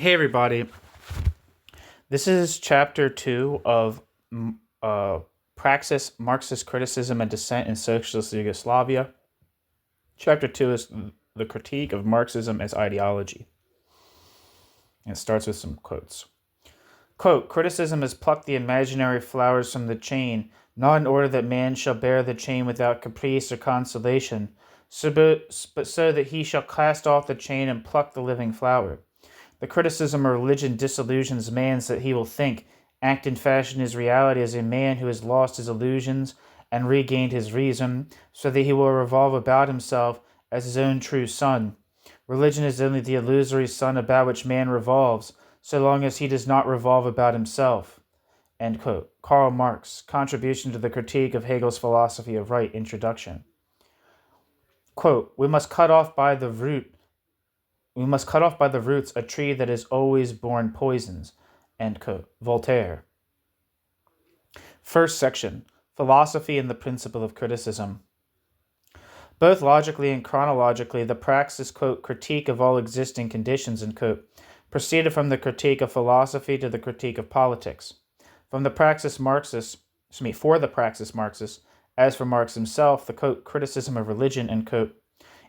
Hey everybody, this is chapter 2 of Praxis, Marxist Criticism and Dissent in Socialist Yugoslavia. Chapter 2 is the critique of Marxism as ideology. And it starts with some quotes. Quote, criticism has plucked the imaginary flowers from the chain, not in order that man shall bear the chain without caprice or consolation, but so that he shall cast off the chain and pluck the living flower. The criticism of religion disillusions man so that he will think, act, and fashion his reality as a man who has lost his illusions and regained his reason, so that he will revolve about himself as his own true sun. Religion is only the illusory sun about which man revolves, so long as he does not revolve about himself. End quote. Karl Marx, Contribution to the Critique of Hegel's Philosophy of Right, Introduction. Quote, we must cut off by the roots a tree that has always borne poisons. End quote. Voltaire. First section, Philosophy and the Principle of Criticism. Both logically and chronologically, the Praxis, quote, critique of all existing conditions, end quote, proceeded from the critique of philosophy to the critique of politics. For the Praxis Marxists, as for Marx himself, the, quote, criticism of religion, end quote,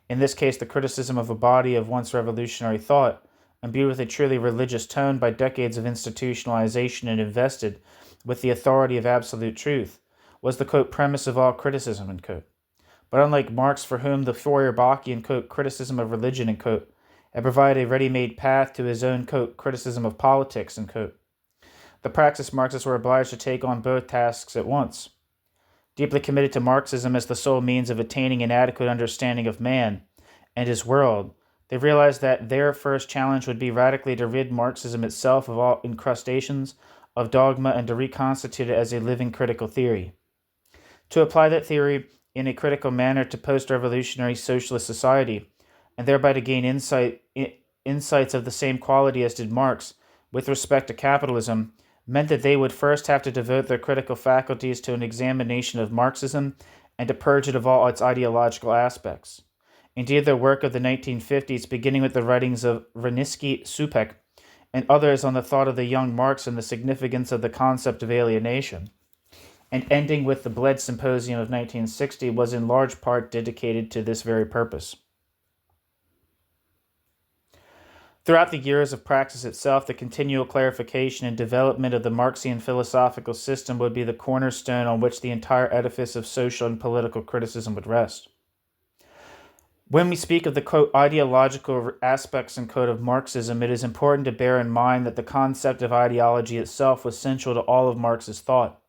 in this case the criticism of a body of once revolutionary thought, imbued with a truly religious tone by decades of institutionalization and invested with the authority of absolute truth, was the, quote, premise of all criticism, end quote. But unlike Marx, for whom the Feuerbachian, quote, criticism of religion, end quote, had provided a ready-made path to his own, quote, criticism of politics, end quote, the Praxis Marxists were obliged to take on both tasks at once. Deeply committed to Marxism as the sole means of attaining an adequate understanding of man and his world, they realized that their first challenge would be radically to rid Marxism itself of all incrustations of dogma and to reconstitute it as a living critical theory. To apply that theory in a critical manner to post-revolutionary socialist society, and thereby to gain insights of the same quality as did Marx with respect to capitalism, meant that they would first have to devote their critical faculties to an examination of Marxism and to purge it of all its ideological aspects. Indeed, their work of the 1950s, beginning with the writings of Vranitzky, Supek, and others on the thought of the young Marx and the significance of the concept of alienation, and ending with the Bled Symposium of 1960, was in large part dedicated to this very purpose. Throughout the years of Praxis itself, the continual clarification and development of the Marxian philosophical system would be the cornerstone on which the entire edifice of social and political criticism would rest. When we speak of the, quote, ideological aspects and quote of Marxism, it is important to bear in mind that the concept of ideology itself was central to all of Marx's thought.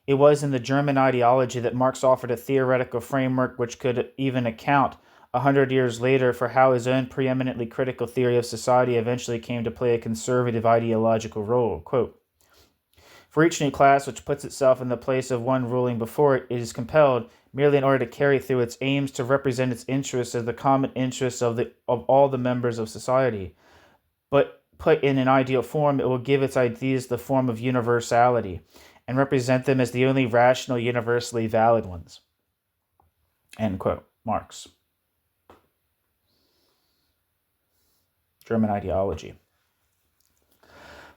It was in the German ideology that Marx offered a theoretical framework which could even account 100 years later for how his own preeminently critical theory of society eventually came to play a conservative ideological role. Quote, for each new class which puts itself in the place of one ruling before it, it is compelled, merely in order to carry through its aims, to represent its interests as the common interests of all the members of society. But put in an ideal form, it will give its ideas the form of universality and represent them as the only rational, universally valid ones. End quote. Marx. German ideology.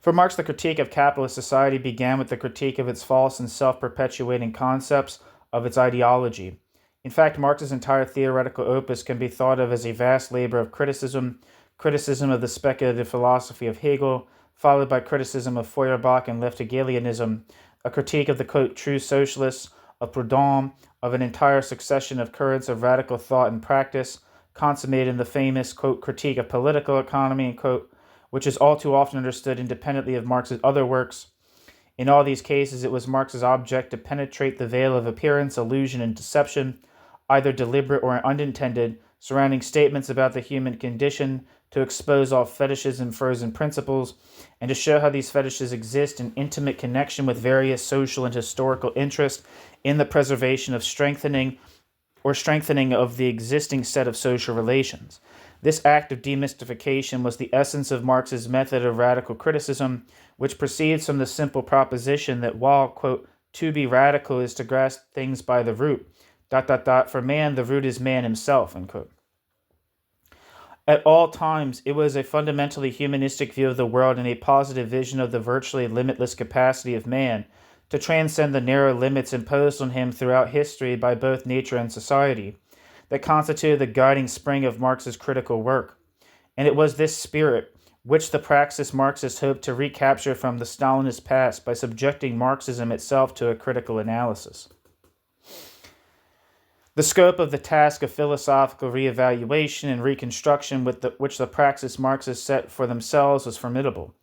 For Marx, the critique of capitalist society began with the critique of its false and self-perpetuating concepts of its ideology. In fact, Marx's entire theoretical opus can be thought of as a vast labor of criticism of the speculative philosophy of Hegel, followed by criticism of Feuerbach and left Hegelianism, a critique of the, quote, true socialists, of Proudhon, of an entire succession of currents of radical thought and practice, consummated in the famous, quote, critique of political economy, quote, which is all too often understood independently of Marx's other works. In all these cases, it was Marx's object to penetrate the veil of appearance, illusion, and deception, either deliberate or unintended, surrounding statements about the human condition, to expose all fetishism, frozen principles, and to show how these fetishes exist in intimate connection with various social and historical interests in the preservation of strengthening of the existing set of social relations. This act of demystification was the essence of Marx's method of radical criticism, which proceeds from the simple proposition that while, quote, to be radical is to grasp things by the root, for man, the root is man himself, end quote. At all times, it was a fundamentally humanistic view of the world and a positive vision of the virtually limitless capacity of man to transcend the narrow limits imposed on him throughout history by both nature and society that constituted the guiding spring of Marx's critical work. And it was this spirit which the Praxis Marxists hoped to recapture from the Stalinist past by subjecting Marxism itself to a critical analysis. The scope of the task of philosophical reevaluation and reconstruction which the Praxis Marxists set for themselves was formidable.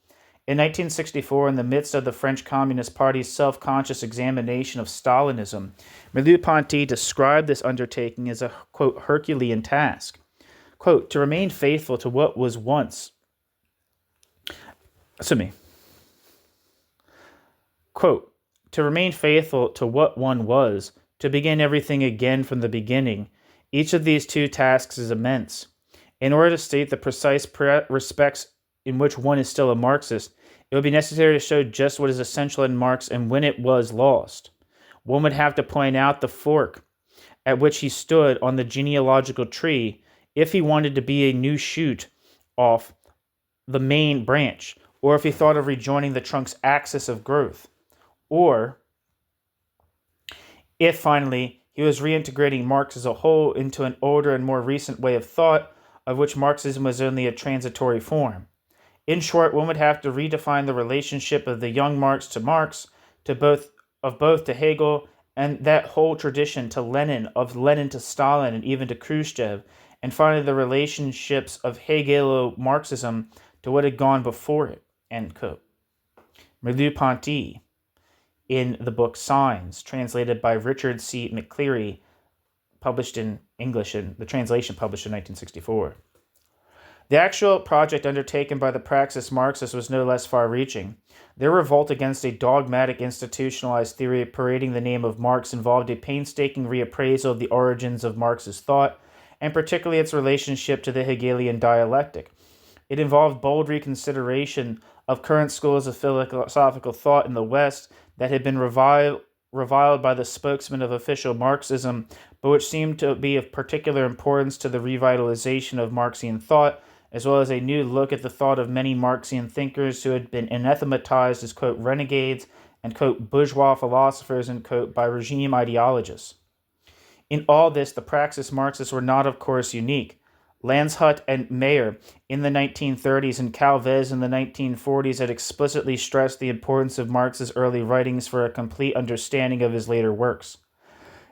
In 1964, in the midst of the French Communist Party's self-conscious examination of Stalinism, Merleau-Ponty described this undertaking as a, quote, Herculean task. Quote, to remain faithful to what was once. Quote, to remain faithful to what one was, to begin everything again from the beginning. Each of these two tasks is immense. In order to state the precise respects in which one is still a Marxist, it would be necessary to show just what is essential in Marx and when it was lost. One would have to point out the fork at which he stood on the genealogical tree if he wanted to be a new shoot off the main branch, or if he thought of rejoining the trunk's axis of growth, or if, finally, he was reintegrating Marx as a whole into an older and more recent way of thought, of which Marxism was only a transitory form. In short, one would have to redefine the relationship of the young Marx, to both to Hegel, and that whole tradition to Lenin, of Lenin to Stalin, and even to Khrushchev, and finally the relationships of Hegelo-Marxism to what had gone before it, end quote. Merleau-Ponty, in the book Signs, translated by Richard C. McCleary, published in English, and the translation published in 1964. The actual project undertaken by the Praxis Marxists was no less far-reaching. Their revolt against a dogmatic institutionalized theory parading the name of Marx involved a painstaking reappraisal of the origins of Marxist thought, and particularly its relationship to the Hegelian dialectic. It involved bold reconsideration of current schools of philosophical thought in the West that had been reviled by the spokesman of official Marxism, but which seemed to be of particular importance to the revitalization of Marxian thought, as well as a new look at the thought of many Marxian thinkers who had been anathematized as, quote, renegades and, quote, bourgeois philosophers, end quote, by regime ideologists. In all this, the Praxis Marxists were not, of course, unique. Landshut and Mayer in the 1930s and Calvez in the 1940s had explicitly stressed the importance of Marx's early writings for a complete understanding of his later works.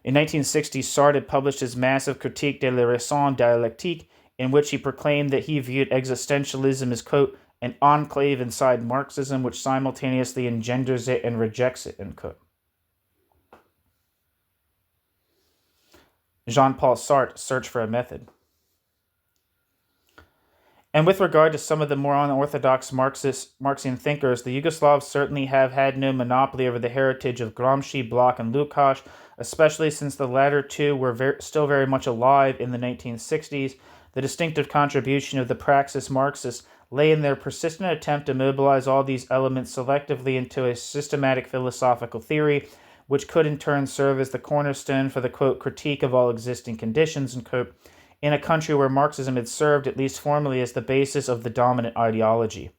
In 1960, Sartre had published his massive Critique de la raison dialectique, in which he proclaimed that he viewed existentialism as, quote, an enclave inside Marxism which simultaneously engenders it and rejects it, end quote. Jean-Paul Sartre, Search for a Method. And with regard to some of the more unorthodox Marxian thinkers, the Yugoslavs certainly have had no monopoly over the heritage of Gramsci, Bloch, and Lukács, especially since the latter two were still very much alive in the 1960s. The distinctive contribution of the Praxis Marxists lay in their persistent attempt to mobilize all these elements selectively into a systematic philosophical theory, which could in turn serve as the cornerstone for the, quote, critique of all existing conditions, end quote, in a country where Marxism had served, at least formally, as the basis of the dominant ideology.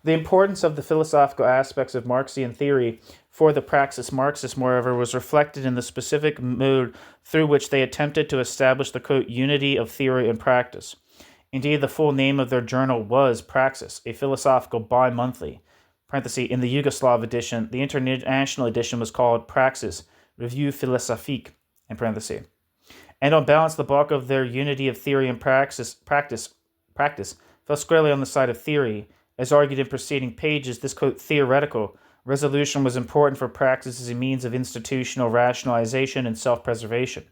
The importance of the philosophical aspects of Marxian theory for the Praxis Marxists, moreover, was reflected in the specific mode through which they attempted to establish the, quote, unity of theory and practice. Indeed, the full name of their journal was Praxis, a philosophical bi-monthly. Parenthesis, in the Yugoslav edition, the international edition was called Praxis, Revue Philosophique, in parenthesis. And on balance, the bulk of their unity of theory and practice fell squarely on the side of theory. As argued in preceding pages, this, quote, theoretical resolution was important for Praxis as a means of institutional rationalization and self-preservation.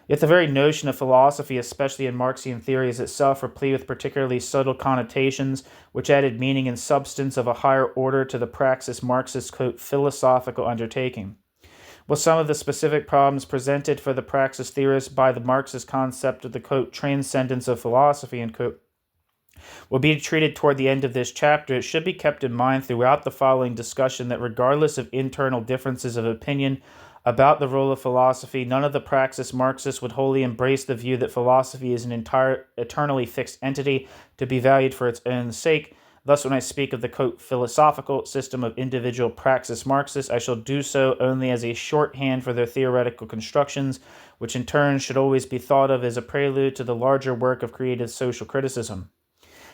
Yet the very notion of philosophy, especially in Marxian theory, is itself replete with particularly subtle connotations which added meaning and substance of a higher order to the Praxis Marxist, quote, philosophical undertaking. With some of the specific problems presented for the Praxis theorists by the Marxist concept of the, quote, transcendence of philosophy, end quote, will be treated toward the end of this chapter, it should be kept in mind throughout the following discussion that regardless of internal differences of opinion About the role of philosophy, none of the Praxis Marxists would wholly embrace the view that philosophy is an entire, eternally fixed entity to be valued for its own sake. Thus, when I speak of the, quote, philosophical system of individual Praxis Marxists, I shall do so only as a shorthand for their theoretical constructions, which in turn should always be thought of as a prelude to the larger work of creative social criticism.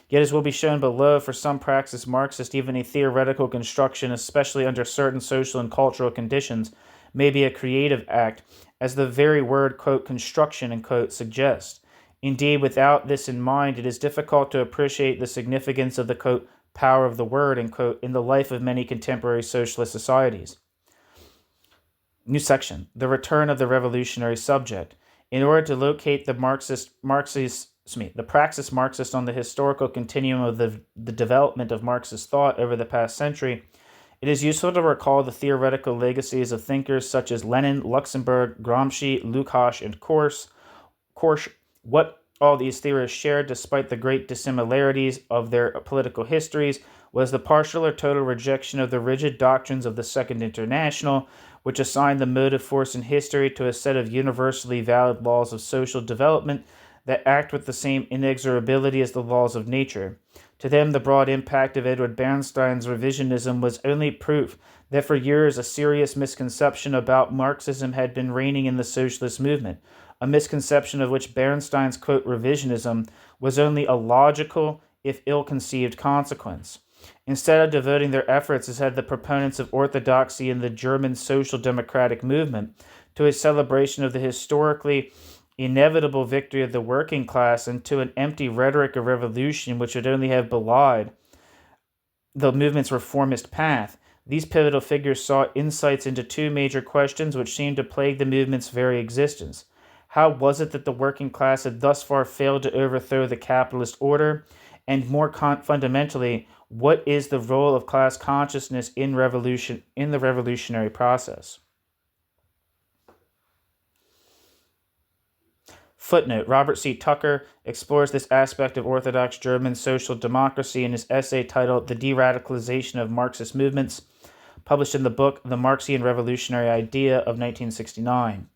Yet, as will be shown below, for some Praxis Marxists, even a theoretical construction, especially under certain social and cultural conditions, may be a creative act, as the very word, quote, construction, end quote, suggests. Indeed, without this in mind, it is difficult to appreciate the significance of the, quote, power of the word, end quote, in the life of many contemporary socialist societies. New section, the return of the revolutionary subject. In order to locate the the Praxis Marxist on the historical continuum of the development of Marxist thought over the past century, it is useful to recall the theoretical legacies of thinkers such as Lenin, Luxemburg, Gramsci, Lukács, and Korsch. What all these theorists shared, despite the great dissimilarities of their political histories, was the partial or total rejection of the rigid doctrines of the Second International, which assigned the motive force in history to a set of universally valid laws of social development that act with the same inexorability as the laws of nature. To them, the broad impact of Edward Bernstein's revisionism was only proof that for years a serious misconception about Marxism had been reigning in the socialist movement, a misconception of which Bernstein's, quote, revisionism was only a logical, if ill-conceived, consequence. Instead of devoting their efforts, as had the proponents of orthodoxy in the German social democratic movement, to a celebration of the historically inevitable victory of the working class and to an empty rhetoric of revolution which would only have belied the movement's reformist path, these pivotal figures sought insights into two major questions which seemed to plague the movement's very existence. How was it that the working class had thus far failed to overthrow the capitalist order? And more fundamentally, what is the role of class consciousness in the revolutionary process? Footnote, Robert C. Tucker explores this aspect of Orthodox German social democracy in his essay titled The De-Radicalization of Marxist Movements, published in the book The Marxian Revolutionary Idea of 1969.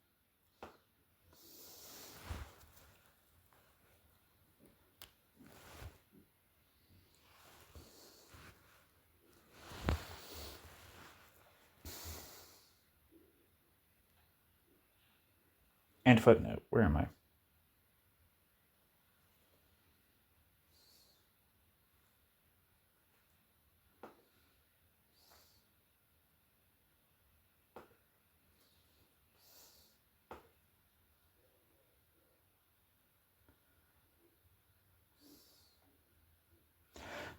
End footnote. Where am I?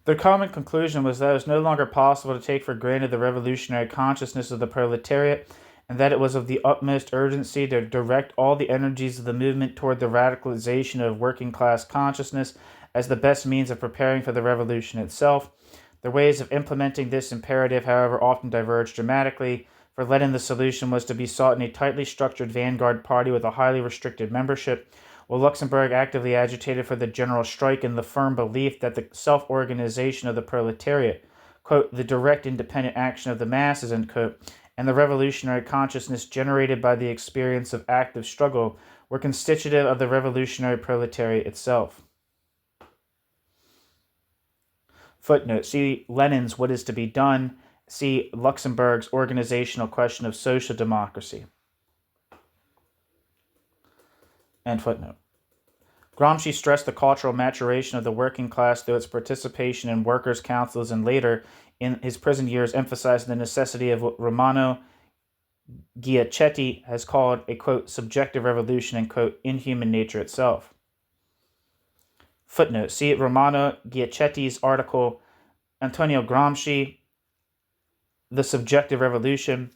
Their common conclusion was that it was no longer possible to take for granted the revolutionary consciousness of the proletariat, and that it was of the utmost urgency to direct all the energies of the movement toward the radicalization of working class consciousness as the best means of preparing for the revolution itself. The ways of implementing this imperative, however, often diverged dramatically. For Lenin, the solution was to be sought in a tightly structured vanguard party with a highly restricted membership, while Luxemburg actively agitated for the general strike in the firm belief that the self-organization of the proletariat, quote, the direct independent action of the masses, end quote, and the revolutionary consciousness generated by the experience of active struggle were constitutive of the revolutionary proletariat itself. Footnote, see Lenin's What is to be Done, see Luxemburg's Organizational Question of Social Democracy. End footnote. Gramsci stressed the cultural maturation of the working class through its participation in workers' councils and later, in his prison years, emphasized the necessity of what Romano Giachetti has called a, quote, subjective revolution and, quote, in human nature itself. Footnote, see Romano Giachetti's article, Antonio Gramsci, The Subjective Revolution,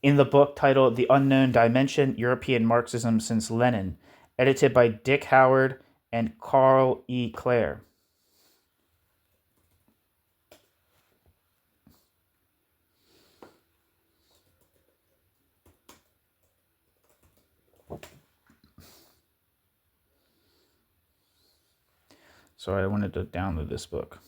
in the book titled The Unknown Dimension, European Marxism Since Lenin, edited by Dick Howard and Carl E. Clare. Sorry, I wanted to download this book.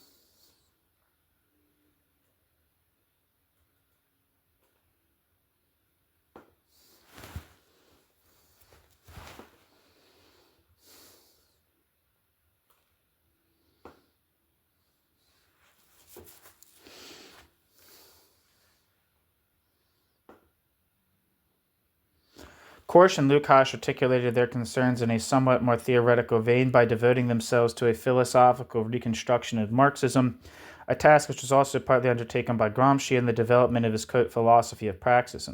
Korsch and Lukács articulated their concerns in a somewhat more theoretical vein by devoting themselves to a philosophical reconstruction of Marxism, a task which was also partly undertaken by Gramsci in the development of his philosophy of praxis.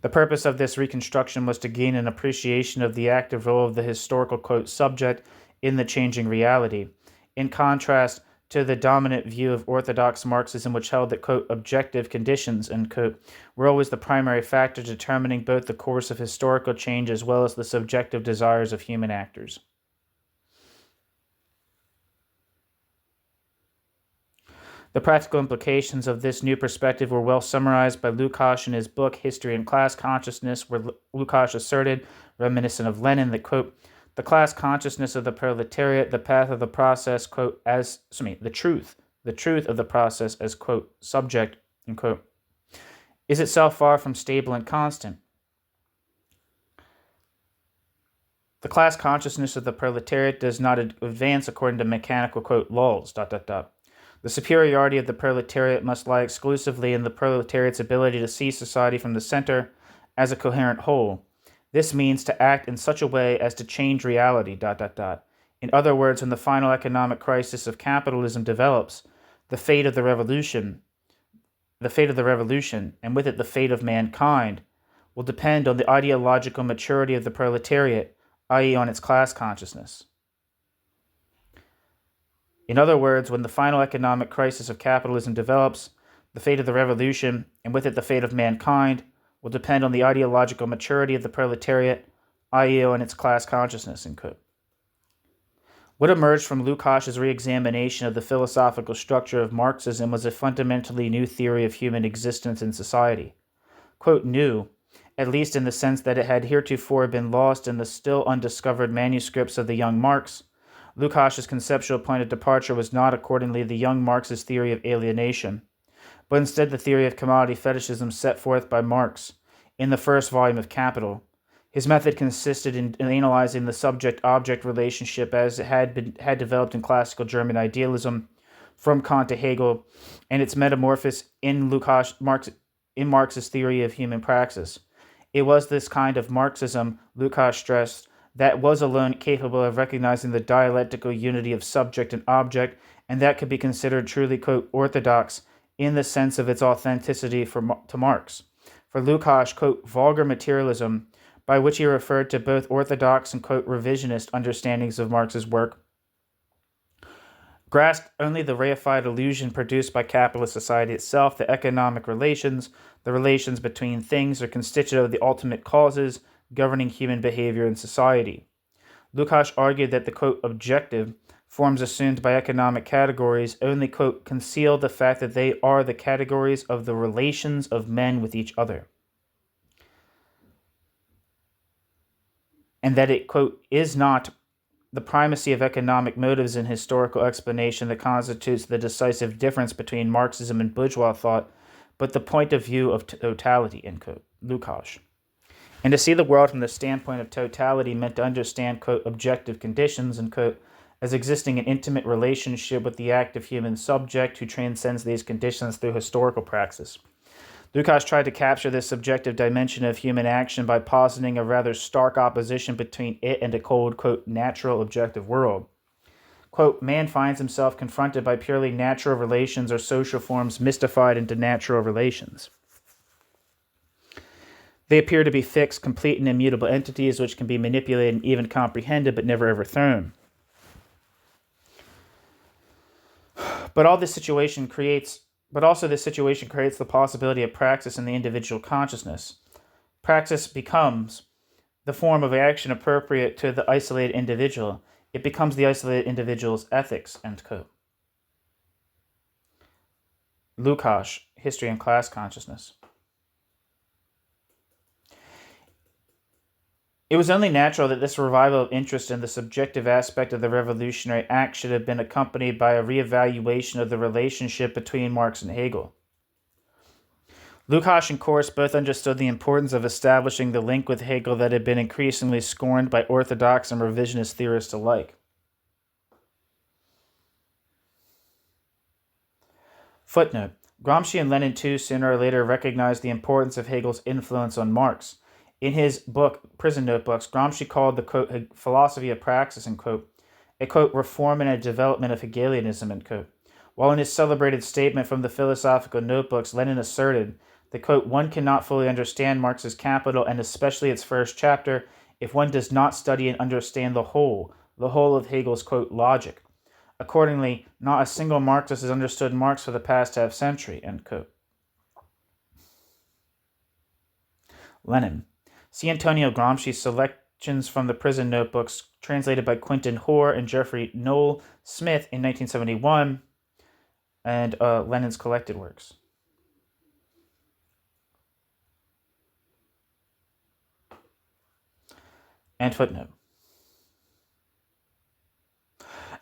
The purpose of this reconstruction was to gain an appreciation of the active role of the historical subject in the changing reality, in contrast to the dominant view of orthodox Marxism, which held that objective conditions were always the primary factor determining both the course of historical change as well as the subjective desires of human actors. The practical implications of this new perspective were well summarized by Lukács in his book History and Class Consciousness, where Lukács asserted, reminiscent of Lenin, that, the class consciousness of the proletariat, the path of the process, the truth of the process as, subject, is itself far from stable and constant. The class consciousness of the proletariat does not advance according to mechanical, laws, The superiority of the proletariat must lie exclusively in the proletariat's ability to see society from the center as a coherent whole. This means to act in such a way as to change reality, In other words, when the final economic crisis of capitalism develops, the fate of the revolution, and with it the fate of mankind, will depend on the ideological maturity of the proletariat, i.e. on its class consciousness. In other words, when the final economic crisis of capitalism develops, the fate of the revolution, and with it the fate of mankind, will depend on the ideological maturity of the proletariat, i.e. on its class consciousness. What emerged from Lukács' re-examination of the philosophical structure of Marxism was a fundamentally new theory of human existence in society. New, at least in the sense that it had heretofore been lost in the still undiscovered manuscripts of the young Marx. Lukács' conceptual point of departure was not accordingly the young Marxist theory of alienation, but instead the theory of commodity fetishism set forth by Marx in the first volume of Capital. His method consisted in analyzing the subject-object relationship as it had developed in classical German idealism from Kant to Hegel, and its metamorphosis in Marx's theory of human praxis. It was this kind of Marxism, Lukács stressed, that was alone capable of recognizing the dialectical unity of subject and object, and that could be considered truly, orthodox in the sense of its authenticity to Marx. For Lukács, vulgar materialism, by which he referred to both orthodox and, revisionist understandings of Marx's work, grasped only the reified illusion produced by capitalist society itself. The economic relations, the relations between things, are constitutive of the ultimate causes governing human behavior in society. Lukács argued that the, objective forms assumed by economic categories only, conceal the fact that they are the categories of the relations of men with each other. And that it, is not the primacy of economic motives in historical explanation that constitutes the decisive difference between Marxism and bourgeois thought, but the point of view of totality, Lukács. And to see the world from the standpoint of totality meant to understand, objective conditions, as existing in intimate relationship with the active human subject who transcends these conditions through historical praxis. Lukács tried to capture this subjective dimension of human action by positing a rather stark opposition between it and a cold, natural objective world. Man finds himself confronted by purely natural relations or social forms mystified into natural relations. They appear to be fixed, complete, and immutable entities which can be manipulated and even comprehended but never overthrown. But also this situation creates the possibility of praxis in the individual consciousness. Praxis becomes the form of action appropriate to the isolated individual. It becomes the isolated individual's ethics, Lukács, History and Class Consciousness. It was only natural that this revival of interest in the subjective aspect of the revolutionary act should have been accompanied by a reevaluation of the relationship between Marx and Hegel. Lukács and Korsch both understood the importance of establishing the link with Hegel that had been increasingly scorned by orthodox and revisionist theorists alike. Footnote: Gramsci and Lenin too sooner or later recognized the importance of Hegel's influence on Marx. In his book, Prison Notebooks, Gramsci called the, quote, philosophy of praxis, and, quote, a, quote, reform and a development of Hegelianism, end quote. While in his celebrated statement from the Philosophical Notebooks, Lenin asserted that, quote, one cannot fully understand Marx's Capital, and especially its first chapter, if one does not study and understand the whole of Hegel's, quote, logic. Accordingly, not a single Marxist has understood Marx for the past half century, end quote. Lenin. See Antonio Gramsci's selections from the Prison Notebooks, translated by Quentin Hoare and Jeffrey Noel Smith in 1971, and Lenin's collected works. And footnote.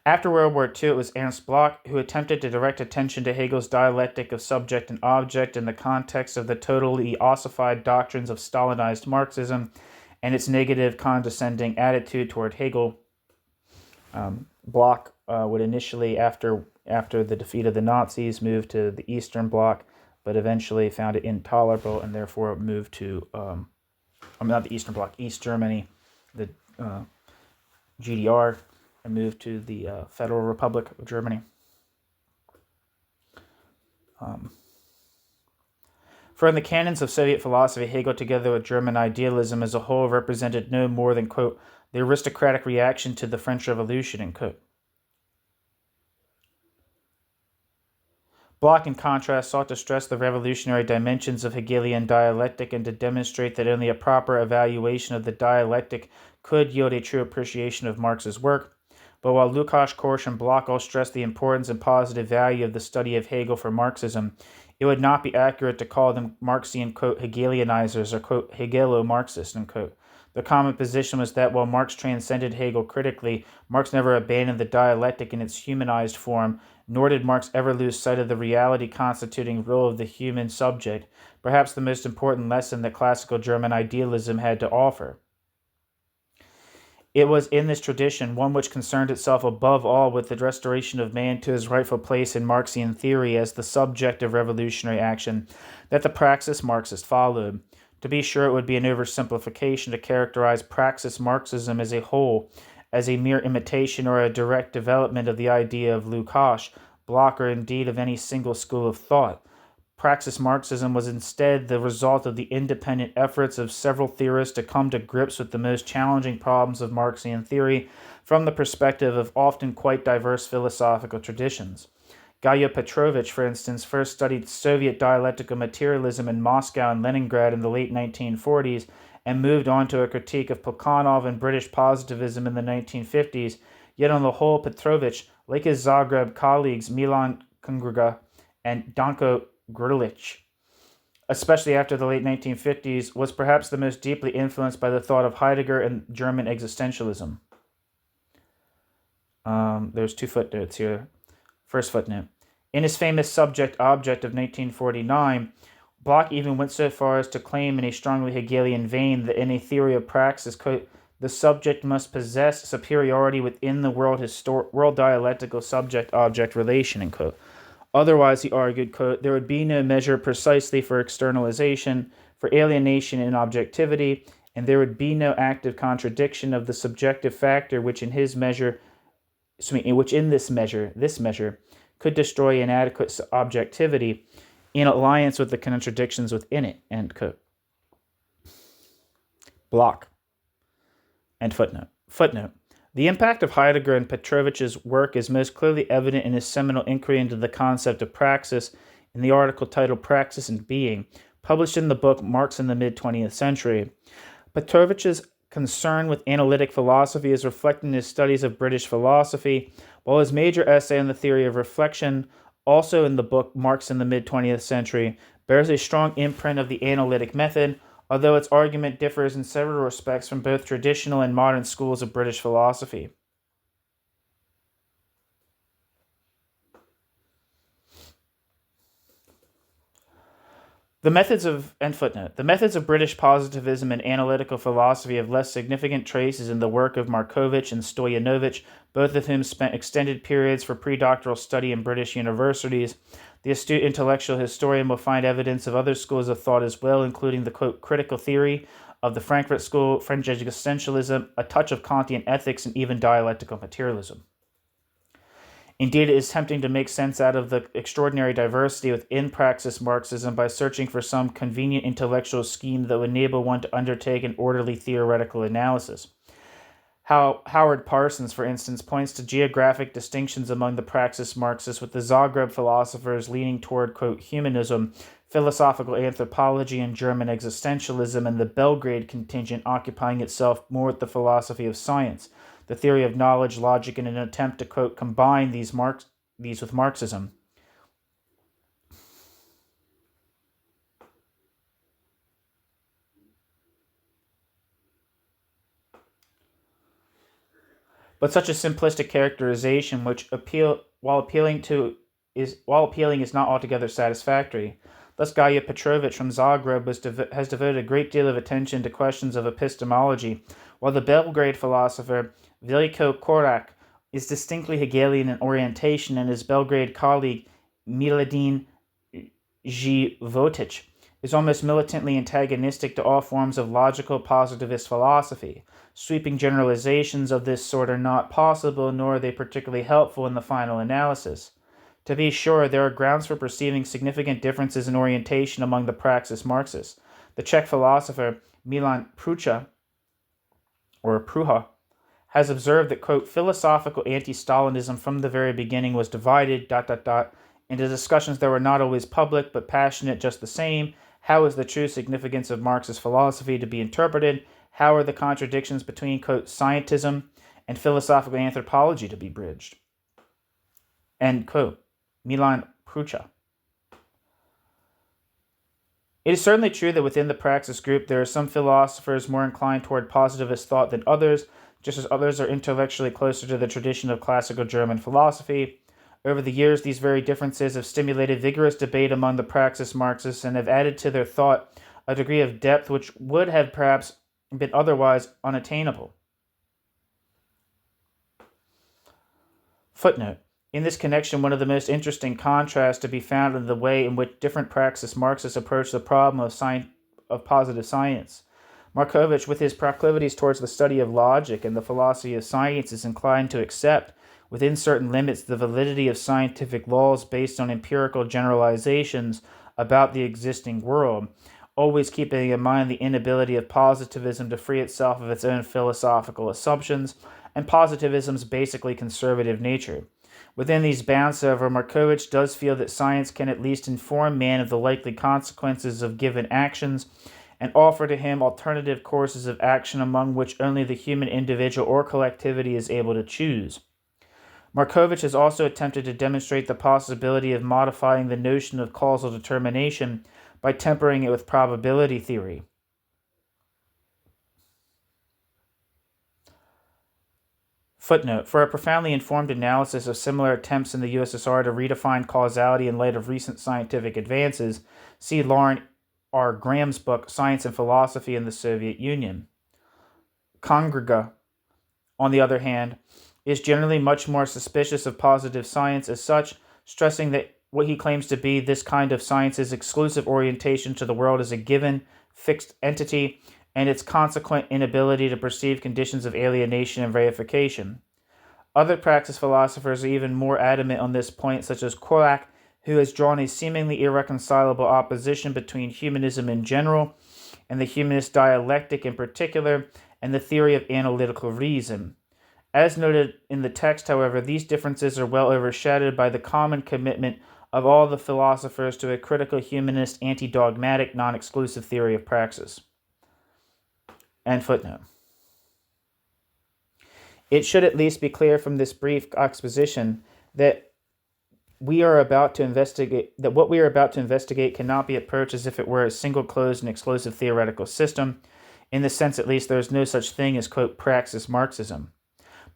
After World War II, it was Ernst Bloch who attempted to direct attention to Hegel's dialectic of subject and object in the context of the totally ossified doctrines of Stalinized Marxism and its negative, condescending attitude toward Hegel. Bloch would initially, after the defeat of the Nazis, move to the Eastern Bloc, but eventually found it intolerable and therefore moved to, not the Eastern Bloc, East Germany, the GDR, and moved to the Federal Republic of Germany. For in the canons of Soviet philosophy, Hegel, together with German idealism as a whole, represented no more than, quote, the aristocratic reaction to the French Revolution, end quote. Bloch, in contrast, sought to stress the revolutionary dimensions of Hegelian dialectic and to demonstrate that only a proper evaluation of the dialectic could yield a true appreciation of Marx's work. But while Lukács, Korsch, and Bloch all stressed the importance and positive value of the study of Hegel for Marxism, it would not be accurate to call them Marxian, quote, Hegelianizers or, quote, Hegelo-Marxist, end quote. The common position was that while Marx transcended Hegel critically, Marx never abandoned the dialectic in its humanized form, nor did Marx ever lose sight of the reality constituting role of the human subject, perhaps the most important lesson that classical German idealism had to offer. It was in this tradition, one which concerned itself above all with the restoration of man to his rightful place in Marxian theory as the subject of revolutionary action, that the Praxis Marxist followed. To be sure, it would be an oversimplification to characterize Praxis Marxism as a whole, as a mere imitation or a direct development of the idea of Lukács, Bloch, or indeed of any single school of thought. Praxis Marxism was instead the result of the independent efforts of several theorists to come to grips with the most challenging problems of Marxian theory from the perspective of often quite diverse philosophical traditions. Gayo Petrovich, for instance, first studied Soviet dialectical materialism in Moscow and Leningrad in the late 1940s and moved on to a critique of Plekhanov and British positivism in the 1950s, yet on the whole Petrovich, like his Zagreb colleagues Milan Kundera and Danko Grlić, especially after the late 1950s, was perhaps the most deeply influenced by the thought of Heidegger and German existentialism. There's two footnotes here. First footnote. In his famous Subject-Object of 1949, Bloch even went so far as to claim in a strongly Hegelian vein that in a theory of praxis, quote, the subject must possess superiority within the world dialectical subject-object relation, end quote. Otherwise, he argued, quote, there would be no measure precisely for externalization, for alienation and objectivity, and there would be no active contradiction of the subjective factor which in this measure, could destroy inadequate objectivity in alliance with the contradictions within it, end quote. Bloch. And footnote. Footnote. The impact of Heidegger and Petrovich's work is most clearly evident in his seminal inquiry into the concept of praxis in the article titled Praxis and Being, published in the book Marx in the Mid-20th Century. Petrovich's concern with analytic philosophy is reflected in his studies of British philosophy, while his major essay on the theory of reflection, also in the book Marx in the Mid-20th Century, bears a strong imprint of the analytic method, although its argument differs in several respects from both traditional and modern schools of British philosophy. The methods of British positivism and analytical philosophy have less significant traces in the work of Markovich and Stoyanovich, both of whom spent extended periods for predoctoral study in British universities. The astute intellectual historian will find evidence of other schools of thought as well, including the, quote, critical theory of the Frankfurt School, French existentialism, a touch of Kantian ethics, and even dialectical materialism. Indeed, it is tempting to make sense out of the extraordinary diversity within Praxis Marxism by searching for some convenient intellectual scheme that would enable one to undertake an orderly theoretical analysis. Howard Parsons, for instance, points to geographic distinctions among the Praxis Marxists, with the Zagreb philosophers leaning toward, quote, humanism, philosophical anthropology, and German existentialism, and the Belgrade contingent occupying itself more with the philosophy of science, the theory of knowledge, logic, in an attempt to, quote, combine these with Marxism. But such a simplistic characterization, which while appealing is not altogether satisfactory. Thus, Gaja Petrovic from Zagreb has devoted a great deal of attention to questions of epistemology, while the Belgrade philosopher Veljko Korak is distinctly Hegelian in orientation, and his Belgrade colleague Miladin Životić is almost militantly antagonistic to all forms of logical positivist philosophy. Sweeping generalizations of this sort are not possible, nor are they particularly helpful in the final analysis. To be sure, there are grounds for perceiving significant differences in orientation among the Praxis Marxists. The Czech philosopher Milan Prucha, or Pruha, has observed that, quote, philosophical anti-Stalinism from the very beginning was divided, into discussions that were not always public but passionate just the same. How is the true significance of Marxist philosophy to be interpreted? How are the contradictions between, quote, scientism and philosophical anthropology to be bridged? End quote. Milan Prucha. It is certainly true that within the Praxis group there are some philosophers more inclined toward positivist thought than others, just as others are intellectually closer to the tradition of classical German philosophy. Over the years, these very differences have stimulated vigorous debate among the Praxis Marxists and have added to their thought a degree of depth which would have perhaps been otherwise unattainable. Footnote. In this connection, one of the most interesting contrasts to be found in the way in which different Praxis Marxists approach the problem of positive science. Markovitch, with his proclivities towards the study of logic and the philosophy of science, is inclined to accept, within certain limits, the validity of scientific laws based on empirical generalizations about the existing world, always keeping in mind the inability of positivism to free itself of its own philosophical assumptions, and positivism's basically conservative nature. Within these bounds, however, Markovitch does feel that science can at least inform man of the likely consequences of given actions and offer to him alternative courses of action among which only the human individual or collectivity is able to choose. Markovitch has also attempted to demonstrate the possibility of modifying the notion of causal determination by tempering it with probability theory. Footnote. For a profoundly informed analysis of similar attempts in the USSR to redefine causality in light of recent scientific advances, see Lauren R. Graham's book, Science and Philosophy in the Soviet Union. Congrega, on the other hand, is generally much more suspicious of positive science as such, stressing that what he claims to be this kind of science's exclusive orientation to the world as a given, fixed entity, and its consequent inability to perceive conditions of alienation and reification. Other Praxis philosophers are even more adamant on this point, such as Korak, who has drawn a seemingly irreconcilable opposition between humanism in general and the humanist dialectic in particular, and the theory of analytical reason. As noted in the text, however, these differences are well overshadowed by the common commitment of all the philosophers to a critical humanist, anti-dogmatic, non-exclusive theory of praxis. End footnote. It should at least be clear from this brief exposition that what we are about to investigate cannot be approached as if it were a single closed and exclusive theoretical system. In this sense, at least, there is no such thing as, quote, praxis Marxism.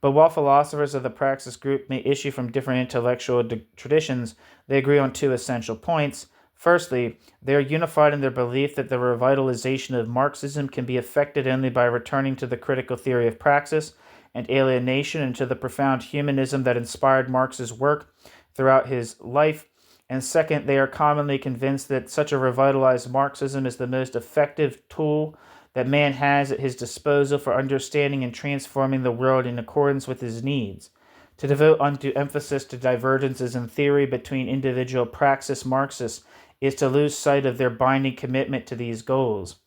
But while philosophers of the Praxis group may issue from different intellectual traditions, they agree on two essential points. Firstly, they are unified in their belief that the revitalization of Marxism can be effected only by returning to the critical theory of praxis and alienation and to the profound humanism that inspired Marx's work throughout his life. And second, they are commonly convinced that such a revitalized Marxism is the most effective tool that man has at his disposal for understanding and transforming the world in accordance with his needs. To devote undue emphasis to divergences in theory between individual praxis Marxists is to lose sight of their binding commitment to these goals.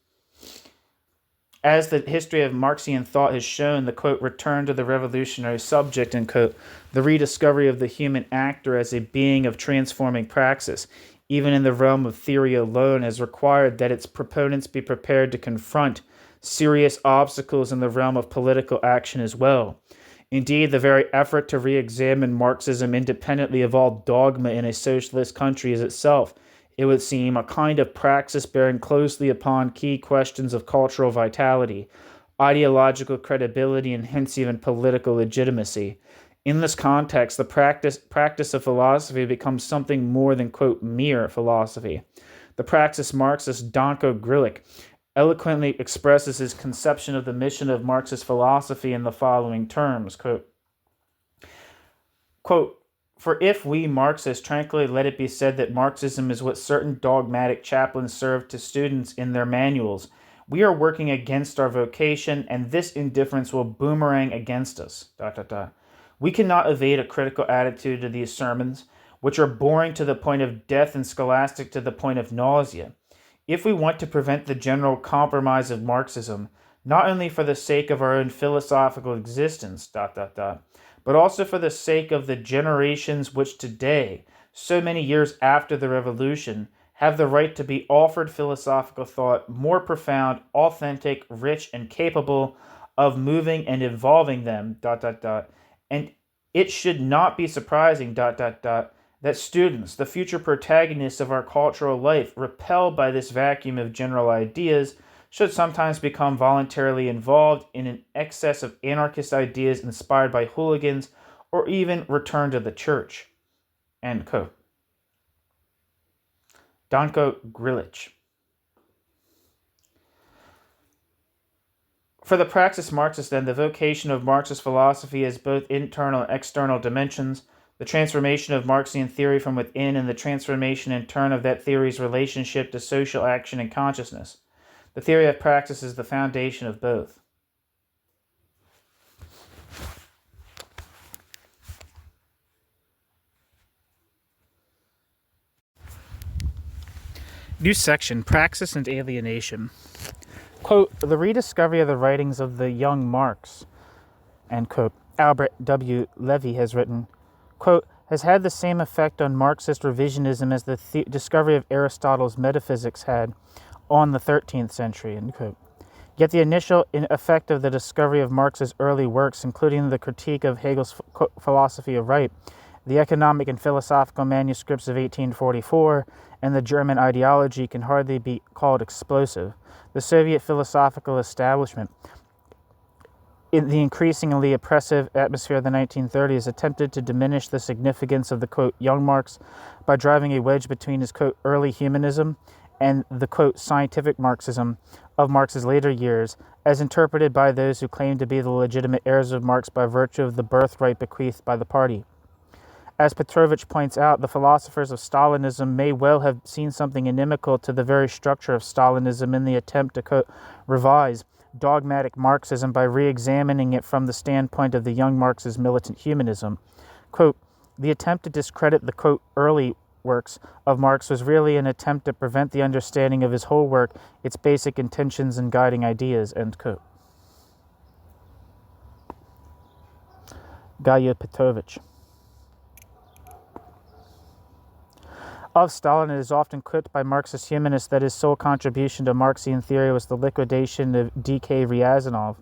As the history of Marxian thought has shown, the, quote, return to the revolutionary subject, end quote, the rediscovery of the human actor as a being of transforming praxis, even in the realm of theory alone, has required that its proponents be prepared to confront serious obstacles in the realm of political action as well. Indeed, the very effort to re-examine Marxism independently of all dogma in a socialist country is itself, it would seem, a kind of praxis bearing closely upon key questions of cultural vitality, ideological credibility, and hence even political legitimacy. In this context, the practice of philosophy becomes something more than, quote, mere philosophy. The praxis Marxist Danko Grilic eloquently expresses his conception of the mission of Marxist philosophy in the following terms, quote, for if we Marxists tranquilly let it be said that Marxism is what certain dogmatic chaplains serve to students in their manuals, we are working against our vocation, and this indifference will boomerang against us, ... We cannot evade a critical attitude to these sermons, which are boring to the point of death and scholastic to the point of nausea. If we want to prevent the general compromise of Marxism, not only for the sake of our own philosophical existence, ... but also for the sake of the generations which today, so many years after the revolution, have the right to be offered philosophical thought more profound, authentic, rich, and capable of moving and involving them, ... And it should not be surprising, ... that students, the future protagonists of our cultural life, repelled by this vacuum of general ideas, should sometimes become voluntarily involved in an excess of anarchist ideas inspired by hooligans, or even return to the church. End quote. Danko Grilic. For the praxis Marxist, then, the vocation of Marxist philosophy has both internal and external dimensions, the transformation of Marxian theory from within and the transformation in turn of that theory's relationship to social action and consciousness. The theory of praxis is the foundation of both. New section, Praxis and Alienation. Quote, the rediscovery of the writings of the young Marx, end quote, Albert W. Levy has written, quote, has had the same effect on Marxist revisionism as the discovery of Aristotle's metaphysics had on the 13th century, end quote. Yet the initial effect of the discovery of Marx's early works, including the critique of Hegel's philosophy of right, the economic and philosophical manuscripts of 1844, and the German ideology, can hardly be called explosive. The Soviet philosophical establishment, in the increasingly oppressive atmosphere of the 1930s, attempted to diminish the significance of the, quote, young Marx by driving a wedge between his, quote, early humanism and the, quote, scientific Marxism of Marx's later years, as interpreted by those who claim to be the legitimate heirs of Marx by virtue of the birthright bequeathed by the party. As Petrovich points out, the philosophers of Stalinism may well have seen something inimical to the very structure of Stalinism in the attempt to, quote, revise dogmatic Marxism by re-examining it from the standpoint of the young Marx's militant humanism. Quote, the attempt to discredit the, quote, early works of Marx was really an attempt to prevent the understanding of his whole work, its basic intentions and guiding ideas, end quote. Gaya Petrovich. Of Stalin, it is often quipped by Marxist humanists that his sole contribution to Marxian theory was the liquidation of D.K. Ryazanov,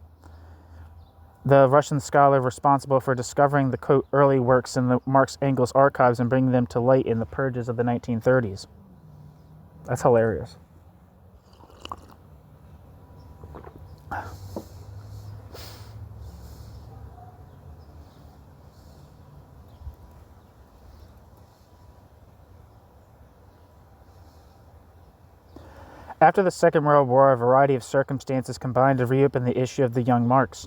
the Russian scholar responsible for discovering the, quote, early works in the Marx-Engels archives and bringing them to light in the purges of the 1930s. That's hilarious. After the Second World War, a variety of circumstances combined to reopen the issue of the young Marx.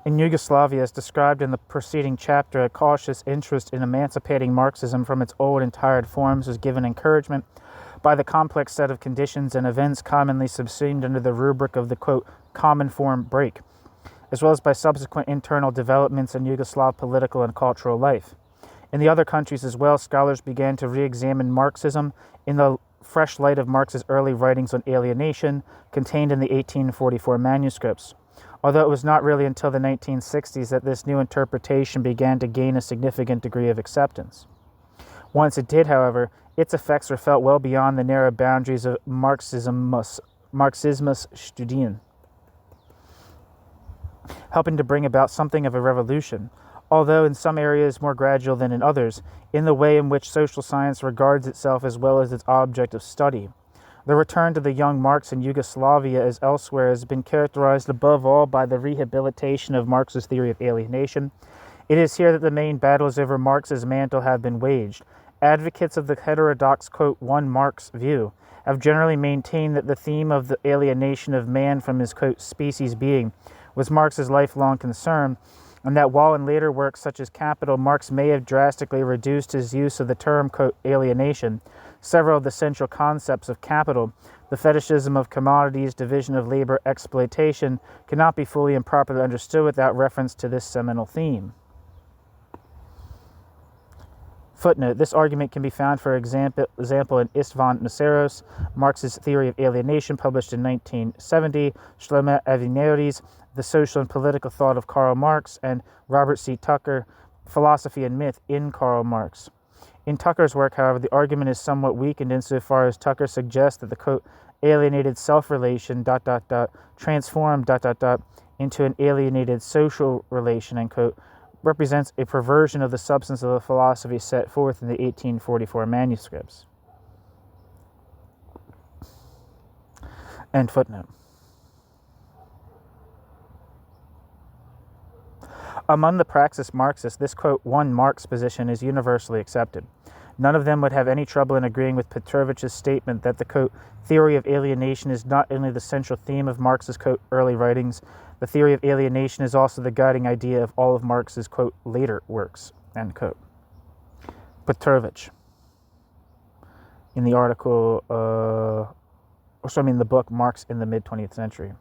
In Yugoslavia, as described in the preceding chapter, a cautious interest in emancipating Marxism from its old and tired forms was given encouragement by the complex set of conditions and events commonly subsumed under the rubric of the, quote, common form break, as well as by subsequent internal developments in Yugoslav political and cultural life. In the other countries as well, scholars began to re-examine Marxism in the fresh light of Marx's early writings on alienation contained in the 1844 manuscripts, although it was not really until the 1960s that this new interpretation began to gain a significant degree of acceptance. Once it did, however, its effects were felt well beyond the narrow boundaries of Marxismus Studien, helping to bring about something of a revolution, although in some areas more gradual than in others, in the way in which social science regards itself as well as its object of study. The return to the young Marx in Yugoslavia as elsewhere has been characterized above all by the rehabilitation of Marx's theory of alienation. It is here that the main battles over Marx's mantle have been waged. Advocates of the heterodox, quote, one Marx view have generally maintained that the theme of the alienation of man from his, quote, species being was Marx's lifelong concern, and that while in later works such as Capital, Marx may have drastically reduced his use of the term, quote, alienation, several of the central concepts of Capital, the fetishism of commodities, division of labor, exploitation, cannot be fully and properly understood without reference to this seminal theme. Footnote, this argument can be found, for example in Istvan Nasseros, Marx's Theory of Alienation, published in 1970, Shlomo Avineri's The Social and Political Thought of Karl Marx, and Robert C. Tucker, Philosophy and Myth in Karl Marx. In Tucker's work, however, the argument is somewhat weakened insofar as Tucker suggests that the, quote, alienated self-relation, transformed, into an alienated social relation, end quote, represents a perversion of the substance of the philosophy set forth in the 1844 manuscripts. End footnote. Among the Praxis Marxists, this, quote, one Marx position is universally accepted. None of them would have any trouble in agreeing with Petrovich's statement that the, quote, theory of alienation is not only the central theme of Marx's, quote, early writings, the theory of alienation is also the guiding idea of all of Marx's, quote, later works, end quote. Petrovich, in the article, the book Marx in the Mid-20th Century.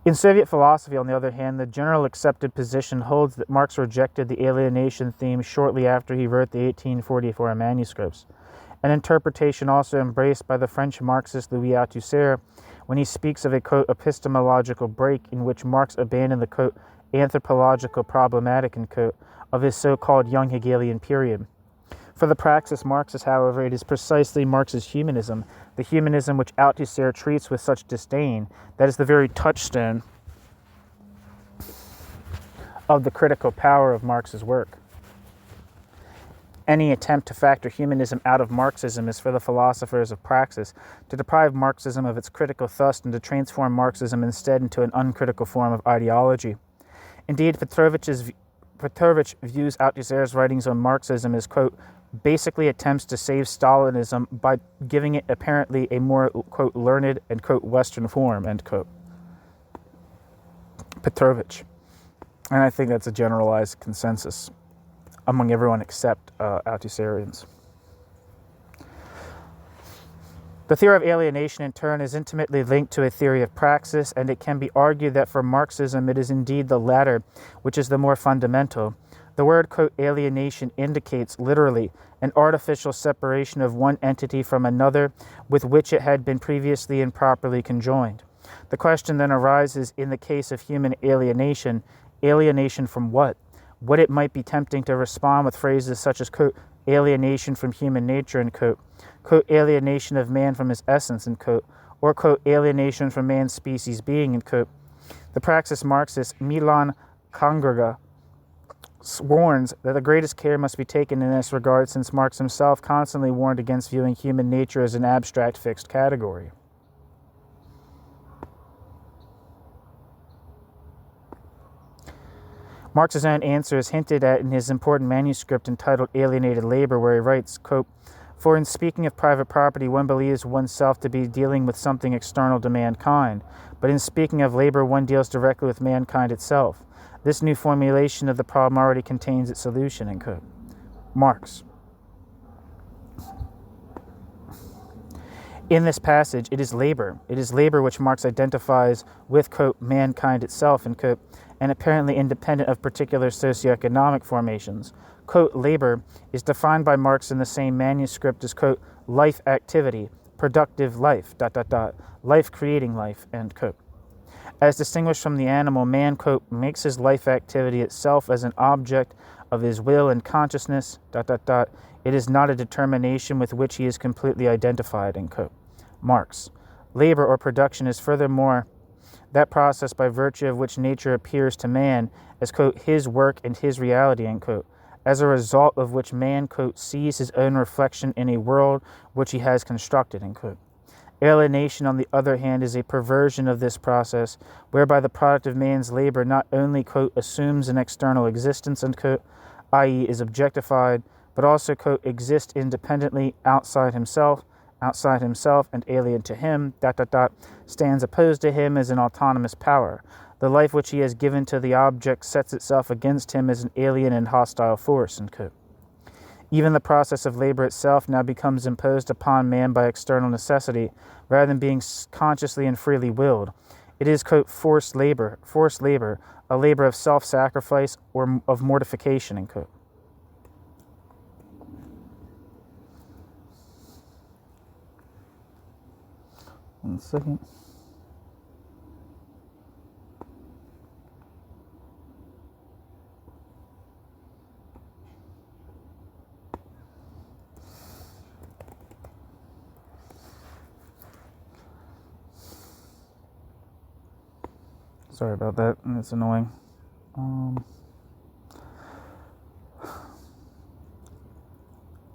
In Soviet philosophy, on the other hand, the general accepted position holds that Marx rejected the alienation theme shortly after he wrote the 1844 manuscripts, an interpretation also embraced by the French Marxist Louis Althusser when he speaks of a, quote, epistemological break in which Marx abandoned the, quote, anthropological problematic, end quote, of his so-called young Hegelian period. For the Praxis Marxists, however, it is precisely Marx's humanism, the humanism which Althusser treats with such disdain, that is the very touchstone of the critical power of Marx's work. Any attempt to factor humanism out of Marxism is for the philosophers of Praxis to deprive Marxism of its critical thrust and to transform Marxism instead into an uncritical form of ideology. Indeed, Petrovich views Althusser's writings on Marxism as, quote, basically attempts to save Stalinism by giving it apparently a more, quote, learned and, quote, Western form, end quote. Petrovich. And I think that's a generalized consensus among everyone except Althusserians. The theory of alienation, in turn, is intimately linked to a theory of praxis, and it can be argued that for Marxism it is indeed the latter which is the more fundamental. The word, quote, alienation indicates, literally, an artificial separation of one entity from another with which it had been previously improperly conjoined. The question then arises, in the case of human alienation from what? What it might be tempting to respond with phrases such as, quote, alienation from human nature, end quote, alienation of man from his essence, end quote, or, quote, alienation from man's species being, end quote. The Praxis Marxist Milan Kongrega warns that the greatest care must be taken in this regard, since Marx himself constantly warned against viewing human nature as an abstract fixed category. Marx's own answer is hinted at in his important manuscript entitled Alienated Labor, where he writes, quote, for in speaking of private property, one believes oneself to be dealing with something external to mankind, but in speaking of labor, one deals directly with mankind itself. This new formulation of the problem already contains its solution, end quote. Marx. In this passage, it is labor. It is labor which Marx identifies with, quote, mankind itself, and, quote, and apparently independent of particular socioeconomic formations. Quote, labor is defined by Marx in the same manuscript as, quote, life activity, productive life, life creating life, end quote. As distinguished from the animal, man, quote, makes his life activity itself as an object of his will and consciousness, it is not a determination with which he is completely identified, end quote. Marx. Labor or production is furthermore that process by virtue of which nature appears to man as, quote, his work and his reality, end quote, as a result of which man, quote, sees his own reflection in a world which he has constructed, end quote. Alienation, on the other hand, is a perversion of this process, whereby the product of man's labor not only, quote, assumes an external existence, end quote, i.e. is objectified, but also, quote, exists independently outside himself, and alien to him, stands opposed to him as an autonomous power. The life which he has given to the object sets itself against him as an alien and hostile force, end quote. Even the process of labor itself now becomes imposed upon man by external necessity, rather than being consciously and freely willed. It is, quote, forced labor, a labor of self-sacrifice or of mortification, end quote. One second. Sorry about that. It's annoying.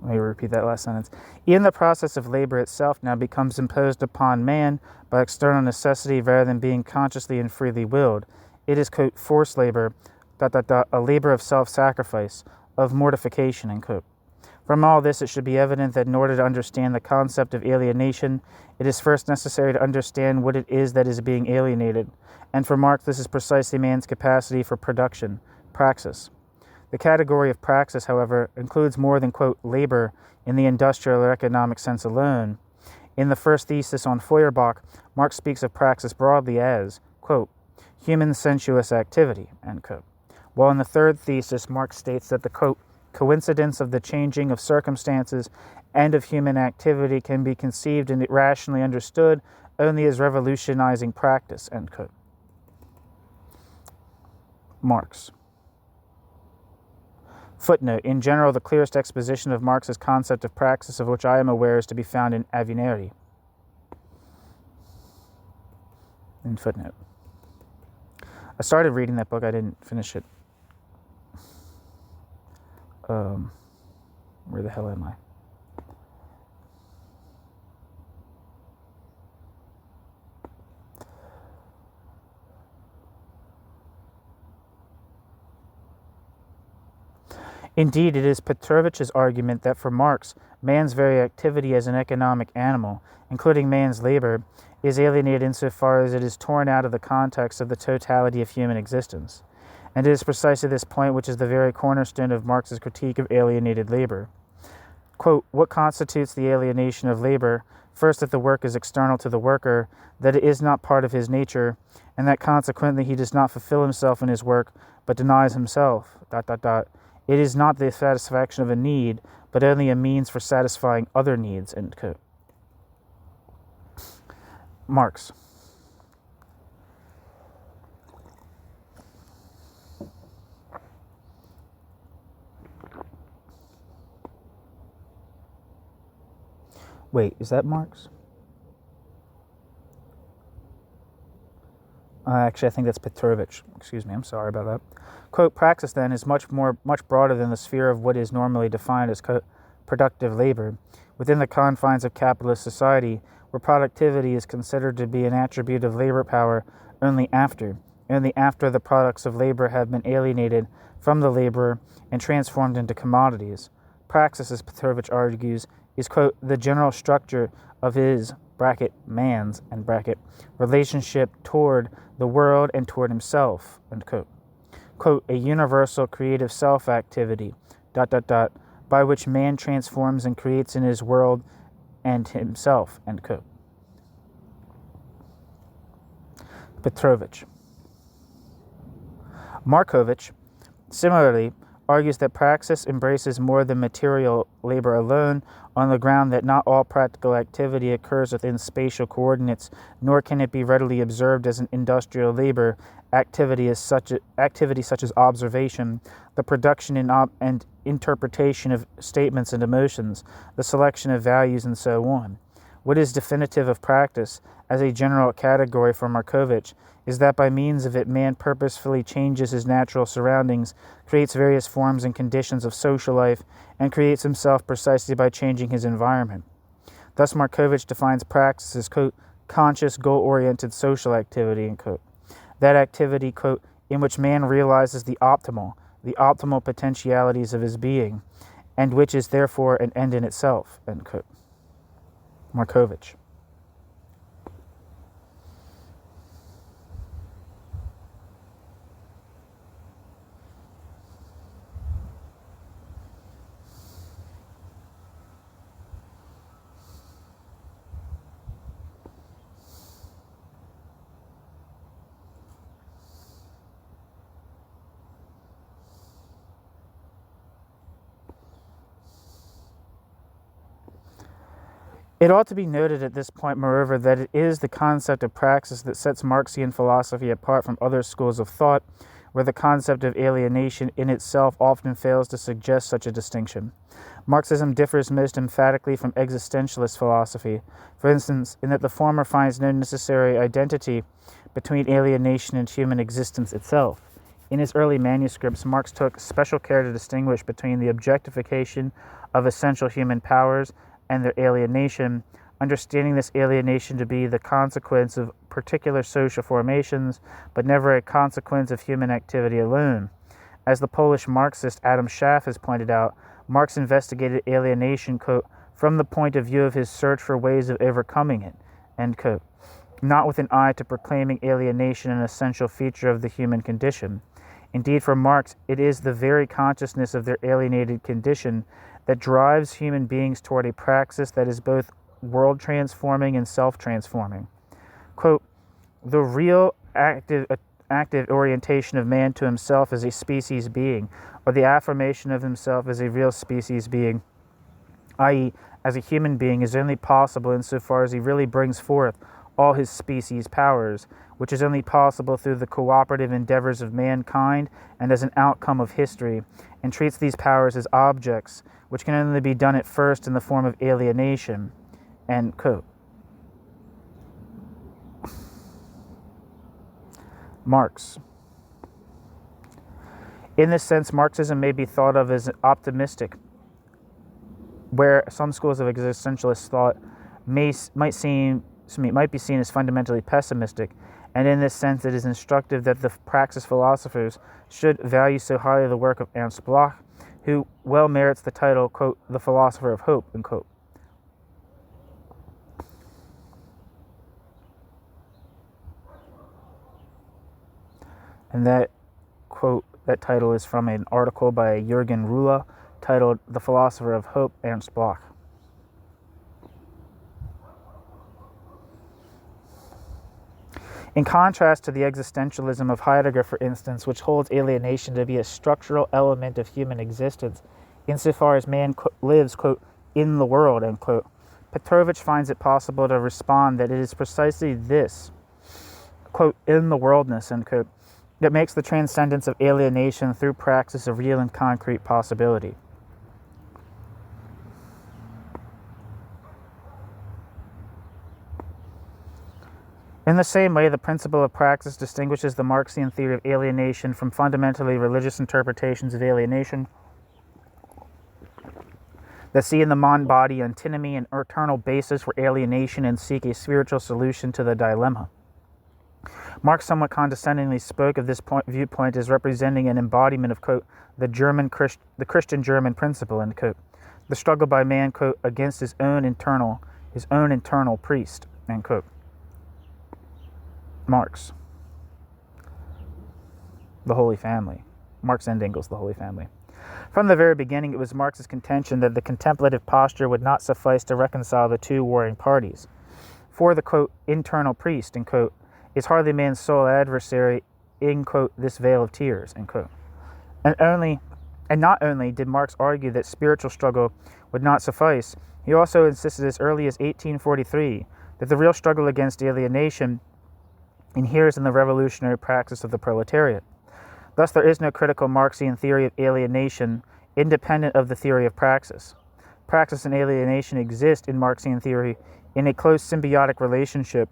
Let me repeat that last sentence. Even the process of labor itself now becomes imposed upon man by external necessity rather than being consciously and freely willed. It is, quote, forced labor, a labor of self-sacrifice, of mortification, end quote. From all this, it should be evident that in order to understand the concept of alienation, it is first necessary to understand what it is that is being alienated. And for Marx, this is precisely man's capacity for production, praxis. The category of praxis, however, includes more than, quote, labor in the industrial or economic sense alone. In the first thesis on Feuerbach, Marx speaks of praxis broadly as, quote, human sensuous activity, end quote. While in the third thesis, Marx states that the, quote, coincidence of the changing of circumstances and of human activity can be conceived and rationally understood only as revolutionizing practice, end quote. Marx. Footnote. In general, the clearest exposition of Marx's concept of praxis of which I am aware is to be found in Avineri. In footnote. I started reading that book. I didn't finish it. Where the hell am I? Indeed, it is Petrovich's argument that for Marx, man's very activity as an economic animal, including man's labor, is alienated insofar as it is torn out of the context of the totality of human existence. And it is precisely this point which is the very cornerstone of Marx's critique of alienated labor. Quote, what constitutes the alienation of labor? First, that the work is external to the worker, that it is not part of his nature, and that consequently he does not fulfill himself in his work, but denies himself, It is not the satisfaction of a need, but only a means for satisfying other needs, end quote. Marx. Wait, is that Marx? Actually, I think that's Petrovich. Excuse me, I'm sorry about that. Quote, praxis, then, is much broader than the sphere of what is normally defined as productive labor. Within the confines of capitalist society, where productivity is considered to be an attribute of labor power only after the products of labor have been alienated from the laborer and transformed into commodities. Praxis, as Petrovich argues, is, quote, the general structure of his, man's, relationship toward the world and toward himself, end quote. Quote, a universal creative self-activity, by which man transforms and creates in his world and himself, end quote. Petrovich. Markovich, similarly, argues that praxis embraces more than material labor alone, on the ground that not all practical activity occurs within spatial coordinates, nor can it be readily observed as an industrial labor activity such as observation, the production and interpretation of statements and emotions, the selection of values, and so on. What is definitive of practice, as a general category for Markovich, is that by means of it man purposefully changes his natural surroundings, creates various forms and conditions of social life, and creates himself precisely by changing his environment. Thus Markovich defines praxis as, quote, conscious, goal-oriented social activity, end quote. That activity, quote, in which man realizes the optimal potentialities of his being, and which is therefore an end in itself, end quote. Markovich. It ought to be noted at this point, moreover, that it is the concept of praxis that sets Marxian philosophy apart from other schools of thought, where the concept of alienation in itself often fails to suggest such a distinction. Marxism differs most emphatically from existentialist philosophy, for instance, in that the former finds no necessary identity between alienation and human existence itself. In his early manuscripts, Marx took special care to distinguish between the objectification of essential human powers and their alienation, understanding this alienation to be the consequence of particular social formations, but never a consequence of human activity alone. As the Polish Marxist Adam Schaff has pointed out, Marx investigated alienation, quote, from the point of view of his search for ways of overcoming it, end quote, not with an eye to proclaiming alienation an essential feature of the human condition. Indeed, for Marx, it is the very consciousness of their alienated condition that drives human beings toward a praxis that is both world-transforming and self-transforming. Quote, the real active orientation of man to himself as a species being, or the affirmation of himself as a real species being, i.e., as a human being, is only possible insofar as he really brings forth all his species powers, which is only possible through the cooperative endeavors of mankind and as an outcome of history, and treats these powers as objects, which can only be done at first in the form of alienation, end quote. Marx. In this sense, Marxism may be thought of as optimistic, where some schools of existentialist thought might be seen as fundamentally pessimistic, and in this sense it is instructive that the Praxis philosophers should value so highly the work of Ernst Bloch, who well merits the title, quote, the philosopher of hope, end quote. And that, quote, that title is from an article by Jürgen Rühle titled The Philosopher of Hope, Ernst Bloch. In contrast to the existentialism of Heidegger, for instance, which holds alienation to be a structural element of human existence, insofar as man lives, quote, in the world, end quote, Petrovich finds it possible to respond that it is precisely this, quote, in the worldness, end quote, that makes the transcendence of alienation through praxis a real and concrete possibility. In the same way, the principle of praxis distinguishes the Marxian theory of alienation from fundamentally religious interpretations of alienation that see in the mind-body antinomy an eternal basis for alienation and seek a spiritual solution to the dilemma. Marx somewhat condescendingly spoke of this viewpoint as representing an embodiment of, quote, the Christian German principle, end quote, the struggle by man, quote, against his own internal priest, end quote. Marx. The Holy Family. Marx and Engels, The Holy Family. From the very beginning, it was Marx's contention that the contemplative posture would not suffice to reconcile the two warring parties. For the, quote, internal priest, end quote, is hardly man's sole adversary in, quote, this vale of tears, end quote. And not only did Marx argue that spiritual struggle would not suffice, he also insisted as early as 1843 that the real struggle against alienation inheres in the revolutionary praxis of the proletariat. Thus, there is no critical Marxian theory of alienation independent of the theory of praxis. Praxis and alienation exist in Marxian theory in a close symbiotic relationship,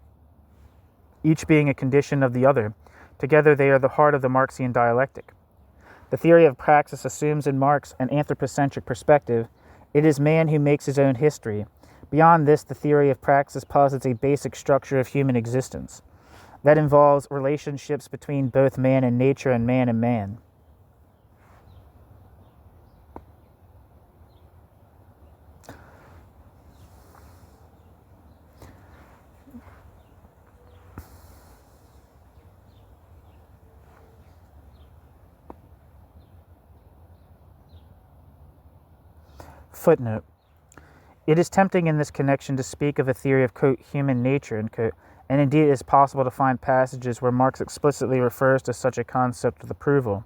each being a condition of the other. Together, they are the heart of the Marxian dialectic. The theory of praxis assumes in Marx an anthropocentric perspective. It is man who makes his own history. Beyond this, the theory of praxis posits a basic structure of human existence that involves relationships between both man and nature and man. Footnote. It is tempting in this connection to speak of a theory of, quote, human nature, end quote, and indeed it is possible to find passages where Marx explicitly refers to such a concept with approval.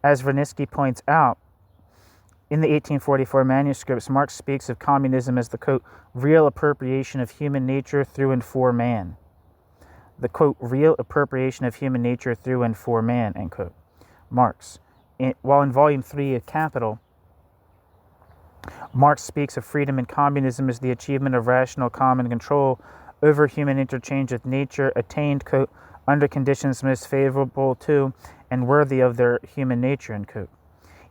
As Vernitzky points out, in the 1844 manuscripts, Marx speaks of communism as the, quote, real appropriation of human nature through and for man. The, quote, real appropriation of human nature through and for man, end quote. Marx. While in Volume 3 of Capital, Marx speaks of freedom in communism as the achievement of rational common control over human interchange with nature, attained, quote, under conditions most favorable to and worthy of their human nature, end quote.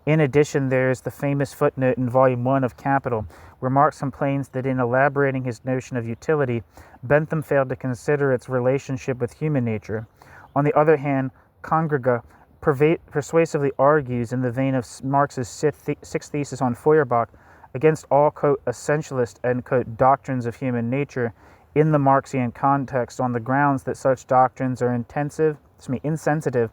In addition, there is the famous footnote in Volume 1 of Capital, where Marx complains that in elaborating his notion of utility, Bentham failed to consider its relationship with human nature. On the other hand, Congrega persuasively argues in the vein of Marx's sixth thesis on Feuerbach against all, quote, essentialist, end quote, doctrines of human nature in the Marxian context on the grounds that such doctrines are insensitive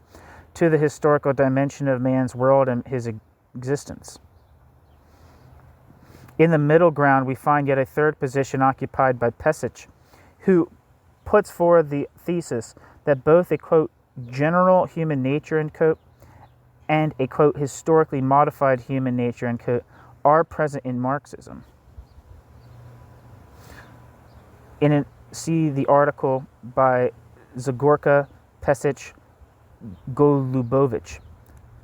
to the historical dimension of man's world and his existence. In the middle ground, we find yet a third position occupied by Pesich, who puts forward the thesis that both a, quote, general human nature, end quote, and a, quote, historically modified human nature, end quote, are present in Marxism. See the article by Zagorka, Pesich, Golubovich,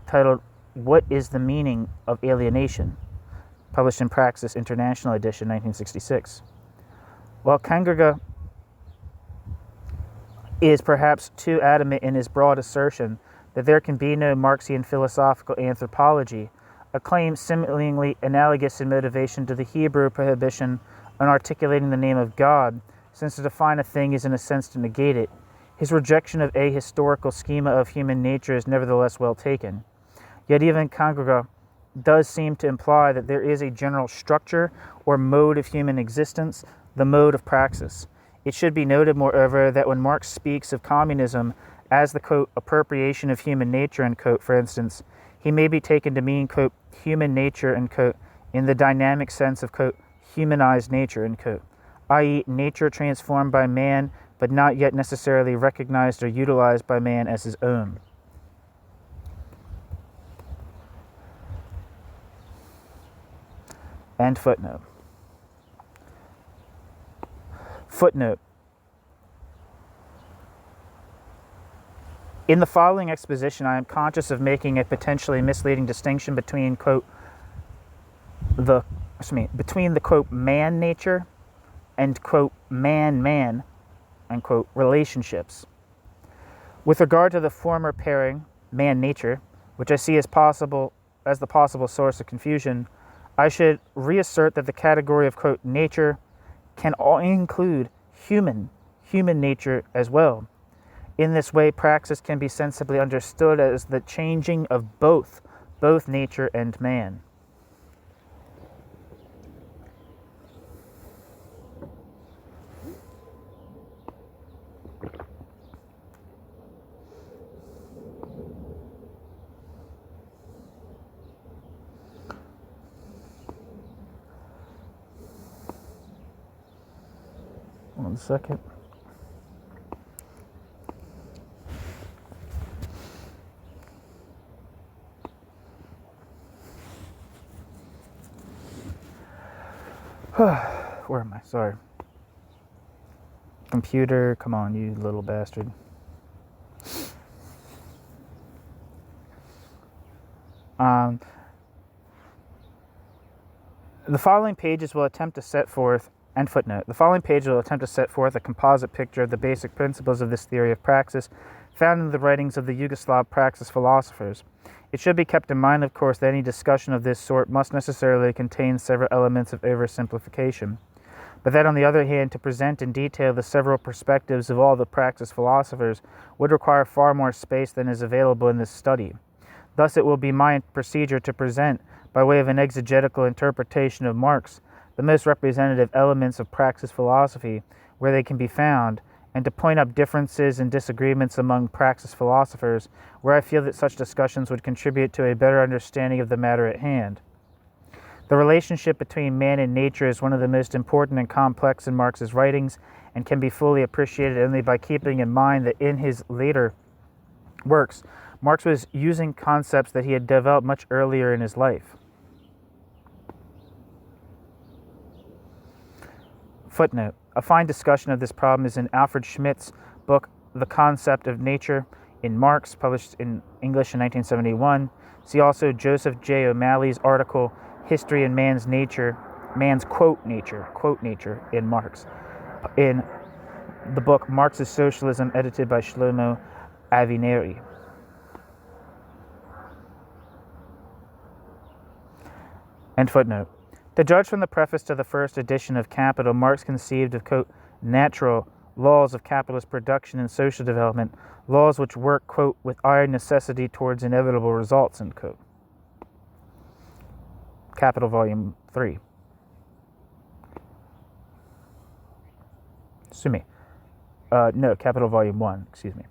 titled What is the Meaning of Alienation? Published in Praxis International Edition, 1966. While Congrega is perhaps too adamant in his broad assertion that there can be no Marxian philosophical anthropology, a claim seemingly analogous in motivation to the Hebrew prohibition on articulating the name of God, since to define a thing is in a sense to negate it, his rejection of a historical schema of human nature is nevertheless well taken. Yet even Congrega does seem to imply that there is a general structure or mode of human existence, the mode of praxis. It should be noted, moreover, that when Marx speaks of communism as the, quote, appropriation of human nature, end quote, for instance, he may be taken to mean, quote, human nature, end quote, in the dynamic sense of, quote, humanized nature, end quote, i.e. nature transformed by man, but not yet necessarily recognized or utilized by man as his own. End footnote. Footnote. In the following exposition, I am conscious of making a potentially misleading distinction between, quote, between the, quote, man nature and, quote, man, and, quote, relationships. With regard to the former pairing, man nature, which I see as the possible source of confusion, I should reassert that the category of, quote, nature can all include human nature as well. In this way, praxis can be sensibly understood as the changing of both nature and man. 1 second. Where am I? Sorry. Computer, come on, you little bastard. The following pages will attempt to set forth, and footnote, the following page will attempt to set forth a composite picture of the basic principles of this theory of praxis found in the writings of the Yugoslav praxis philosophers. It should be kept in mind, of course, that any discussion of this sort must necessarily contain several elements of oversimplification, but that, on the other hand, to present in detail the several perspectives of all the praxis philosophers would require far more space than is available in this study. Thus, it will be my procedure to present, by way of an exegetical interpretation of Marx, the most representative elements of praxis philosophy where they can be found, and to point up differences and disagreements among praxis philosophers where I feel that such discussions would contribute to a better understanding of the matter at hand. The relationship between man and nature is one of the most important and complex in Marx's writings, and can be fully appreciated only by keeping in mind that in his later works, Marx was using concepts that he had developed much earlier in his life. Footnote. A fine discussion of this problem is in Alfred Schmidt's book, The Concept of Nature, in Marx, published in English in 1971. See also Joseph J. O'Malley's article, History and Man's Nature, Man's quote nature, in Marx, in the book Marxist Socialism, edited by Shlomo Avineri. End footnote. To judge from the preface to the first edition of Capital, Marx conceived of, quote, natural laws of capitalist production and social development, laws which work, quote, with iron necessity towards inevitable results, end quote. Capital Volume 3. Capital Volume 1, excuse me.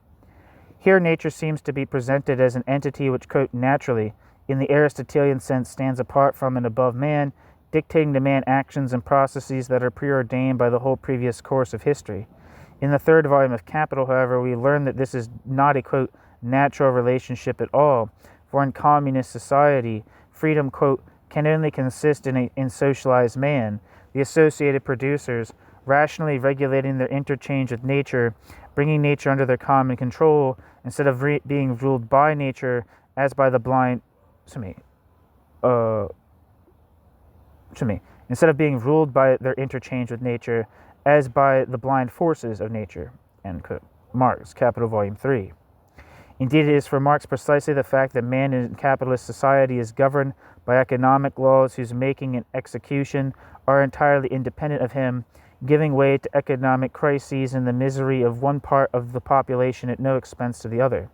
Here nature seems to be presented as an entity which, quote, naturally, in the Aristotelian sense, stands apart from and above man, dictating to man actions and processes that are preordained by the whole previous course of history. In the third volume of Capital, however, we learn that this is not a, quote, natural relationship at all, for in communist society, freedom, quote, can only consist in socialized man, the associated producers, rationally regulating their interchange with nature, bringing nature under their common control, instead of being ruled by nature as by the blind, instead of being ruled by their interchange with nature as by the blind forces of nature, end quote. Marx, Capital Volume 3. Indeed, it is for Marx precisely the fact that man in capitalist society is governed by economic laws whose making and execution are entirely independent of him, giving way to economic crises and the misery of one part of the population at no expense to the other.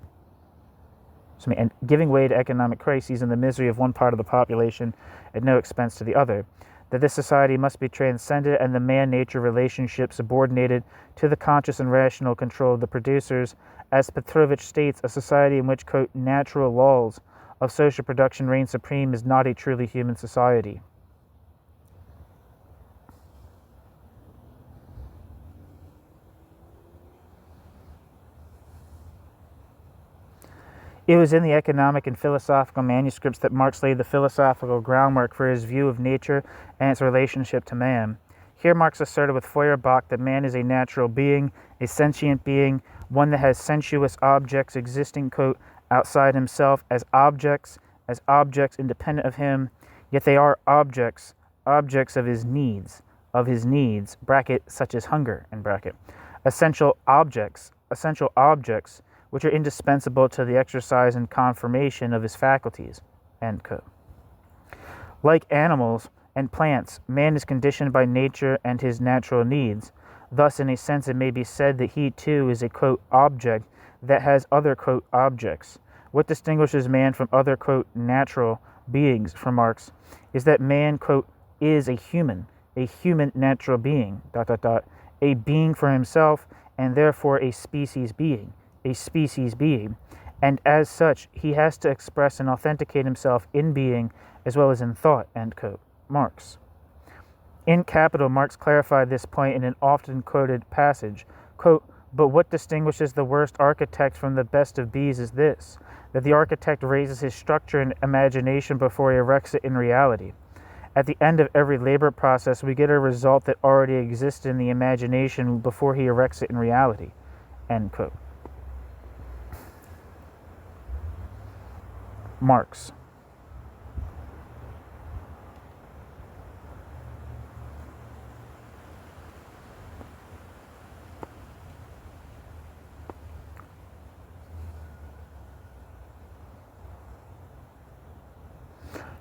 And giving way to economic crises and the misery of one part of the population at no expense to the other, that this society must be transcended and the man-nature relationship subordinated to the conscious and rational control of the producers, as Petrovich states, a society in which, quote, natural laws of social production reign supreme is not a truly human society. It was in the economic and philosophical manuscripts that Marx laid the philosophical groundwork for his view of nature and its relationship to man. Here Marx asserted with Feuerbach that man is a natural being, a sentient being, one that has sensuous objects existing, quote, outside himself as objects independent of him, yet they are objects of his needs, bracket, such as hunger, end bracket, essential objects, which are indispensable to the exercise and confirmation of his faculties, end quote. Like animals and plants, man is conditioned by nature and his natural needs. Thus, in a sense, it may be said that he, too, is a, quote, object that has other, quote, objects. What distinguishes man from other, quote, natural beings, for Marx, is that man, quote, is a human natural being, a being for himself, and therefore a species being, and as such, he has to express and authenticate himself in being as well as in thought, end quote. Marx. In Capital, Marx clarified this point in an often quoted passage, quote, "But what distinguishes the worst architect from the best of bees is this, that the architect raises his structure in imagination before he erects it in reality. At the end of every labor process, we get a result that already exists in the imagination before he erects it in reality." End quote. Marx.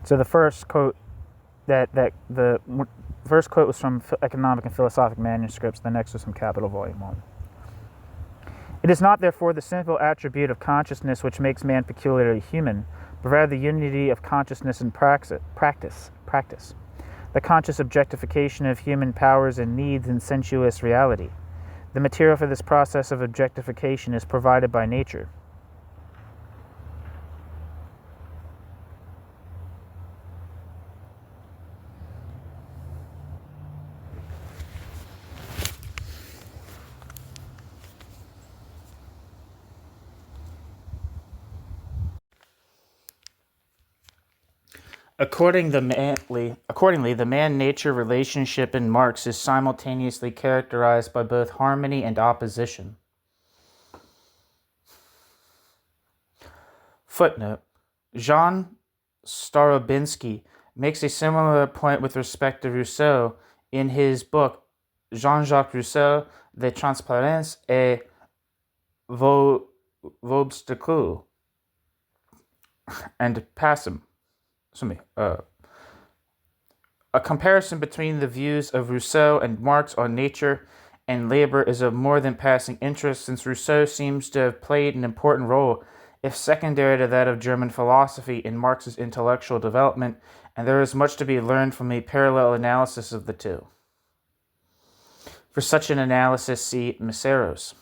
So the first quote the first quote was from Economic and Philosophic Manuscripts. The next was from Capital, Volume 1. It is not, therefore, the simple attribute of consciousness which makes man peculiarly human, but rather the unity of consciousness and practice, the conscious objectification of human powers and needs in sensuous reality. The material for this process of objectification is provided by nature. Accordingly, the man-nature relationship in Marx is simultaneously characterized by both harmony and opposition. Footnote: Jean Starobinsky makes a similar point with respect to Rousseau in his book Jean-Jacques Rousseau, De Transparence et Vobstacle and Passim. A comparison between the views of Rousseau and Marx on nature and labor is of more than passing interest, since Rousseau seems to have played an important role, if secondary to that of German philosophy, in Marx's intellectual development, and there is much to be learned from a parallel analysis of the two. For such an analysis, see Miseros.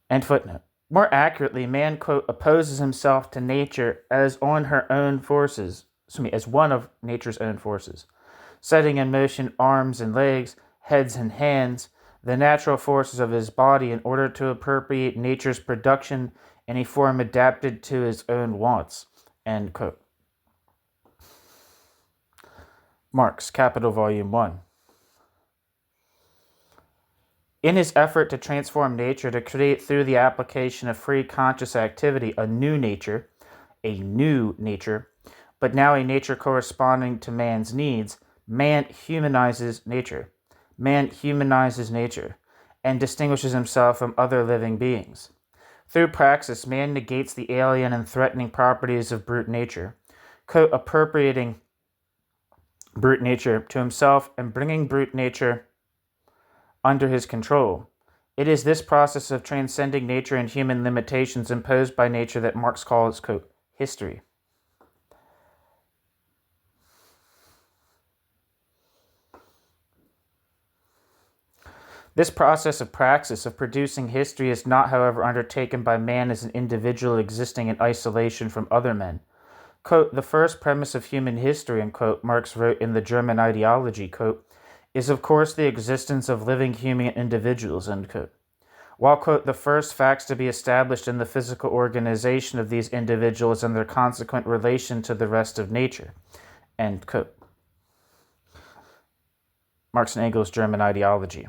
End footnote. More accurately, man, quote, opposes himself to nature as one of nature's own forces, setting in motion arms and legs, heads and hands, the natural forces of his body, in order to appropriate nature's production in a form adapted to his own wants. End quote. Marx, Capital, Volume 1. In his effort to transform nature, to create through the application of free conscious activity a new nature, but now a nature corresponding to man's needs, man humanizes nature, and distinguishes himself from other living beings. Through praxis, man negates the alien and threatening properties of brute nature, appropriating brute nature to himself and bringing brute nature under his control. It is this process of transcending nature and human limitations imposed by nature that Marx calls, quote, history. This process of praxis, of producing history, is not, however, undertaken by man as an individual existing in isolation from other men. Quote, the first premise of human history, unquote, Marx wrote in the German Ideology, quote, is of course the existence of living human individuals, end quote. While, quote, the first facts to be established in the physical organization of these individuals and their consequent relation to the rest of nature, end quote. Marx and Engels' German Ideology.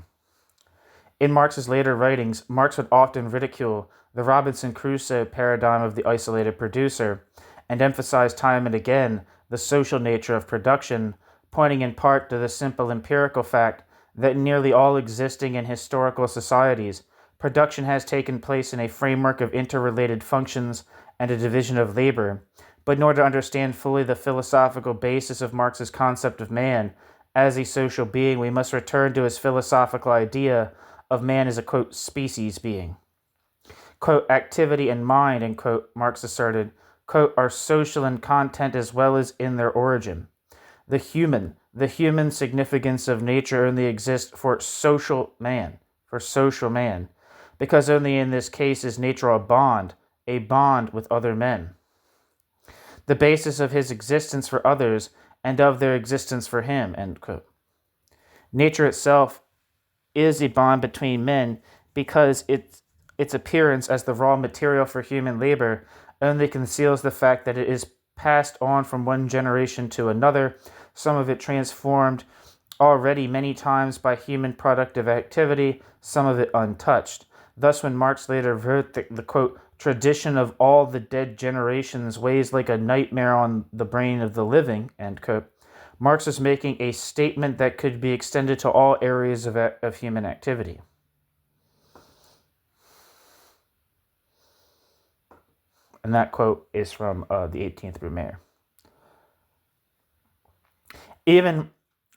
In Marx's later writings, Marx would often ridicule the Robinson Crusoe paradigm of the isolated producer and emphasize time and again the social nature of production, pointing in part to the simple empirical fact that in nearly all existing and historical societies, production has taken place in a framework of interrelated functions and a division of labor. But in order to understand fully the philosophical basis of Marx's concept of man as a social being, we must return to his philosophical idea of man as a, quote, species being. Quote, activity and mind, end quote, Marx asserted, quote, are social in content as well as in their origin. The human significance of nature only exists for social man, because only in this case is nature a bond with other men. the basis of his existence for others and of their existence for him, end quote. Nature itself is a bond between men because its appearance as the raw material for human labor only conceals the fact that it is passed on from one generation to another, some of it transformed already many times by human productive activity, some of it untouched. Thus, when Marx later wrote the quote, tradition of all the dead generations weighs like a nightmare on the brain of the living, end quote, Marx is making a statement that could be extended to all areas of human activity. And that quote is from the 18th Brumaire. Even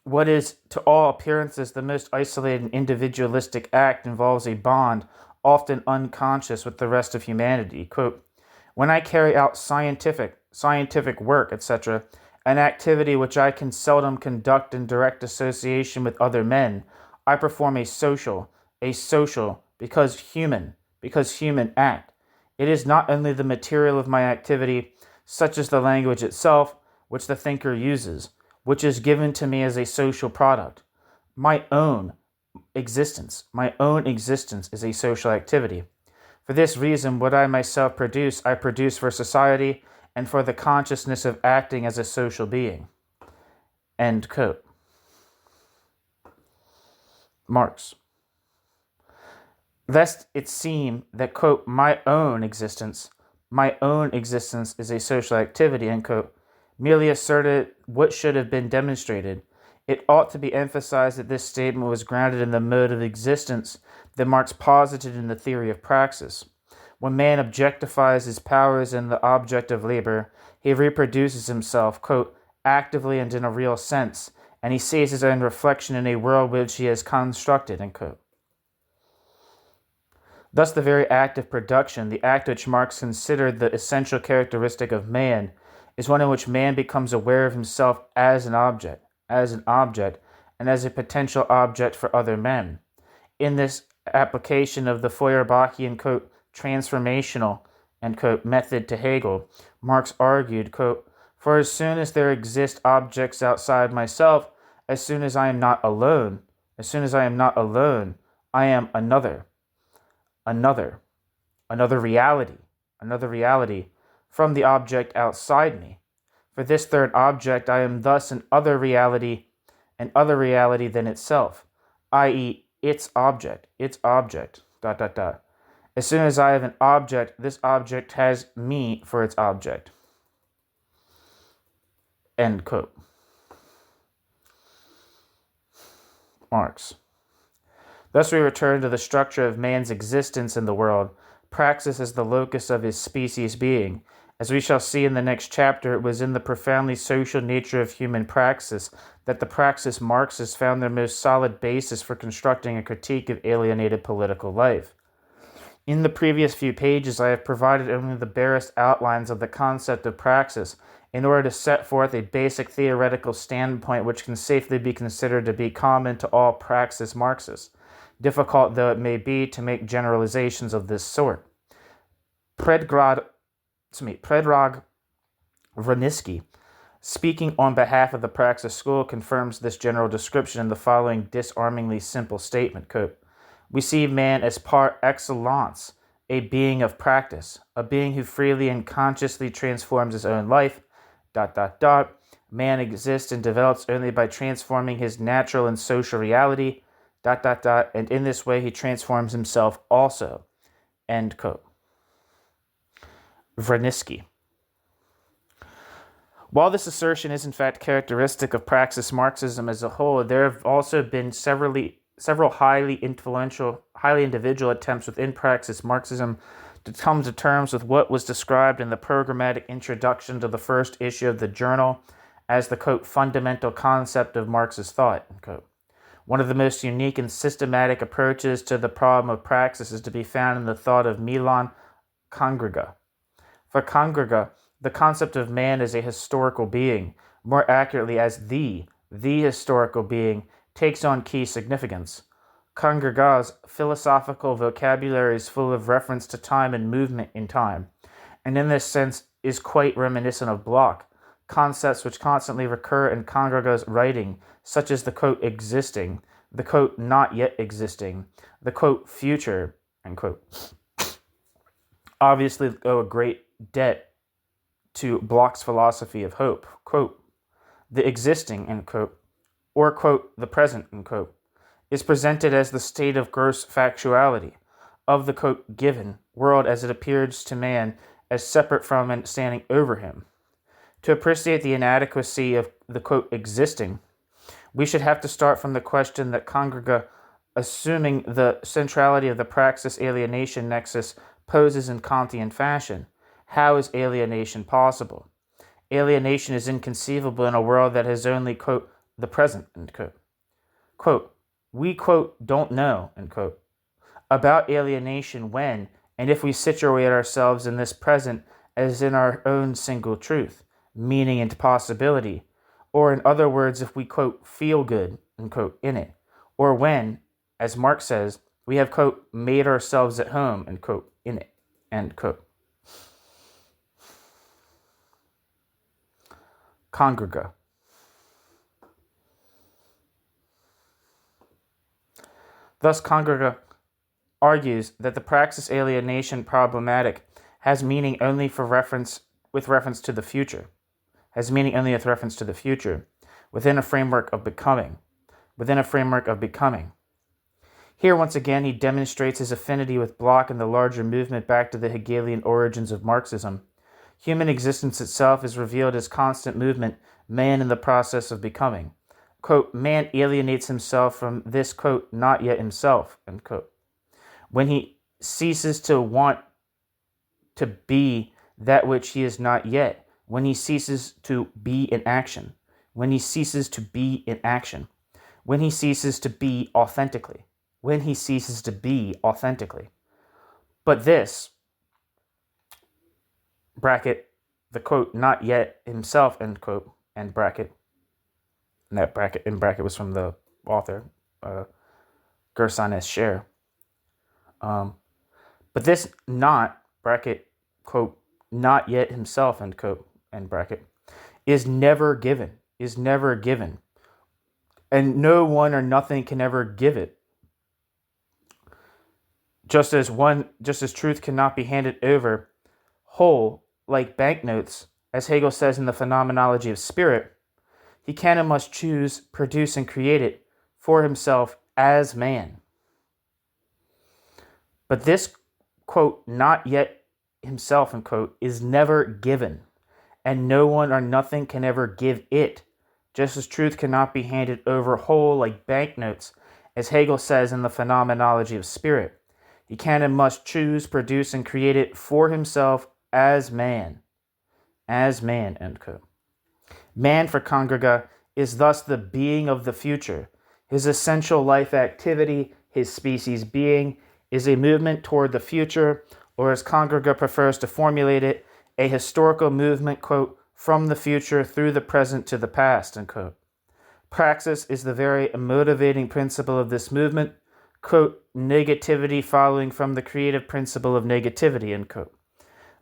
what is, to all appearances, the most isolated and individualistic act involves a bond, often unconscious, with the rest of humanity. Quote, when I carry out scientific work, etc., an activity which I can seldom conduct in direct association with other men, I perform a social, because human act. It is not only the material of my activity, such as the language itself, which the thinker uses, which is given to me as a social product. My own existence is a social activity. For this reason, what I myself produce, I produce for society and for the consciousness of acting as a social being. End quote. Marx. Lest it seem that, quote, my own existence is a social activity, end quote, merely asserted what should have been demonstrated, it ought to be emphasized that this statement was grounded in the mode of existence that Marx posited in the theory of praxis. When man objectifies his powers in the object of labor, he reproduces himself, quote, actively and in a real sense, and he sees his own reflection in a world which he has constructed, end quote. Thus, the very act of production, the act which Marx considered the essential characteristic of man, is one in which man becomes aware of himself as an object, and as a potential object for other men. In this application of the Feuerbachian, quote, transformational, end quote, method to Hegel, Marx argued, quote, for as soon as there exist objects outside myself, as soon as I am not alone, I am another reality from the object outside me. For this third object, I am thus an other reality than itself, i.e., its object. As soon as I have an object, this object has me for its object. End quote. Marx. Thus we return to the structure of man's existence in the world. Praxis is the locus of his species being. As we shall see in the next chapter, it was in the profoundly social nature of human praxis that the praxis Marxists found their most solid basis for constructing a critique of alienated political life. In the previous few pages, I have provided only the barest outlines of the concept of praxis in order to set forth a basic theoretical standpoint which can safely be considered to be common to all praxis Marxists, difficult though it may be to make generalizations of this sort. Predrag Vranitzky, speaking on behalf of the Praxis school, confirms this general description in the following disarmingly simple statement, quote, we see man as par excellence, a being of practice, a being who freely and consciously transforms his own life, ... Man exists and develops only by transforming his natural and social reality, ... And in this way he transforms himself also, end quote. Vranitzky. While this assertion is in fact characteristic of praxis Marxism as a whole, there have also been several highly individual attempts within praxis Marxism to come to terms with what was described in the programmatic introduction to the first issue of the journal as the, quote, fundamental concept of Marxist thought, end quote. One of the most unique and systematic approaches to the problem of praxis is to be found in the thought of Milan Kundera. For Kundera, the concept of man as a historical being, more accurately as the historical being, takes on key significance. Kundera's philosophical vocabulary is full of reference to time and movement in time, and in this sense is quite reminiscent of Bloch, concepts which constantly recur in Congraga's writing, such as the quote existing, the quote not yet existing, the quote future, end quote, obviously owe a great debt to Bloch's philosophy of hope. Quote, the existing, end quote, or quote, the present, end quote, is presented as the state of gross factuality of the quote, given world as it appears to man as separate from and standing over him. To appreciate the inadequacy of the quote, existing, we should have to start from the question that Congrega, assuming the centrality of the praxis alienation nexus, poses in Kantian fashion. How is alienation possible? Alienation is inconceivable in a world that has only, quote, the present, end quote. Quote, we, quote, don't know, end quote, about alienation when and if we situate ourselves in this present as in our own single truth, meaning and possibility, or in other words, if we, quote, feel good, end quote, in it, or when, as Marx says, we have, quote, made ourselves at home, end quote, in it, end quote. Congrega. Thus, Congrega argues that the praxis alienation problematic has meaning only with reference to the future, within a framework of becoming, Here, once again, he demonstrates his affinity with Bloch and the larger movement back to the Hegelian origins of Marxism. Human existence itself is revealed as constant movement, man in the process of becoming. Quote, man alienates himself from this, quote, not yet himself, end quote. When he ceases to want to be that which he is not yet, when he ceases to be in action, when he ceases to be authentically, But this, bracket, the quote, not yet himself, end quote, end bracket, and that bracket in bracket was from the author, Gerson as Sher. But this not, bracket, quote, not yet himself, end quote, end bracket, is never given. And no one or nothing can ever give it. Just as truth cannot be handed over whole, like banknotes, as Hegel says in the Phenomenology of Spirit, he can and must choose, produce, and create it for himself as man. But this, quote, not yet himself, end quote, is never given, and no one or nothing can ever give it, just as truth cannot be handed over whole like banknotes, as Hegel says in the Phenomenology of Spirit. He can and must choose, produce, and create it for himself as man, end quote. Man, for Congrega, is thus the being of the future. His essential life activity, his species being, is a movement toward the future, or as Congrega prefers to formulate it, a historical movement, quote, from the future through the present to the past, end quote. Praxis is the very motivating principle of this movement, quote, negativity following from the creative principle of negativity, end quote,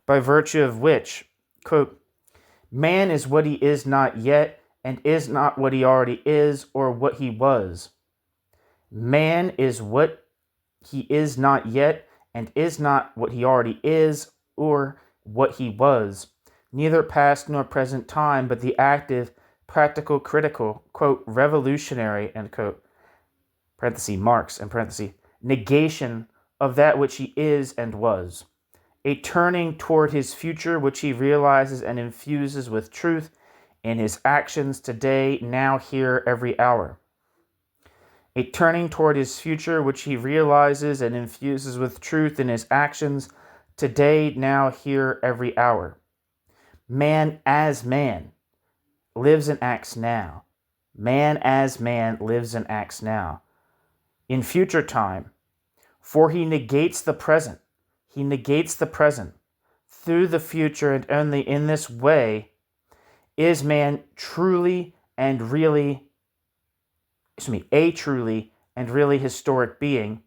by virtue of which, quote, man is what he is not yet and is not what he already is or what he was. Man is what he is not yet and is not what he already is or what he was, neither past nor present time, but the active, practical, critical, quote, revolutionary, end quote, parenthesis, Marx, and parenthesis, negation of that which he is and was, a turning toward his future which he realizes and infuses with truth in his actions today, now, here, every hour. A turning toward his future which he realizes and infuses with truth in his actions today, now, here, every hour. Man as man lives and acts now. Man as man lives and acts now. In future time, for he negates the present. Through the future, and only in this way is man truly and really, a truly and really historic being,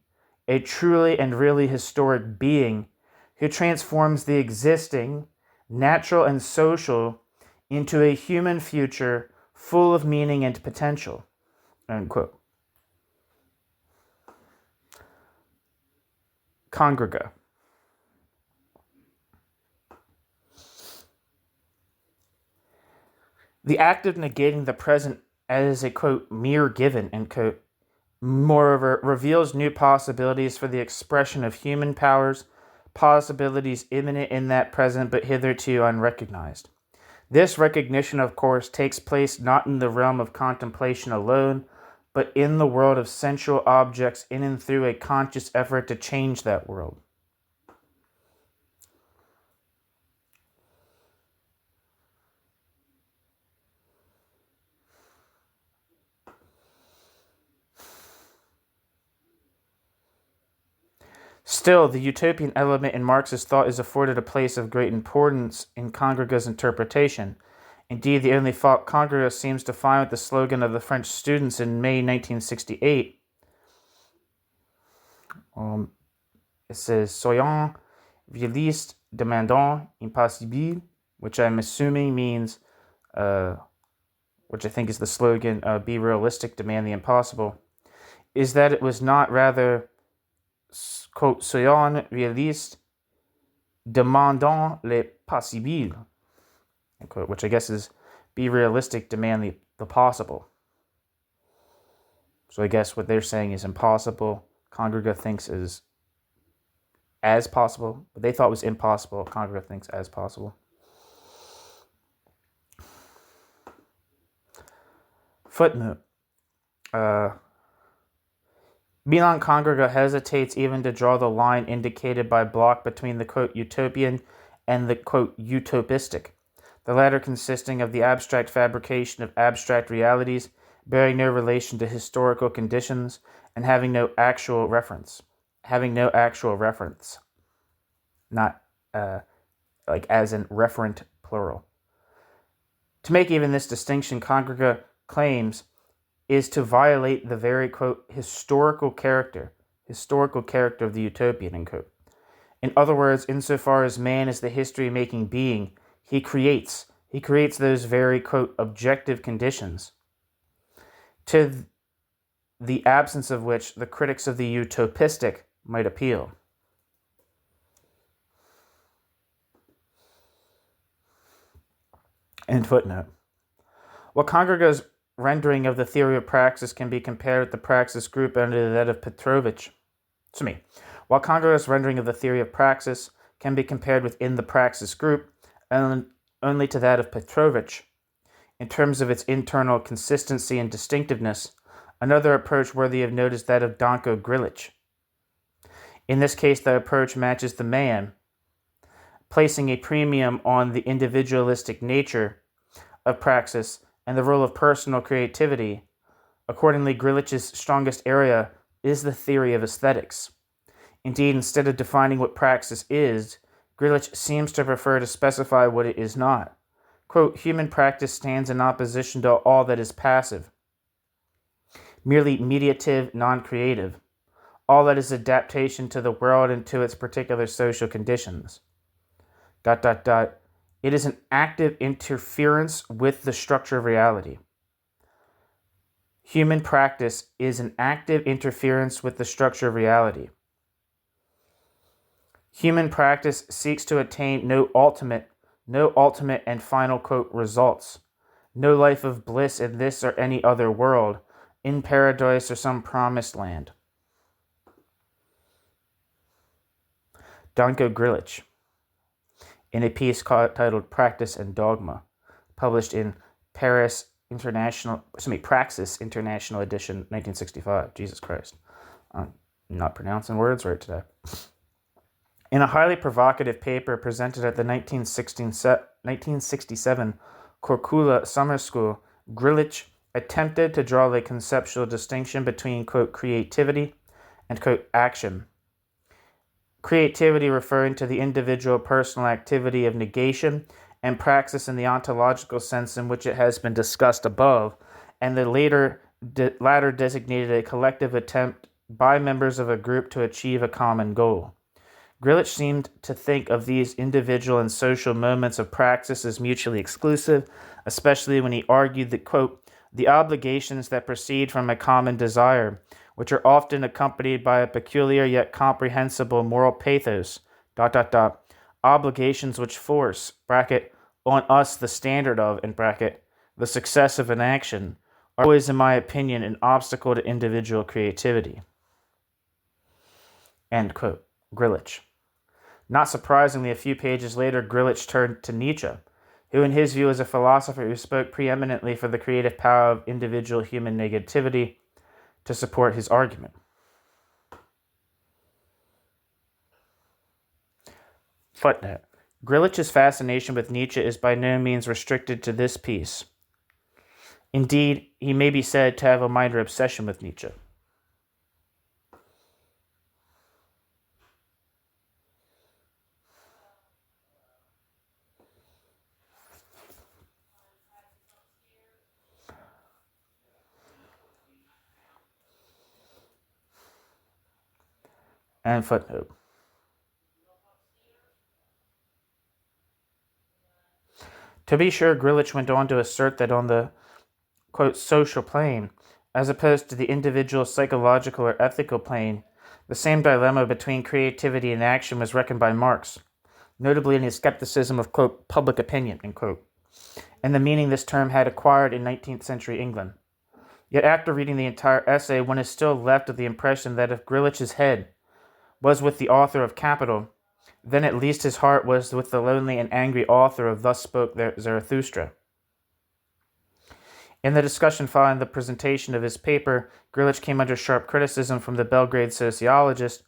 who transforms the existing, natural and social, into a human future full of meaning and potential, unquote. Congrega. The act of negating the present as a, quote, mere given, end quote, moreover, reveals new possibilities for the expression of human powers, possibilities imminent in that present but hitherto unrecognized. This recognition, of course, takes place not in the realm of contemplation alone, but in the world of sensual objects in and through a conscious effort to change that world. Still, the utopian element in Marxist thought is afforded a place of great importance in Congrega's interpretation. Indeed, the only fault Congrega seems to find with the slogan of the French students in May 1968, it says, Soyons réalistes, demandons impossible, which I'm assuming means, which I think is the slogan, be realistic, demand the impossible, is that it was not rather, quote, Soyons réalistes, demandons le possible, unquote, which I guess is be realistic, demand the possible. So I guess what they're saying is impossible. Congrega thinks is as possible. What they thought was impossible, Congrega thinks as possible. Footnote. Milan Congrega hesitates even to draw the line indicated by Bloch between the, quote, utopian and the, quote, utopistic, the latter consisting of the abstract fabrication of abstract realities bearing no relation to historical conditions and having no actual reference. Not like as in referent plural. To make even this distinction, Congrega claims is to violate the very, quote, historical character of the utopian, end quote. In other words, insofar as man is the history-making being, he creates those very, quote, objective conditions, to the absence of which the critics of the utopistic might appeal. End footnote. While Congrega's rendering of the theory of praxis can be compared with the praxis group under that of Petrovich. While Congrega's rendering of the theory of praxis can be compared within the praxis group only to that of Petrovich, in terms of its internal consistency and distinctiveness, another approach worthy of note is that of Danko Grilic. In this case, the approach matches the man, placing a premium on the individualistic nature of praxis and the role of personal creativity. Accordingly, Grilic's strongest area is the theory of aesthetics. Indeed, instead of defining what praxis is, Grilic seems to prefer to specify what it is not. Quote, human practice stands in opposition to all that is passive, merely mediative, non-creative, all that is adaptation to the world and to its particular social conditions. ... It is an active interference with the structure of reality. Human practice is an active interference with the structure of reality. Human practice seeks to attain no ultimate and final, quote, results, no life of bliss in this or any other world, in paradise or some promised land. Danko Grilic, in a piece titled Practice and Dogma, published in Praxis International Edition, 1965. Jesus Christ. I'm not pronouncing words right today. In a highly provocative paper presented at the 1967 Korčula Summer School, Grilic attempted to draw a conceptual distinction between, quote, creativity and, quote, action. Creativity referring to the individual personal activity of negation, and praxis in the ontological sense in which it has been discussed above, and the latter designated a collective attempt by members of a group to achieve a common goal. Grillitsch seemed to think of these individual and social moments of praxis as mutually exclusive, especially when he argued that, quote, the obligations that proceed from a common desire, which are often accompanied by a peculiar yet comprehensible moral pathos, obligations which force, bracket, on us the standard of, in bracket, the success of an action, are always, in my opinion, an obstacle to individual creativity. End quote. Grillitsch. Not surprisingly, a few pages later, Grillitsch turned to Nietzsche, who in his view was a philosopher who spoke preeminently for the creative power of individual human negativity, to support his argument. Footnote. Grillitsch's fascination with Nietzsche is by no means restricted to this piece. Indeed, he may be said to have a minor obsession with Nietzsche. And footnote. To be sure, Grillitsch went on to assert that on the, quote, social plane, as opposed to the individual psychological or ethical plane, the same dilemma between creativity and action was reckoned by Marx, notably in his skepticism of, quote, public opinion, end quote, and the meaning this term had acquired in 19th century England. Yet after reading the entire essay, one is still left with the impression that if Grillitsch's head was with the author of Capital, then at least his heart was with the lonely and angry author of Thus Spoke Zarathustra. In the discussion following the presentation of his paper, Grillitsch came under sharp criticism from the Belgrade sociologist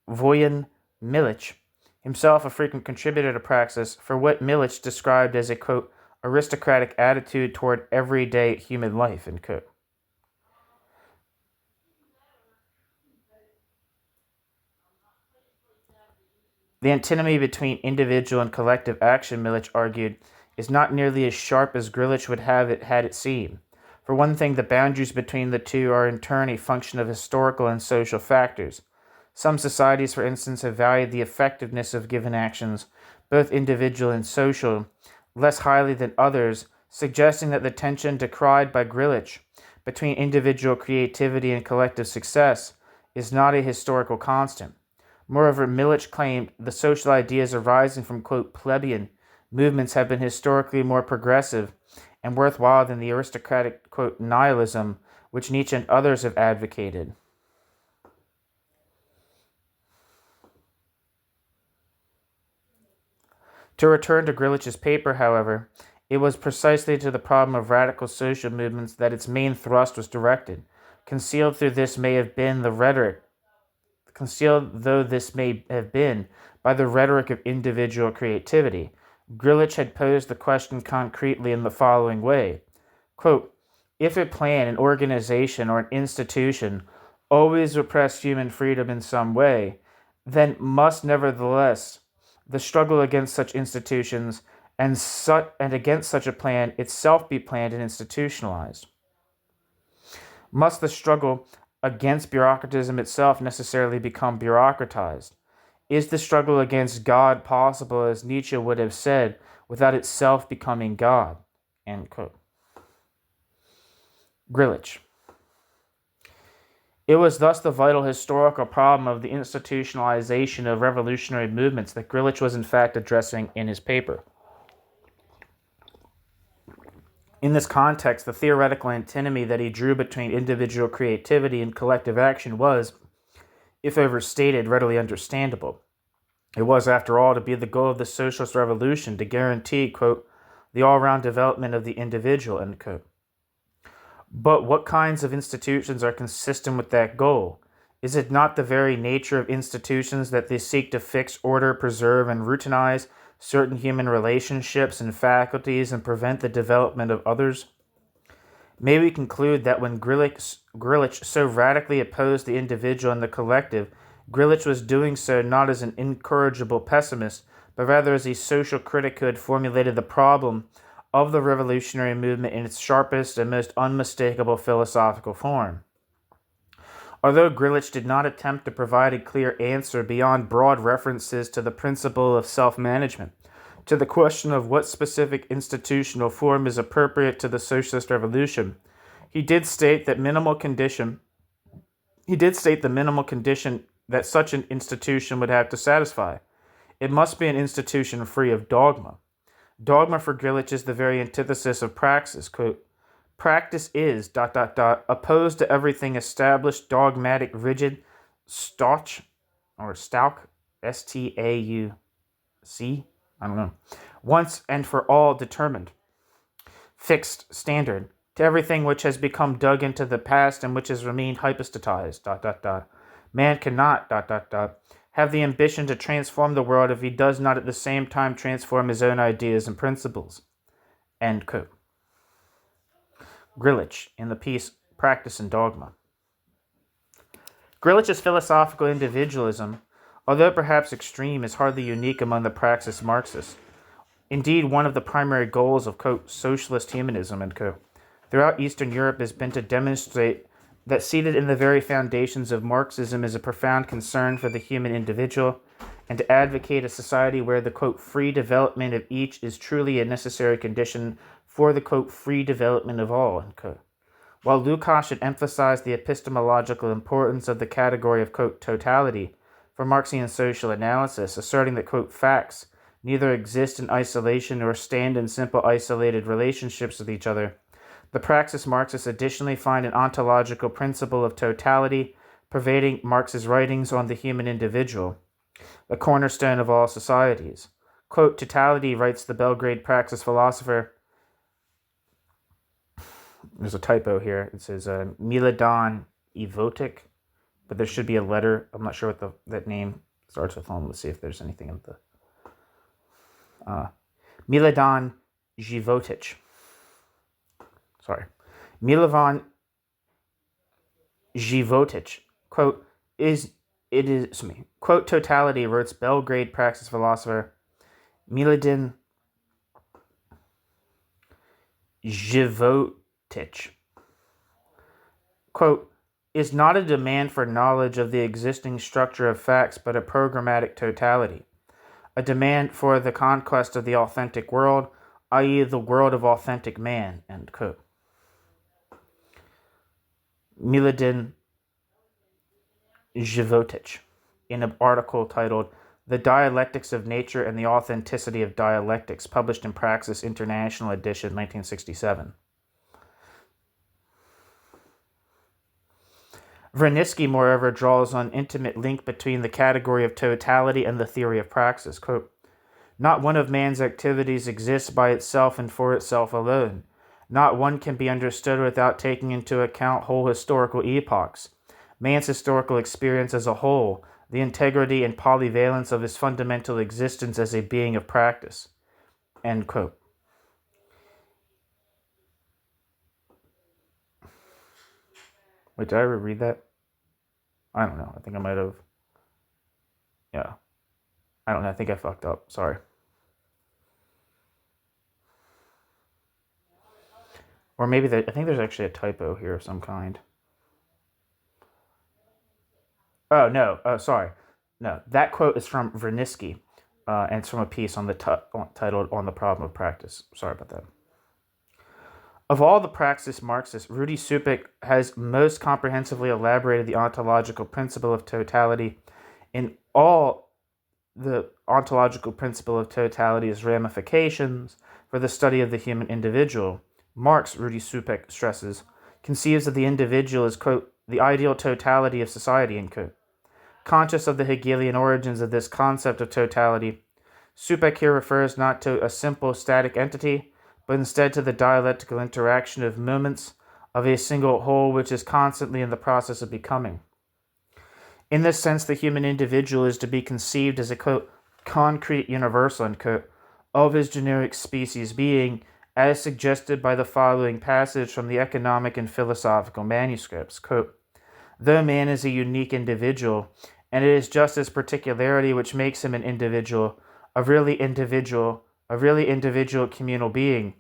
Vojislav Milic, himself a frequent contributor to Praxis, for what Milic described as a, quote, aristocratic attitude toward everyday human life, end quote. The antinomy between individual and collective action, Milic argued, is not nearly as sharp as Grillitsch would have it had it seem. For one thing, the boundaries between the two are in turn a function of historical and social factors. Some societies, for instance, have valued the effectiveness of given actions, both individual and social, less highly than others, suggesting that the tension decried by Grillitsch between individual creativity and collective success is not a historical constant. Moreover, Milic claimed the social ideas arising from, quote, plebeian movements have been historically more progressive and worthwhile than the aristocratic, quote, nihilism which Nietzsche and others have advocated. To return to Grillitsch's paper, however, it was precisely to the problem of radical social movements that its main thrust was directed. Concealed though this may have been by the rhetoric of individual creativity, Grillitsch had posed the question concretely in the following way. Quote, if a plan, an organization, or an institution always repress human freedom in some way, then must nevertheless the struggle against such institutions and against such a plan itself be planned and institutionalized. Must the struggle against bureaucratism itself necessarily become bureaucratized? Is the struggle against God possible, as Nietzsche would have said, without itself becoming God? End quote. Grillitsch. It was thus the vital historical problem of the institutionalization of revolutionary movements that Grillitsch was in fact addressing in his paper. In this context, the theoretical antinomy that he drew between individual creativity and collective action was, if overstated, readily understandable. It was, after all, to be the goal of the socialist revolution to guarantee, quote, the all-round development of the individual, end quote. But what kinds of institutions are consistent with that goal? Is it not the very nature of institutions that they seek to fix, order, preserve, and routinize certain human relationships and faculties and prevent the development of others? May we conclude that when Grillitsch so radically opposed the individual and the collective, Grillitsch was doing so not as an incorrigible pessimist, but rather as a social critic who had formulated the problem of the revolutionary movement in its sharpest and most unmistakable philosophical form. Although Grillitsch did not attempt to provide a clear answer beyond broad references to the principle of self-management, to the question of what specific institutional form is appropriate to the socialist revolution, he did state the minimal condition that such an institution would have to satisfy. It must be an institution free of dogma. Dogma for Grillitsch is the very antithesis of praxis. Quote, practice is, opposed to everything established, dogmatic, rigid, stauch, S-T-A-U-C, I don't know, once and for all determined, fixed standard, to everything which has become dug into the past and which has remained hypostatized, Man cannot, have the ambition to transform the world if he does not at the same time transform his own ideas and principles. End quote. Grillitsch, in the piece Practice and Dogma. Grillitsch's philosophical individualism, although perhaps extreme, is hardly unique among the Praxis Marxists. Indeed, one of the primary goals of, quote, socialist humanism, end quote, throughout Eastern Europe has been to demonstrate that seated in the very foundations of Marxism is a profound concern for the human individual, and to advocate a society where the, quote, free development of each is truly a necessary condition for the, quote, free development of all, end quote. While Lukács had emphasized the epistemological importance of the category of, quote, totality for Marxian social analysis, asserting that, quote, facts neither exist in isolation nor stand in simple isolated relationships with each other, the Praxis Marxists additionally find an ontological principle of totality pervading Marx's writings on the human individual, the cornerstone of all societies. Quote, totality, writes the Belgrade Praxis philosopher, there's a typo here, it says Milodan Ivotic, but there should be a letter, I'm not sure what that name starts with. Let's see if there's anything in the... Milodan Životić. Milovan Životić, quote, quote, totality, wrote Belgrade Praxis philosopher Milodan Životić, quote, is not a demand for knowledge of the existing structure of facts, but a programmatic totality, a demand for the conquest of the authentic world, i.e. the world of authentic man, end quote. Milodan Životić, in an article titled The Dialectics of Nature and the Authenticity of Dialectics, published in Praxis International Edition, 1967. Vranitzky, moreover, draws on an intimate link between the category of totality and the theory of praxis. Quote, not one of man's activities exists by itself and for itself alone. Not one can be understood without taking into account whole historical epochs, man's historical experience as a whole, the integrity and polyvalence of his fundamental existence as a being of practice. End quote. Wait, did I ever read that? I don't know. I think I might have. Yeah. I don't know. I think I fucked up. Sorry. Or maybe I think there's actually a typo here of some kind. Oh, no. Oh, sorry. No, that quote is from Vranitzky, and it's from a piece on the titled On the Problem of Practice. Sorry about that. Of all the Praxis Marxists, Rudy Supek has most comprehensively elaborated the ontological principle of totality in all the ontological principle of totality's ramifications for the study of the human individual. Marx, Rudy Supek stresses, conceives of the individual as, quote, the ideal totality of society, end quote. Conscious of the Hegelian origins of this concept of totality, Supek here refers not to a simple static entity, but instead to the dialectical interaction of moments of a single whole which is constantly in the process of becoming. In this sense, the human individual is to be conceived as a, quote, concrete universal, end quote, of his generic species being, as suggested by the following passage from the economic and philosophical manuscripts, quote, though man is a unique individual, and it is just his particularity which makes him an individual, a really individual communal being,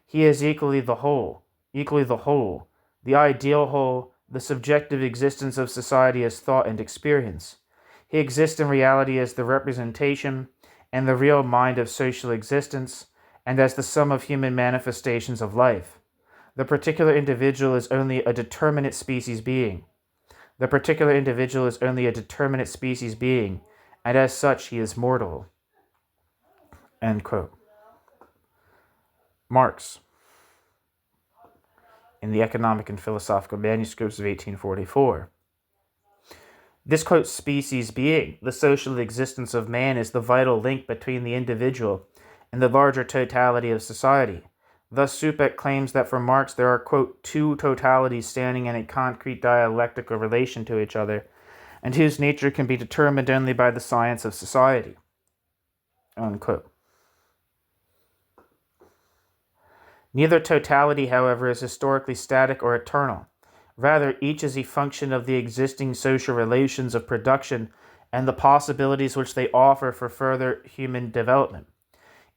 he is equally the whole, the ideal whole, the subjective existence of society as thought and experience. He exists in reality as the representation and the real mind of social existence, and as the sum of human manifestations of life. The particular individual is only a determinate species being. The particular individual is only a determinate species being, and as such he is mortal. End quote. Marx, in the Economic and Philosophical Manuscripts of 1844. This, quote, species being, the social existence of man, is the vital link between the individual and the larger totality of society. Thus, Supek claims that for Marx there are, quote, two totalities standing in a concrete dialectical relation to each other, and whose nature can be determined only by the science of society. Unquote. Neither totality, however, is historically static or eternal. Rather, each is a function of the existing social relations of production and the possibilities which they offer for further human development.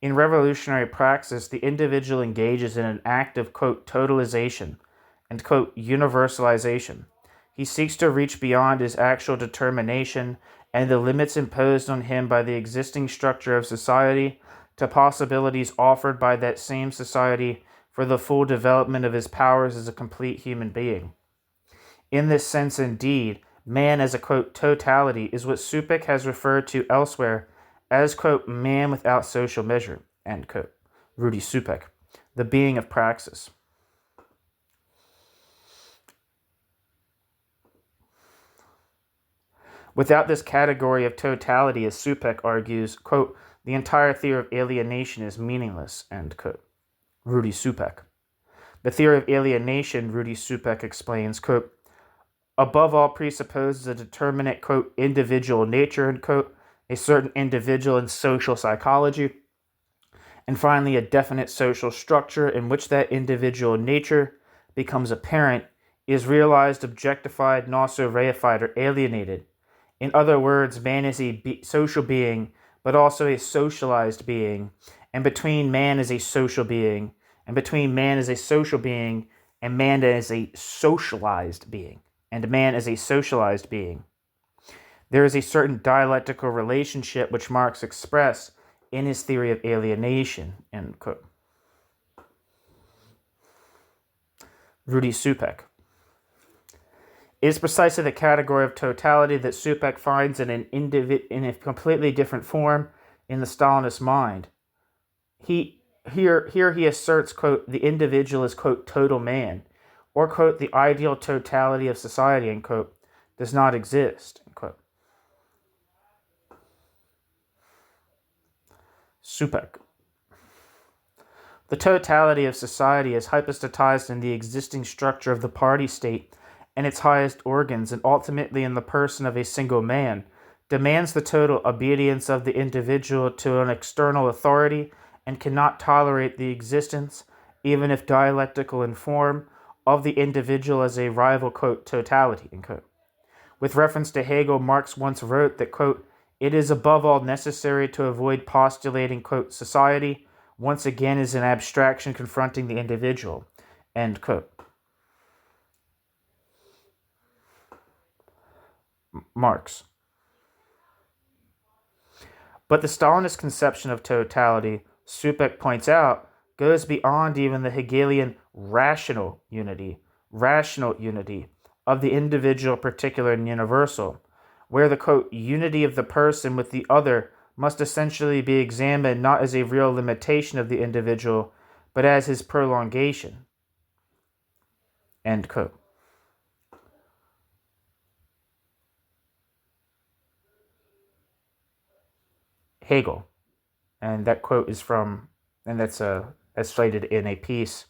In revolutionary praxis, the individual engages in an act of, quote, totalization and, quote, universalization. He seeks to reach beyond his actual determination and the limits imposed on him by the existing structure of society to possibilities offered by that same society for the full development of his powers as a complete human being. In this sense, indeed, man as a, quote, totality is what Supek has referred to elsewhere as, quote, man without social measure, end quote. Rudy Supek, The Being of Praxis. Without this category of totality, as Supek argues, quote, the entire theory of alienation is meaningless, end quote. Rudy Supek. The theory of alienation, Rudy Supek explains, quote, above all presupposes a determinate, quote, individual nature, end quote, a certain individual in social psychology, and finally a definite social structure in which that individual nature becomes apparent, is realized, objectified, and also reified or alienated. In other words, man is a social being, but also a socialized being, and between man is a social being, and between man is a social being, and man is a socialized being, and man is a socialized being. There is a certain dialectical relationship which Marx expressed in his theory of alienation, end quote. Rudy Supek. It is precisely the category of totality that Supek finds in a completely different form in the Stalinist mind. Here he asserts, quote, the individual is, quote, total man, or, quote, the ideal totality of society, end quote, does not exist, end quote. Supek. The totality of society is hypostatized in the existing structure of the party state and its highest organs, and ultimately in the person of a single man, demands the total obedience of the individual to an external authority and cannot tolerate the existence, even if dialectical in form, of the individual as a rival, quote, totality, end quote. With reference to Hegel, Marx once wrote that, quote, it is above all necessary to avoid postulating, quote, society once again as an abstraction confronting the individual, end quote. Marx. But the Stalinist conception of totality, Supek points out, goes beyond even the Hegelian rational unity of the individual, particular, and universal, where the, quote, unity of the person with the other must essentially be examined not as a real limitation of the individual, but as his prolongation, end quote. Hegel, and that quote is from, and that's cited in a piece.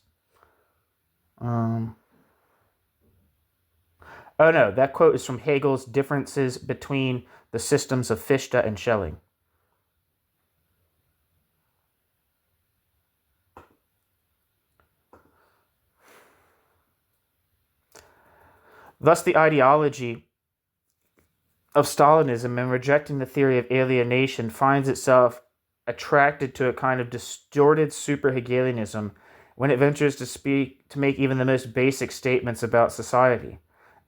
That quote is from Hegel's Differences Between the Systems of Fichte and Schelling. Thus, the ideology of Stalinism in rejecting the theory of alienation finds itself attracted to a kind of distorted super-Hegelianism when it ventures to make even the most basic statements about society.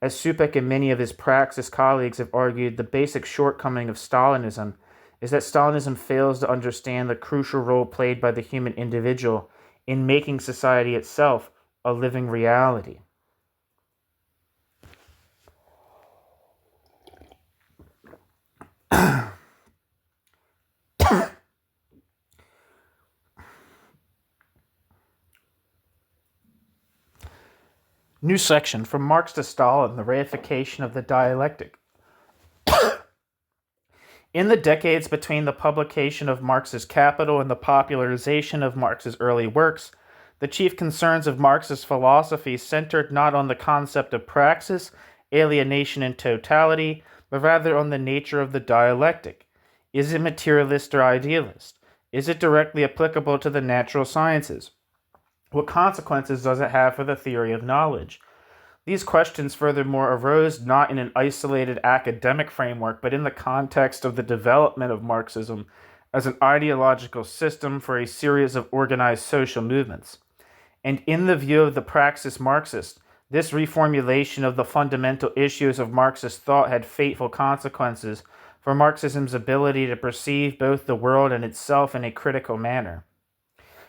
As Supek and many of his Praxis colleagues have argued, the basic shortcoming of Stalinism is that Stalinism fails to understand the crucial role played by the human individual in making society itself a living reality. New section, From Marx to Stalin, the reification of the dialectic. In the decades between the publication of Marx's Capital and the popularization of Marx's early works, the chief concerns of Marxist philosophy centered not on the concept of praxis, alienation, and totality, but rather on the nature of the dialectic. Is it materialist or idealist? Is it directly applicable to the natural sciences? What consequences does it have for the theory of knowledge? These questions furthermore arose not in an isolated academic framework, but in the context of the development of Marxism as an ideological system for a series of organized social movements. And in the view of the Praxis Marxist, this reformulation of the fundamental issues of Marxist thought had fateful consequences for Marxism's ability to perceive both the world and itself in a critical manner.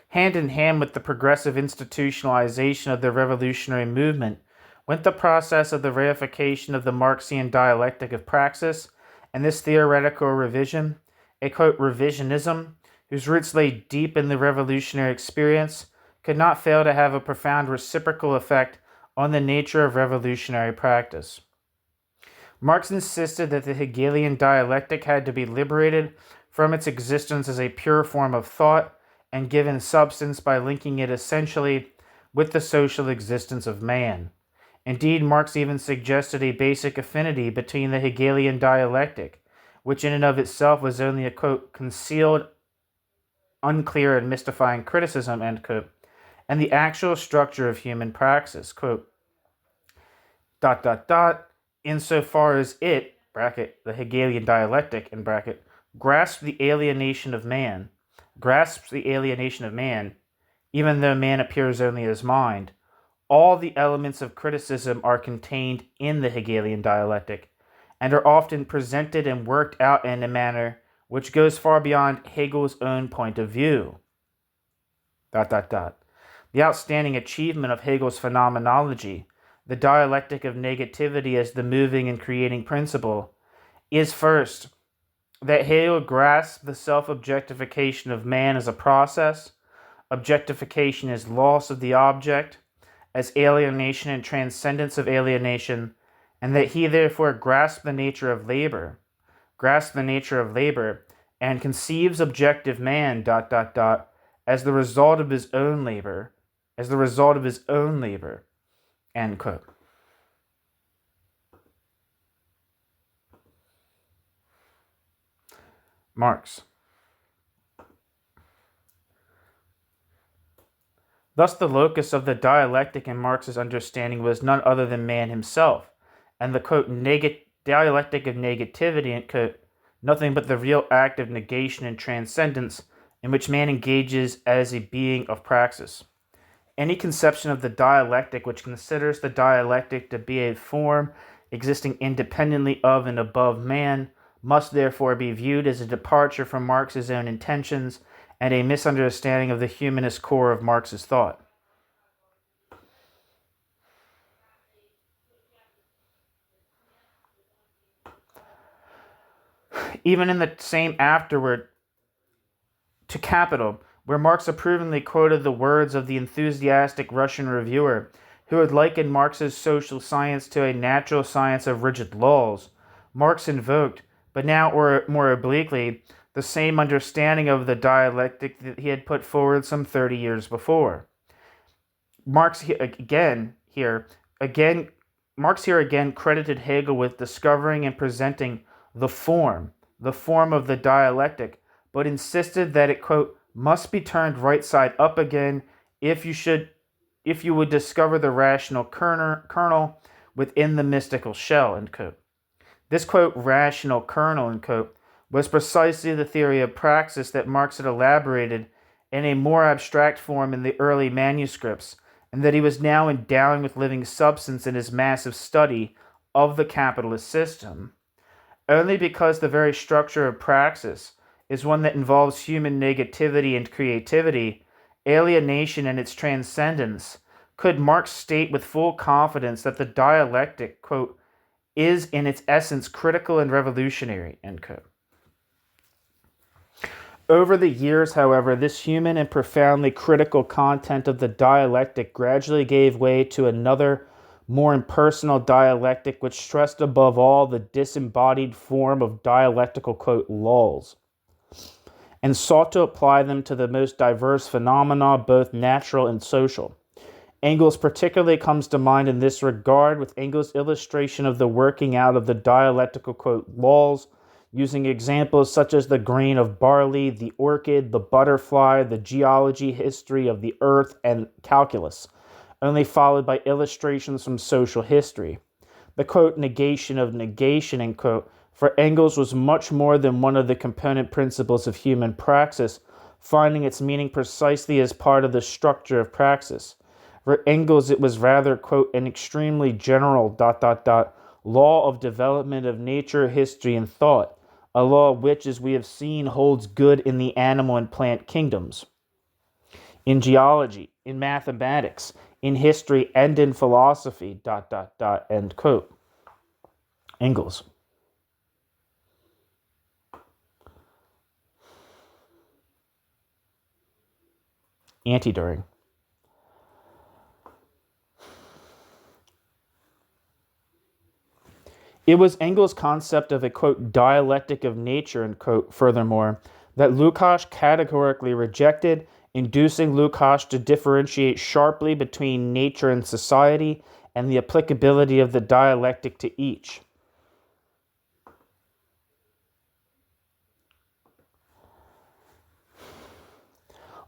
Hand in hand with the progressive institutionalization of the revolutionary movement went the process of the reification of the Marxian dialectic of praxis, and this theoretical revision, a quote revisionism, whose roots lay deep in the revolutionary experience, could not fail to have a profound reciprocal effect on the nature of revolutionary practice. Marx insisted that the Hegelian dialectic had to be liberated from its existence as a pure form of thought and given substance by linking it essentially with the social existence of man. Indeed, Marx even suggested a basic affinity between the Hegelian dialectic, which in and of itself was only a, quote, concealed, unclear, and mystifying criticism, end quote, and the actual structure of human praxis, quote, ... insofar as it, bracket, the Hegelian dialectic, in bracket, grasps the alienation of man, even though man appears only as mind. All the elements of criticism are contained in the Hegelian dialectic, and are often presented and worked out in a manner which goes far beyond Hegel's own point of view. ... The outstanding achievement of Hegel's phenomenology, the dialectic of negativity as the moving and creating principle, is first, that Hegel grasped the self-objectification of man as a process, objectification as loss of the object, as alienation and transcendence of alienation, and that he therefore grasped the nature of labor, and conceives objective man, ... as the result of his own labor, end quote. Marx. Thus the locus of the dialectic in Marx's understanding was none other than man himself, and the, quote, dialectic of negativity, end quote, nothing but the real act of negation and transcendence in which man engages as a being of praxis. Any conception of the dialectic which considers the dialectic to be a form existing independently of and above man must therefore be viewed as a departure from Marx's own intentions and a misunderstanding of the humanist core of Marx's thought. Even in the same afterword to Capital, where Marx approvingly quoted the words of the enthusiastic Russian reviewer who had likened Marx's social science to a natural science of rigid laws, Marx invoked, but now or more obliquely, the same understanding of the dialectic that he had put forward some 30 years before. Marx here again credited Hegel with discovering and presenting the form of the dialectic, but insisted that it, quote, must be turned right side up again if you would discover the rational kernel within the mystical shell, end quote. This, quote, rational kernel, end quote, was precisely the theory of praxis that Marx had elaborated in a more abstract form in the early manuscripts, and that he was now endowing with living substance in his massive study of the capitalist system, only because the very structure of praxis is one that involves human negativity and creativity, alienation and its transcendence, could Marx state with full confidence that the dialectic, quote, is in its essence critical and revolutionary, end quote. Over the years, however, this human and profoundly critical content of the dialectic gradually gave way to another, more impersonal dialectic which stressed above all the disembodied form of dialectical, quote, laws, and sought to apply them to the most diverse phenomena, both natural and social. Engels particularly comes to mind in this regard, with Engels' illustration of the working out of the dialectical, quote, laws, using examples such as the grain of barley, the orchid, the butterfly, the geology history of the earth, and calculus, only followed by illustrations from social history. The, quote, negation of negation, end quote, for Engels was much more than one of the component principles of human praxis, finding its meaning precisely as part of the structure of praxis. For Engels, it was rather, quote, an extremely general ... law of development of nature, history, and thought, a law which, as we have seen, holds good in the animal and plant kingdoms, in geology, in mathematics, in history, and in philosophy, ... end quote. Engels. Anti-during. It was Engels' concept of a, quote, dialectic of nature, end quote, furthermore, that Lukács categorically rejected, inducing Lukács to differentiate sharply between nature and society and the applicability of the dialectic to each.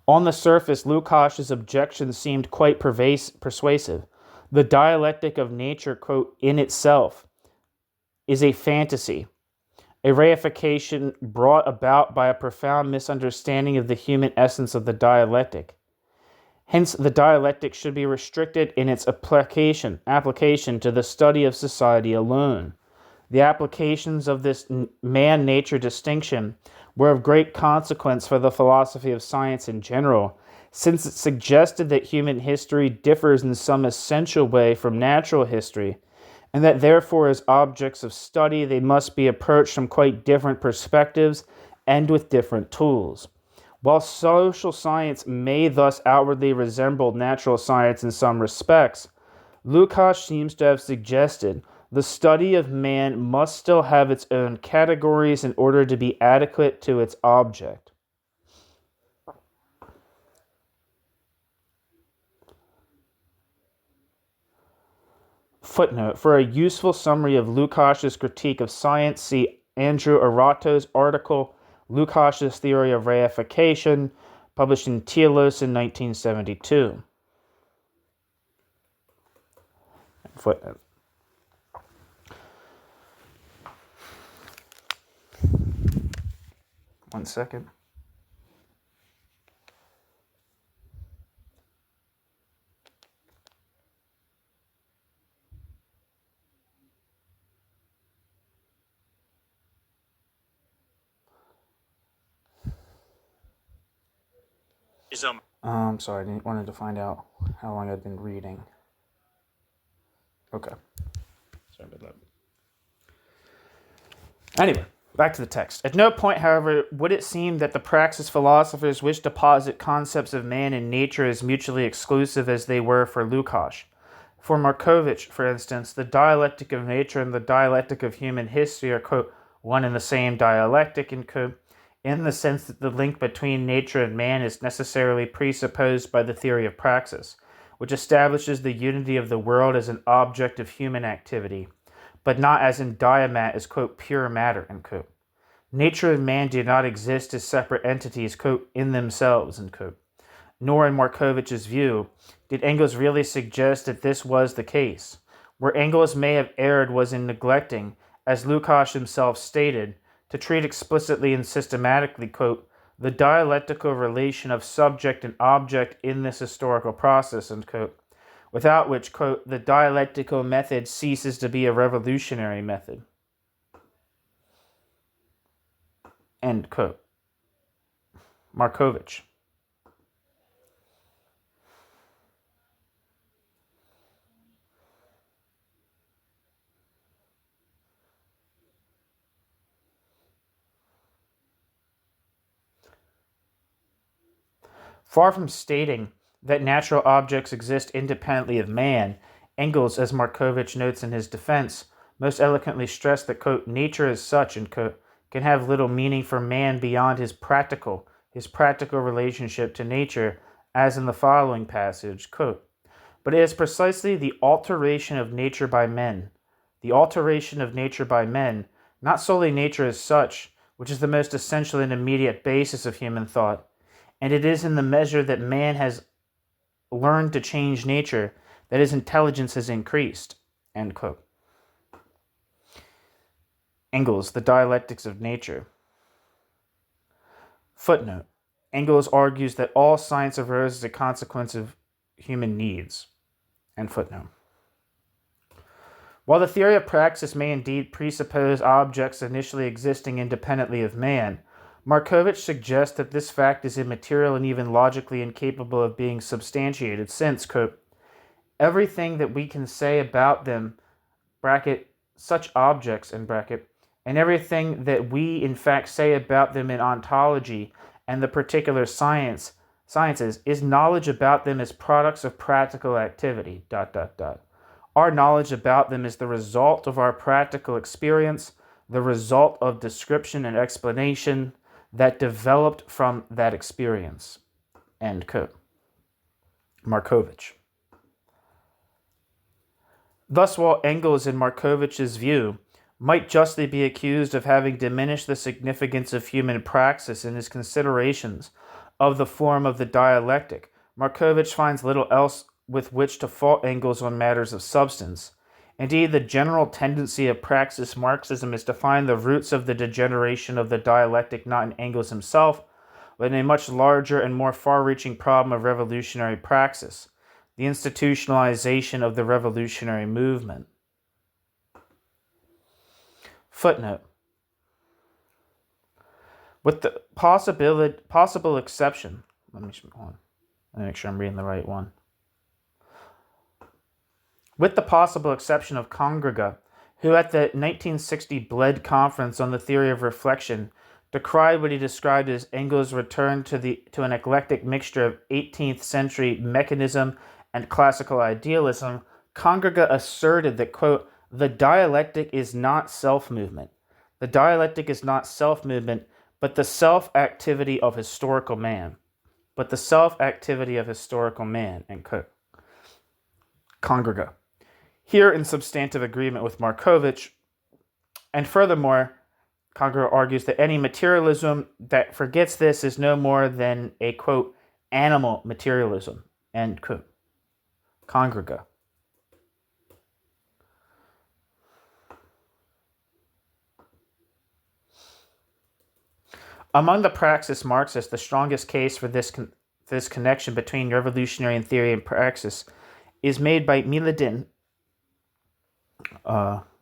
On the surface, Lukács' objections seemed quite persuasive. The dialectic of nature, quote, in itself, is a fantasy, a reification brought about by a profound misunderstanding of the human essence of the dialectic. Hence, the dialectic should be restricted in its application to the study of society alone. The applications of this man-nature distinction were of great consequence for the philosophy of science in general, since it suggested that human history differs in some essential way from natural history, and that therefore as objects of study they must be approached from quite different perspectives and with different tools. While social science may thus outwardly resemble natural science in some respects, Lukács seems to have suggested the study of man must still have its own categories in order to be adequate to its object. Footnote: for a useful summary of Lukács' critique of science, see Andrew Arato's article, Lukács' Theory of Reification, published in Telos in 1972. Footnote. One second. I'm sorry, I wanted to find out how long I'd been reading. Okay. Sorry about that. Anyway, back to the text. At no point, however, would it seem that the Praxis philosophers wished to posit concepts of man and nature as mutually exclusive as they were for Lukács. For Markovitch, for instance, the dialectic of nature and the dialectic of human history are, quote, one and the same dialectic, end quote, in the sense that the link between nature and man is necessarily presupposed by the theory of praxis, which establishes the unity of the world as an object of human activity, but not as in diamat as, quote, pure matter, end quote. Nature and man do not exist as separate entities, quote, in themselves, end quote. Nor, in Markovitch's view, did Engels really suggest that this was the case. Where Engels may have erred was in neglecting, as Lukács himself stated, to treat explicitly and systematically, quote, the dialectical relation of subject and object in this historical process, end quote, without which, quote, the dialectical method ceases to be a revolutionary method, end quote. Markovitch. Far from stating that natural objects exist independently of man, Engels, as Markovitch notes in his defense, most eloquently stressed that, quote, nature as such, end quote, can have little meaning for man beyond his practical relationship to nature, as in the following passage, quote, but it is precisely the alteration of nature by men, not solely nature as such, which is the most essential and immediate basis of human thought, and it is in the measure that man has learned to change nature that his intelligence has increased, end quote. Engels, The Dialectics of Nature. Footnote. Engels argues that all science arose as a consequence of human needs, end footnote. While the theory of praxis may indeed presuppose objects initially existing independently of man, Markovitch suggests that this fact is immaterial and even logically incapable of being substantiated since, quote, everything that we can say about them, bracket, such objects, end bracket, and everything that we in fact say about them in ontology and the particular sciences is knowledge about them as products of practical activity, ... Our knowledge about them is the result of our practical experience, the result of description and explanation that developed from that experience, end quote. Markovitch. Thus, while Engels, in Markovitch's view, might justly be accused of having diminished the significance of human praxis in his considerations of the form of the dialectic, Markovitch finds little else with which to fault Engels on matters of substance. Indeed, the general tendency of praxis Marxism is to find the roots of the degeneration of the dialectic not in Engels himself, but in a much larger and more far-reaching problem of revolutionary praxis, the institutionalization of the revolutionary movement. Footnote. With the possible exception, let me make sure I'm reading the right one. With the possible exception of Congrega, who at the 1960 Bled Conference on the Theory of Reflection decried what he described as Engels' return to an eclectic mixture of 18th century mechanism and classical idealism, Congrega asserted that, quote, the dialectic is not self-movement. The dialectic is not self-movement, but the self-activity of historical man. End quote. Congrega. Here in substantive agreement with Markovitch, and furthermore, Congrega argues that any materialism that forgets this is no more than a, quote, animal materialism, end quote. Congrega. Among the praxis Marxists, the strongest case for this connection between revolutionary theory and praxis is made by Miladin.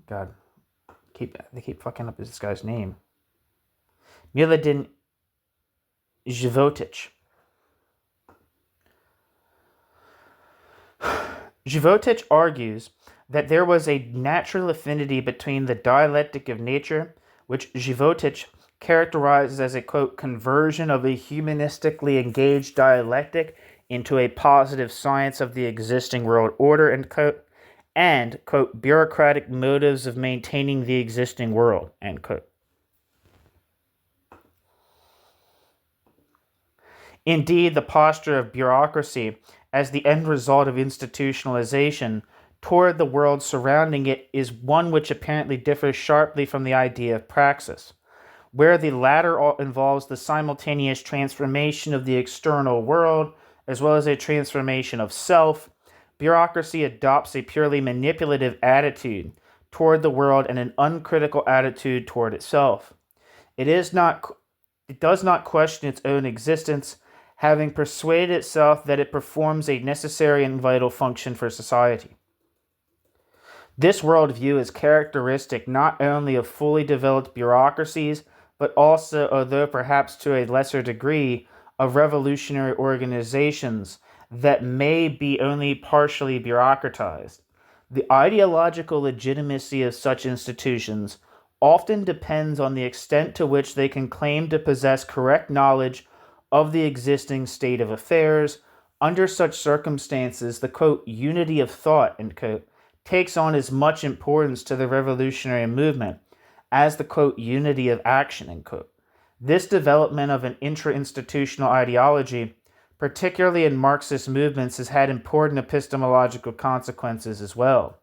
They keep fucking up this guy's name. Miladin Životić. Životić argues that there was a natural affinity between the dialectic of nature, which Životić characterizes as a, quote, conversion of a humanistically engaged dialectic into a positive science of the existing world order, end quote, and, quote, bureaucratic motives of maintaining the existing world, end quote. Indeed, the posture of bureaucracy as the end result of institutionalization toward the world surrounding it is one which apparently differs sharply from the idea of praxis, where the latter involves the simultaneous transformation of the external world as well as a transformation of self. Bureaucracy adopts a purely manipulative attitude toward the world and an uncritical attitude toward itself. It does not question its own existence, having persuaded itself that it performs a necessary and vital function for society. This worldview is characteristic not only of fully developed bureaucracies, but also, although perhaps to a lesser degree, of revolutionary organizations that may be only partially bureaucratized. The ideological legitimacy of such institutions often depends on the extent to which they can claim to possess correct knowledge of the existing state of affairs. Under such circumstances, the quote, unity of thought, end quote, takes on as much importance to the revolutionary movement as the quote, unity of action, end quote. This development of an intra-institutional ideology, particularly in Marxist movements, has had important epistemological consequences as well.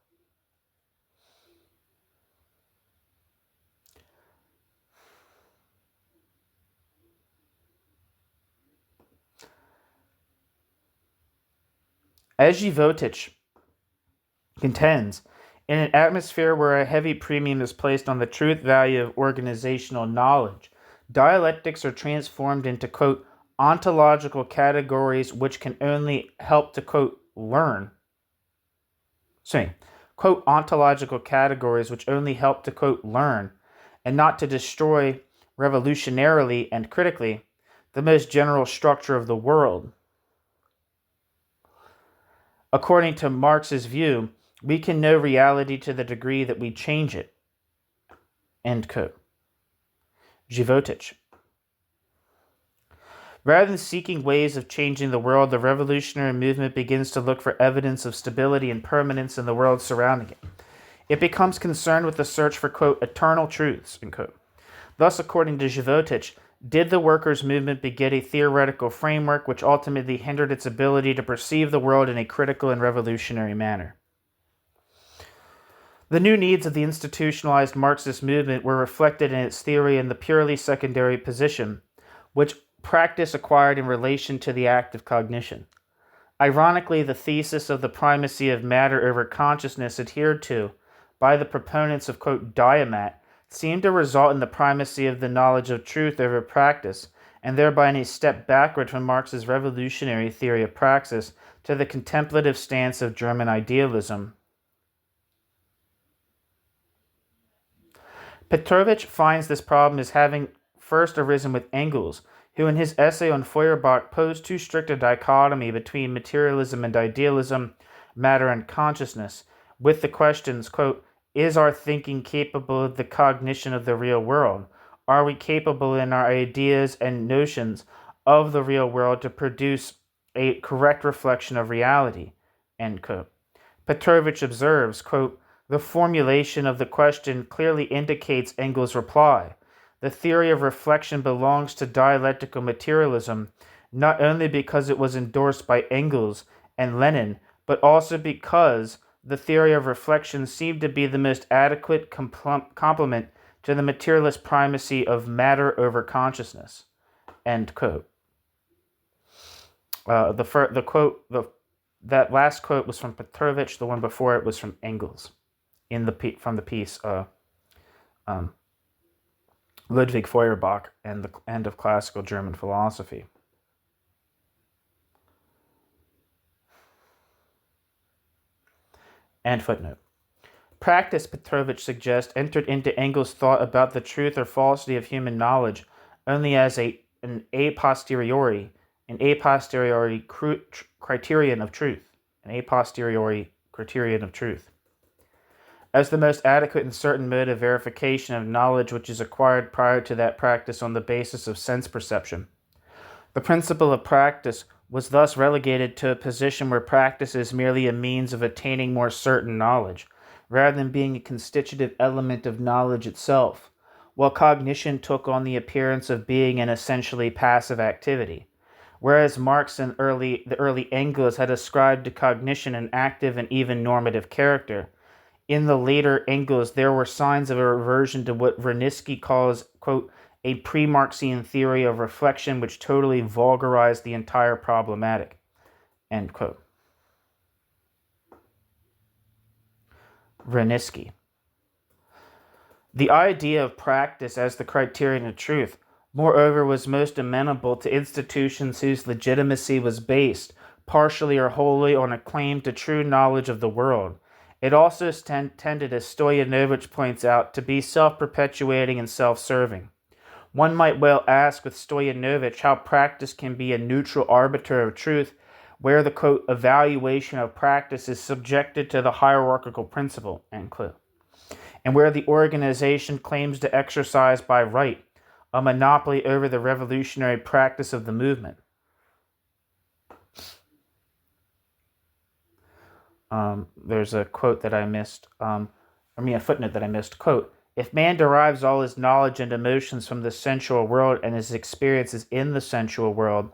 As Životić contends, in an atmosphere where a heavy premium is placed on the truth value of organizational knowledge, dialectics are transformed into, quote, ontological categories which can only help to, quote, learn. Quote, ontological categories which only help to, quote, learn, and not to destroy revolutionarily and critically the most general structure of the world. According to Marx's view, we can know reality to the degree that we change it. End quote. Životić. Rather than seeking ways of changing the world, the revolutionary movement begins to look for evidence of stability and permanence in the world surrounding it. It becomes concerned with the search for, quote, eternal truths, end quote. Thus, according to Životić, did the workers' movement beget a theoretical framework which ultimately hindered its ability to perceive the world in a critical and revolutionary manner. The new needs of the institutionalized Marxist movement were reflected in its theory in the purely secondary position, which practice acquired in relation to the act of cognition. Ironically, the thesis of the primacy of matter over consciousness adhered to by the proponents of, quote, diamat seemed to result in the primacy of the knowledge of truth over practice, and thereby in a step backward from Marx's revolutionary theory of praxis to the contemplative stance of German idealism. Petrovich finds this problem as having first arisen with Engels, who in his essay on Feuerbach posed too strict a dichotomy between materialism and idealism, matter and consciousness, with the questions, quote, is our thinking capable of the cognition of the real world? Are we capable in our ideas and notions of the real world to produce a correct reflection of reality? End quote. Petrovich observes, quote, the formulation of the question clearly indicates Engels' reply. The theory of reflection belongs to dialectical materialism, not only because it was endorsed by Engels and Lenin, but also because the theory of reflection seemed to be the most adequate complement to the materialist primacy of matter over consciousness. End quote. That last quote was from Petrovich. The one before it was from Engels, from the piece Ludwig Feuerbach and the End of Classical German Philosophy. And footnote. Practice, Petrovich suggests, entered into Engels' thought about the truth or falsity of human knowledge only as an a posteriori criterion of truth. As the most adequate and certain mode of verification of knowledge which is acquired prior to that practice on the basis of sense perception. The principle of practice was thus relegated to a position where practice is merely a means of attaining more certain knowledge, rather than being a constitutive element of knowledge itself, while cognition took on the appearance of being an essentially passive activity. Whereas Marx and the early Engels had ascribed to cognition an active and even normative character, in the later Engels there were signs of a reversion to what Wernicke calls, quote, a pre-Marxian theory of reflection which totally vulgarized the entire problematic, end quote. Wernicke. The idea of practice as the criterion of truth moreover, was most amenable to institutions whose legitimacy was based, partially or wholly, on a claim to true knowledge of the world. It also tended, as Stoyanovich points out, to be self-perpetuating and self-serving. One might well ask with Stoyanovich how practice can be a neutral arbiter of truth, where the, quote, evaluation of practice is subjected to the hierarchical principle, end quote, and where the organization claims to exercise by right a monopoly over the revolutionary practice of the movement. There's a quote that I missed, a footnote that I missed, quote, if man derives all his knowledge and emotions from the sensual world and his experiences in the sensual world,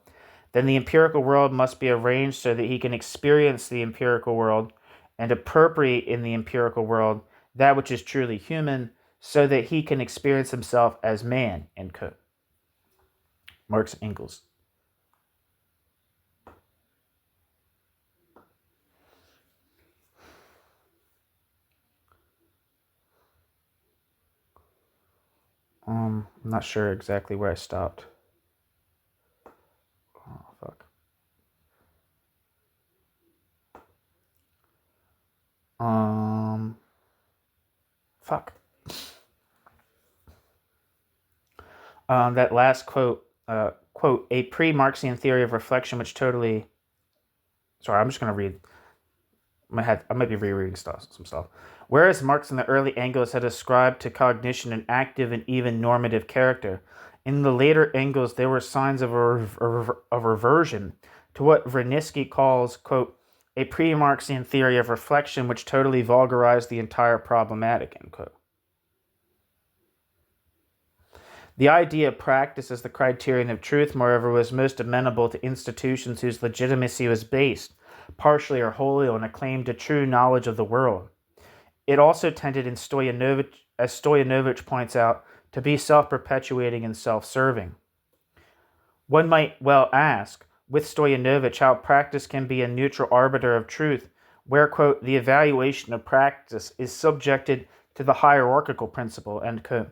then the empirical world must be arranged so that he can experience the empirical world and appropriate in the empirical world that which is truly human, so that he can experience himself as man, end quote. Marx and Engels. I'm not sure exactly where I stopped. Oh, fuck. Fuck. That last quote, quote, a pre-Marxian theory of reflection which totally... Sorry, I'm just going to read. I might be rereading some stuff. Whereas Marx and the early Engels had ascribed to cognition an active and even normative character, in the later Engels there were signs of a reversion to what Vranitzky calls, quote, a pre-Marxian theory of reflection which totally vulgarized the entire problematic, end quote. The idea of practice as the criterion of truth, moreover, was most amenable to institutions whose legitimacy was based, partially or wholly, on a claim to true knowledge of the world. It also tended, as Stoyanovich points out, to be self-perpetuating and self-serving. One might well ask, with Stoyanovich, how practice can be a neutral arbiter of truth, where, quote, the evaluation of practice is subjected to the hierarchical principle, end quote,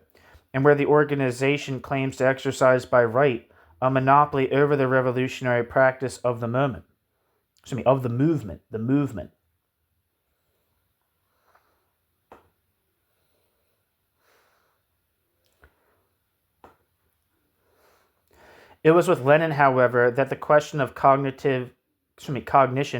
and where the organization claims to exercise by right a monopoly over the revolutionary practice of the moment. Of the movement. It was with Lenin, however, that the question of cognition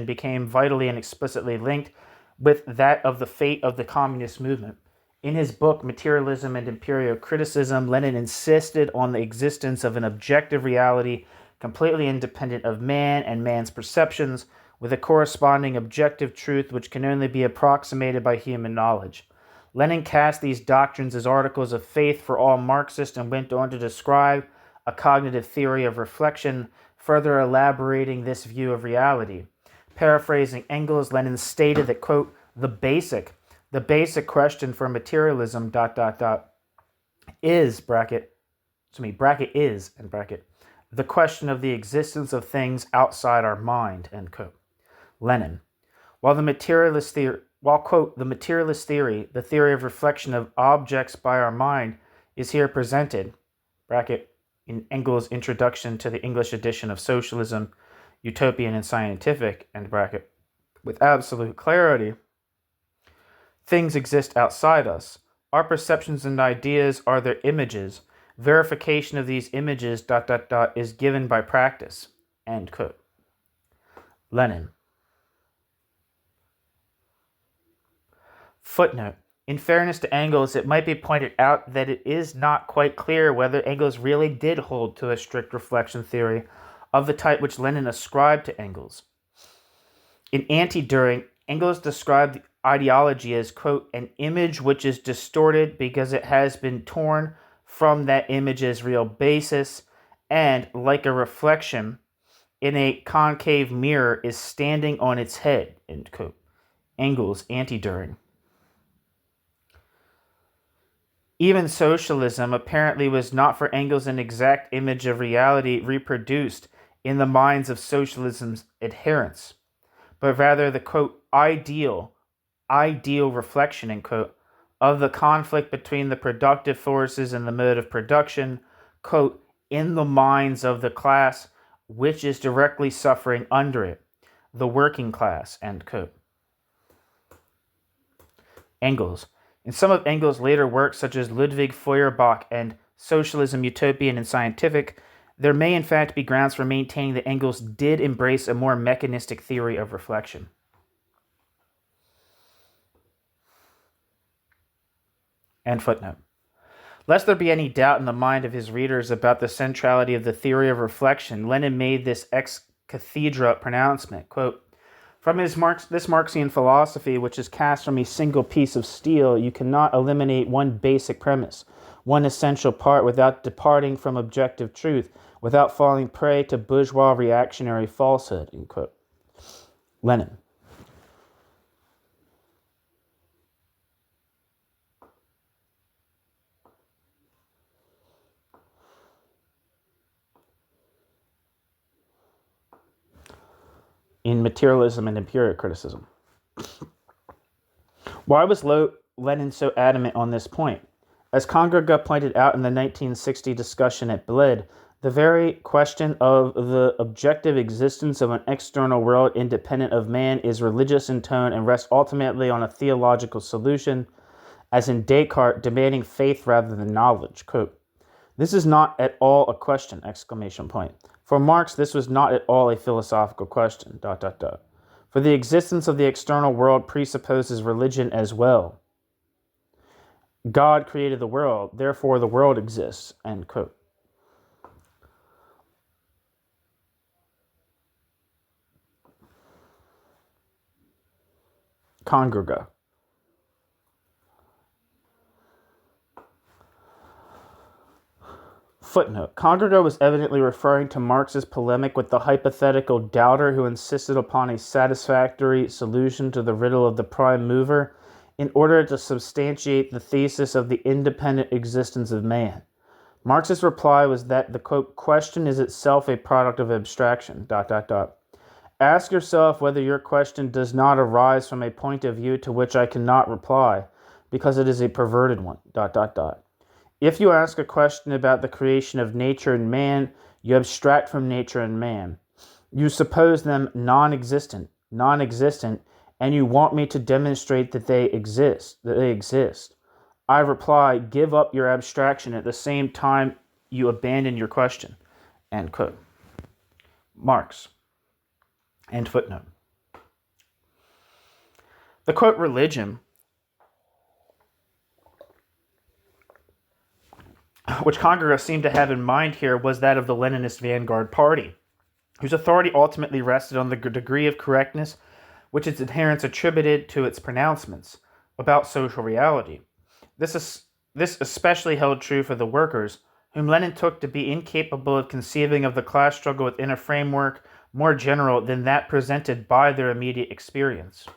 became vitally and explicitly linked with that of the fate of the communist movement. In his book, Materialism and Imperial Criticism, Lenin insisted on the existence of an objective reality completely independent of man and man's perceptions, with a corresponding objective truth which can only be approximated by human knowledge. Lenin cast these doctrines as articles of faith for all Marxists and went on to describe a cognitive theory of reflection, further elaborating this view of reality. Paraphrasing Engels, Lenin stated that, quote, the basic question for materialism, is, the question of the existence of things outside our mind, end quote. Lenin. While, quote, the materialist theory, the theory of reflection of objects by our mind, is here presented, in Engels' introduction to the English edition of Socialism, Utopian and Scientific, with absolute clarity, things exist outside us. Our perceptions and ideas are their images. Verification of these images, is given by practice, end quote. Lenin. Footnote. In fairness to Engels, it might be pointed out that it is not quite clear whether Engels really did hold to a strict reflection theory of the type which Lenin ascribed to Engels. In Anti-Düring, Engels described the ideology as, quote, an image which is distorted because it has been torn from that image's real basis and, like a reflection in a concave mirror, is standing on its head, end quote. Engels, Anti-Düring. Even socialism apparently was not for Engels an exact image of reality reproduced in the minds of socialism's adherents, but rather the, quote, ideal reflection, end quote, of the conflict between the productive forces and the mode of production, quote, in the minds of the class which is directly suffering under it, the working class, end quote. Engels. In some of Engels' later works, such as Ludwig Feuerbach and Socialism, Utopian and Scientific, there may in fact be grounds for maintaining that Engels did embrace a more mechanistic theory of reflection. End footnote. Lest there be any doubt in the mind of his readers about the centrality of the theory of reflection, Lenin made this ex cathedra pronouncement, quote, "From this Marxian philosophy, which is cast from a single piece of steel, you cannot eliminate one basic premise, one essential part, without departing from objective truth, without falling prey to bourgeois reactionary falsehood," end quote. Lenin. In Materialism and Empirical Criticism. Why was Lenin so adamant on this point? As Kongerga pointed out in the 1960 discussion at Bled, the very question of the objective existence of an external world independent of man is religious in tone and rests ultimately on a theological solution, as in Descartes demanding faith rather than knowledge. Quote, "This is not at all a question!" exclamation point. For Marx, this was not at all a philosophical question. ... For the existence of the external world presupposes religion as well. God created the world, therefore the world exists. End quote. Kongerga. Footnote. Kongerga was evidently referring to Marx's polemic with the hypothetical doubter who insisted upon a satisfactory solution to the riddle of the prime mover in order to substantiate the thesis of the independent existence of man. Marx's reply was that the, quote, "question is itself a product of abstraction, ... Ask yourself whether your question does not arise from a point of view to which I cannot reply, because it is a perverted one, ... If you ask a question about the creation of nature and man, you abstract from nature and man. You suppose them non-existent, and you want me to demonstrate that they exist. I reply, give up your abstraction at the same time you abandon your question." End quote. Marx. End footnote. The quote religion, which Kongerga seemed to have in mind here, was that of the Leninist vanguard party, whose authority ultimately rested on the degree of correctness which its adherents attributed to its pronouncements about social reality. This especially held true for the workers, whom Lenin took to be incapable of conceiving of the class struggle within a framework more general than that presented by their immediate experience.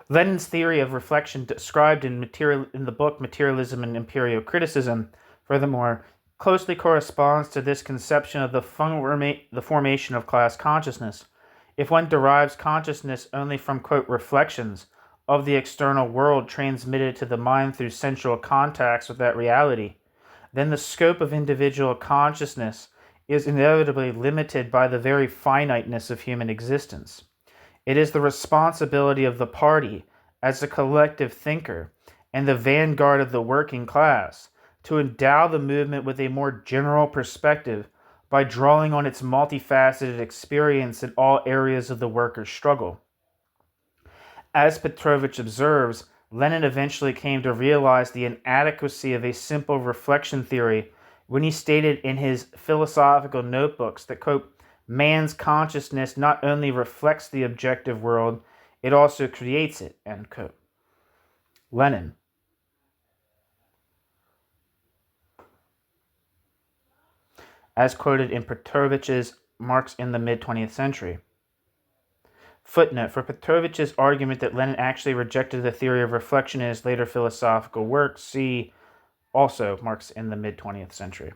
Lenin's theory of reflection, described in the book Materialism and Empirical Criticism, furthermore, closely corresponds to this conception of the formation of class consciousness. If one derives consciousness only from, quote, "reflections" of the external world transmitted to the mind through sensual contacts with that reality, then the scope of individual consciousness is inevitably limited by the very finiteness of human existence. It is the responsibility of the party, as a collective thinker, and the vanguard of the working class, to endow the movement with a more general perspective by drawing on its multifaceted experience in all areas of the workers' struggle. As Petrovich observes, Lenin eventually came to realize the inadequacy of a simple reflection theory when he stated in his philosophical notebooks that, quote, "man's consciousness not only reflects the objective world, it also creates it," end quote. Lenin. As quoted in Petrovich's Marx in the mid-20th century. Footnote. For Petrovich's argument that Lenin actually rejected the theory of reflection in his later philosophical works, see also Marx in the mid-20th century.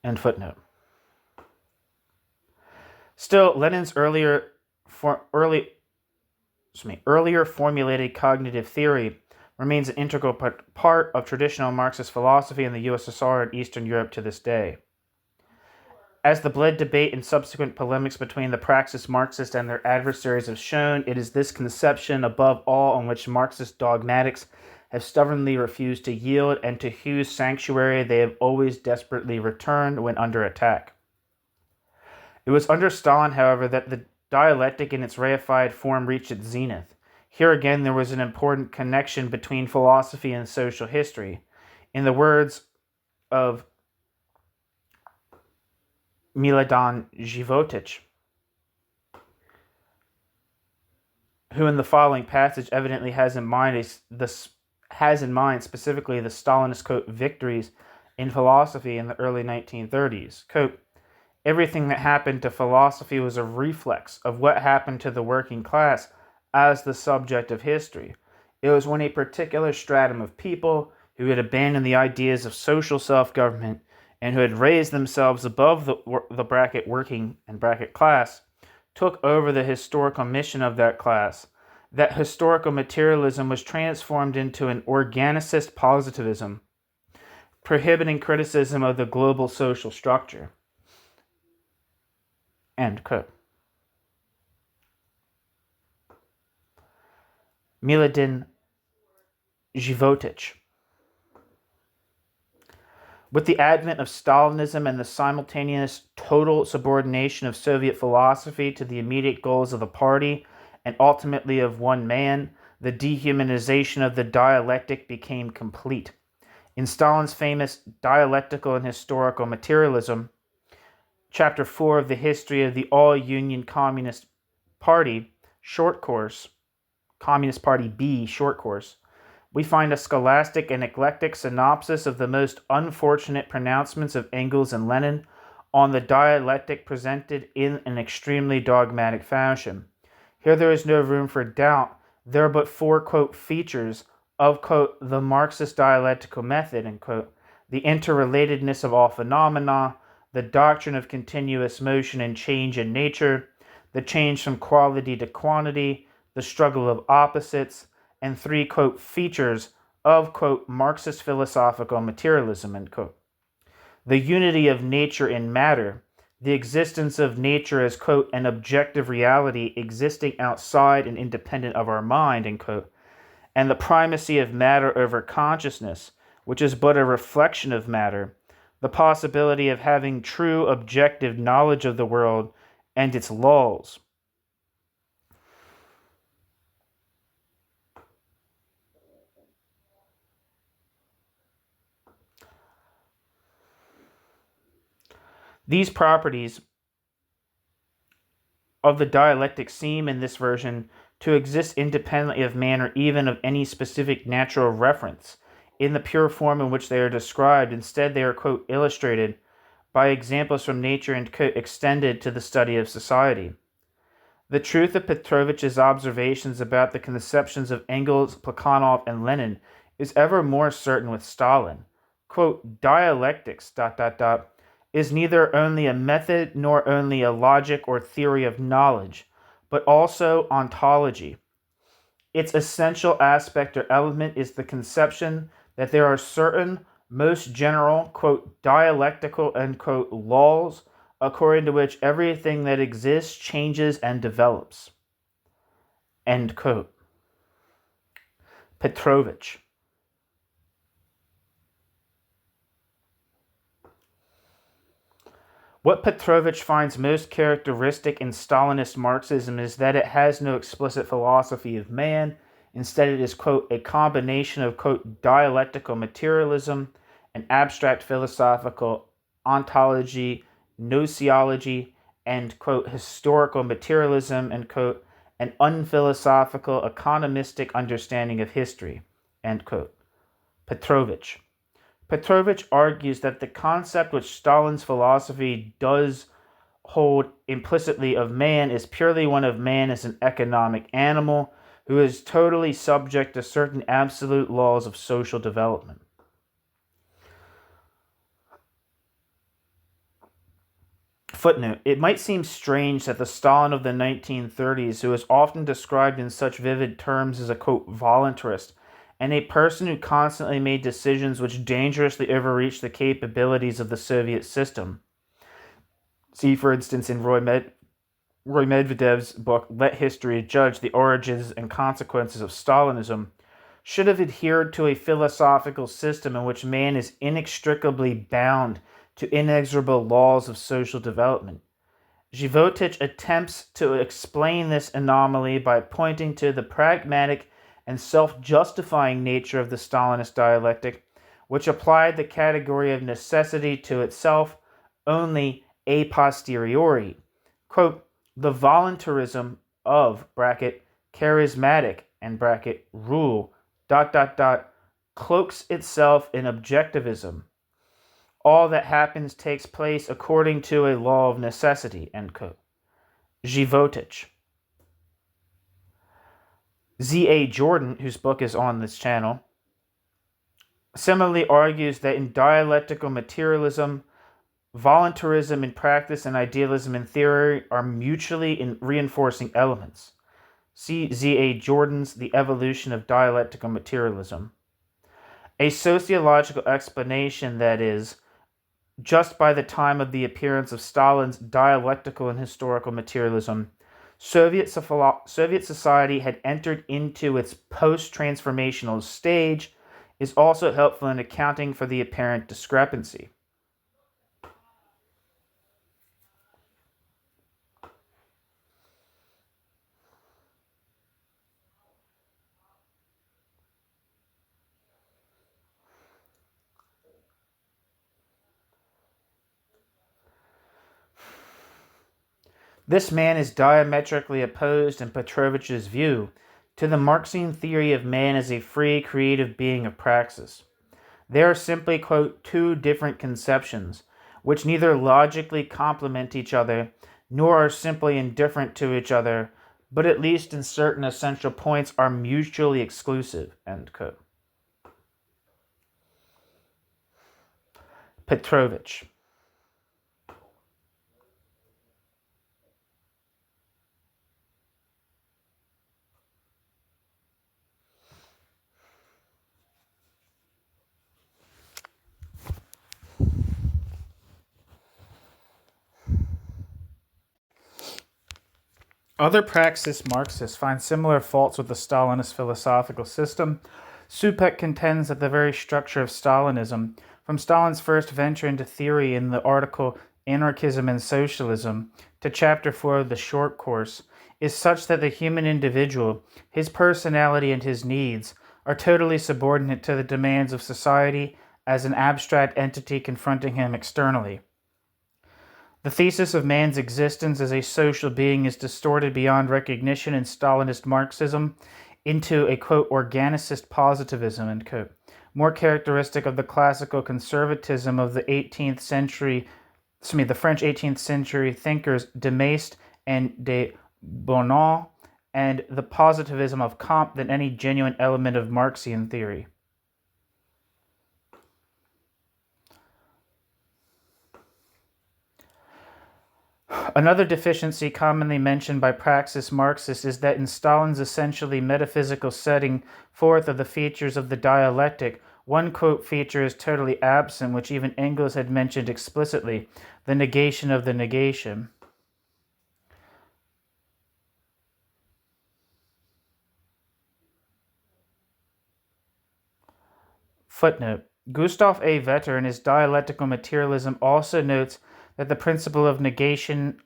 End footnote. Still, Lenin's earlier formulated cognitive theory remains an integral part of traditional Marxist philosophy in the USSR and Eastern Europe to this day. As the bled debate and subsequent polemics between the Praxis Marxists and their adversaries have shown, it is this conception above all on which Marxist dogmatics have stubbornly refused to yield and to whose sanctuary they have always desperately returned when under attack. It was under Stalin, however, that the dialectic in its reified form reached its zenith. Here again there was an important connection between philosophy and social history. In the words of Milan Životić, who in the following passage evidently has in mind specifically the Stalinist, quote, victories in philosophy in the early 1930s. Quote, everything that happened to philosophy was a reflex of what happened to the working class as the subject of history. It was when a particular stratum of people who had abandoned the ideas of social self-government and who had raised themselves above the bracket working and bracket class took over the historical mission of that class, that historical materialism was transformed into an organicist positivism, prohibiting criticism of the global social structure. End quote. Milan Životić. With the advent of Stalinism and the simultaneous total subordination of Soviet philosophy to the immediate goals of the party and ultimately of one man, the dehumanization of the dialectic became complete. In Stalin's famous Dialectical and Historical Materialism, Chapter 4 of the History of the All-Union Communist Party, short course, Communist Party B, short course, we find a scholastic and eclectic synopsis of the most unfortunate pronouncements of Engels and Lenin on the dialectic presented in an extremely dogmatic fashion. Here there is no room for doubt. There are but four, quote, features of, quote, the Marxist dialectical method, end quote, the interrelatedness of all phenomena, the doctrine of continuous motion and change in nature, the change from quality to quantity, the struggle of opposites, and three, quote, features of, quote, Marxist philosophical materialism, end quote. The unity of nature in matter, the existence of nature as, quote, an objective reality existing outside and independent of our mind, end quote, and the primacy of matter over consciousness, which is but a reflection of matter, the possibility of having true objective knowledge of the world and its laws. These properties of the dialectic seem, in this version, to exist independently of man or even of any specific natural reference in the pure form in which they are described. Instead, they are, quote, illustrated by examples from nature and, quote, extended to the study of society. The truth of Petrovich's observations about the conceptions of Engels, Plekhanov, and Lenin is ever more certain with Stalin. Quote, dialectics, is neither only a method nor only a logic or theory of knowledge, but also ontology. Its essential aspect or element is the conception that there are certain most general, quote, dialectical, end quote, laws according to which everything that exists changes and develops. End quote. Petrovich. What Petrovich finds most characteristic in Stalinist Marxism is that it has no explicit philosophy of man. Instead, it is, quote, a combination of, quote, dialectical materialism and abstract philosophical ontology, gnoseology, and, quote, historical materialism, and, quote, an unphilosophical economistic understanding of history, end quote. Petrovich. Petrovich argues that the concept which Stalin's philosophy does hold implicitly of man is purely one of man as an economic animal who is totally subject to certain absolute laws of social development. Footnote, it might seem strange that the Stalin of the 1930s, who is often described in such vivid terms as a, quote, voluntarist, and a person who constantly made decisions which dangerously overreached the capabilities of the Soviet system. See, for instance, in Roy Medvedev's book, Let History Judge the Origins and Consequences of Stalinism, should have adhered to a philosophical system in which man is inextricably bound to inexorable laws of social development. Životić attempts to explain this anomaly by pointing to the pragmatic and self-justifying nature of the Stalinist dialectic, which applied the category of necessity to itself only a posteriori. Quote, the voluntarism of, charismatic, rule, cloaks itself in objectivism. All that happens takes place according to a law of necessity, end quote. Životić. Z.A. Jordan, whose book is on this channel, similarly argues that in dialectical materialism, voluntarism in practice and idealism in theory are mutually reinforcing elements. See Z.A. Jordan's The Evolution of Dialectical Materialism. A sociological explanation that is, just by the time of the appearance of Stalin's dialectical and historical materialism, Soviet society had entered into its post-transformational stage, is also helpful in accounting for the apparent discrepancy. This man is diametrically opposed in Petrovich's view to the Marxian theory of man as a free, creative being of praxis. They are simply, quote, two different conceptions, which neither logically complement each other, nor are simply indifferent to each other, but at least in certain essential points are mutually exclusive, end quote. Petrovich. Other Praxis Marxists find similar faults with the Stalinist philosophical system. Supek contends that the very structure of Stalinism, from Stalin's first venture into theory in the article Anarchism and Socialism to Chapter 4 of the Short Course, is such that the human individual, his personality and his needs, are totally subordinate to the demands of society as an abstract entity confronting him externally. The thesis of man's existence as a social being is distorted beyond recognition in Stalinist Marxism into a, quote, organicist positivism, end quote, more characteristic of the classical conservatism of the French 18th century thinkers de Maistre and de Bonon, and the positivism of Comte than any genuine element of Marxian theory. Another deficiency commonly mentioned by Praxis Marxists is that in Stalin's essentially metaphysical setting forth of the features of the dialectic, one, quote, feature is totally absent, which even Engels had mentioned explicitly, the negation of the negation. Footnote. Gustav A. Vetter in his Dialectical Materialism also notes that the principle of negation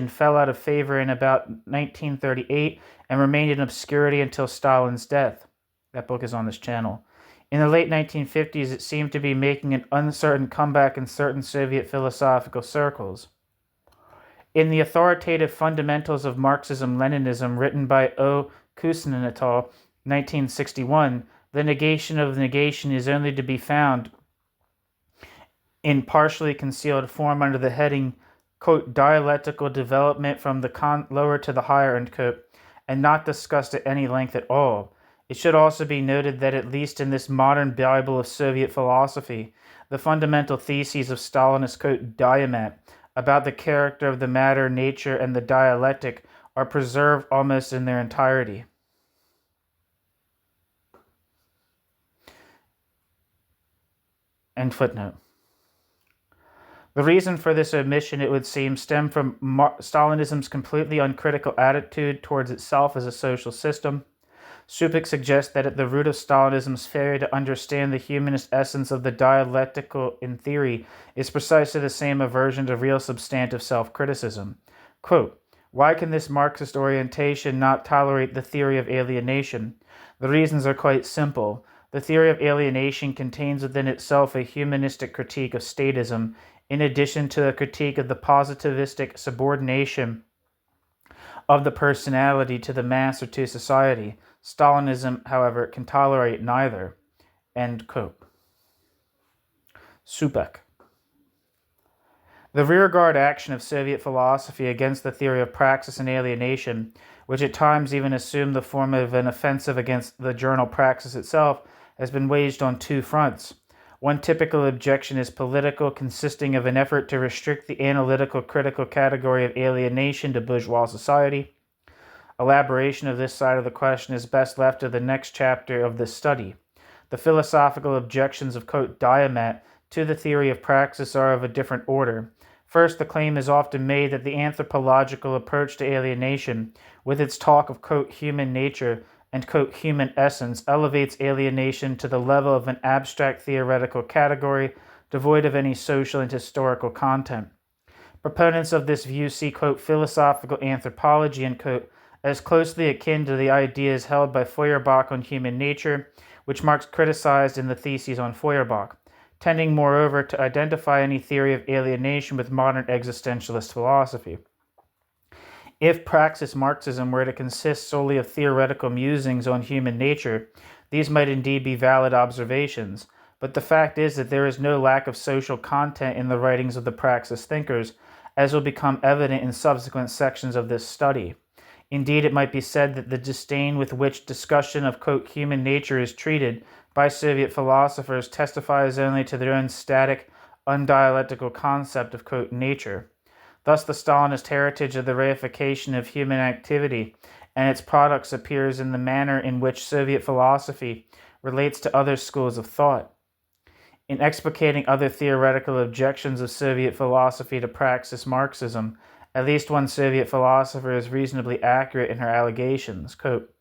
fell out of favor in about 1938 and remained in obscurity until Stalin's death. That book is on this channel. In the late 1950s, it seemed to be making an uncertain comeback in certain Soviet philosophical circles. In the authoritative Fundamentals of Marxism-Leninism, written by O. Kusin et al., 1961, the negation of negation is only to be found in partially concealed form under the heading, quote, dialectical development from the lower to the higher, end quote, and not discussed at any length at all. It should also be noted that at least in this modern Bible of Soviet philosophy, the fundamental theses of Stalinist, quote, diamat about the character of the matter, nature, and the dialectic are preserved almost in their entirety. End footnote. The reason for this omission, it would seem, stemmed from Stalinism's completely uncritical attitude towards itself as a social system. Supek suggests that at the root of Stalinism's failure to understand the humanist essence of the dialectical in theory is precisely the same aversion to real substantive self-criticism. Quote, "Why can this Marxist orientation not tolerate the theory of alienation? The reasons are quite simple. The theory of alienation contains within itself a humanistic critique of statism, in addition to a critique of the positivistic subordination of the personality to the mass or to society. Stalinism, however, can tolerate neither." End quote. Supek. The rearguard action of Soviet philosophy against the theory of praxis and alienation, which at times even assumed the form of an offensive against the journal Praxis itself, has been waged on two fronts. One typical objection is political, consisting of an effort to restrict the analytical critical category of alienation to bourgeois society. Elaboration of this side of the question is best left to the next chapter of this study. The philosophical objections of, quote, Dissent to the theory of praxis are of a different order. First, the claim is often made that the anthropological approach to alienation, with its talk of, quote, human nature and, quote, human essence, elevates alienation to the level of an abstract theoretical category devoid of any social and historical content. Proponents of this view see, quote, philosophical anthropology, and, quote, as closely akin to the ideas held by Feuerbach on human nature, which Marx criticized in the Theses on Feuerbach, tending moreover to identify any theory of alienation with modern existentialist philosophy. If praxis Marxism were to consist solely of theoretical musings on human nature, these might indeed be valid observations, but the fact is that there is no lack of social content in the writings of the praxis thinkers, as will become evident in subsequent sections of this study. Indeed, it might be said that the disdain with which discussion of, quote, human nature is treated by Soviet philosophers testifies only to their own static, undialectical concept of, quote, nature. Thus, the Stalinist heritage of the reification of human activity and its products appears in the manner in which Soviet philosophy relates to other schools of thought. In explicating other theoretical objections of Soviet philosophy to praxis Marxism, at least one Soviet philosopher is reasonably accurate in her allegations. Quote,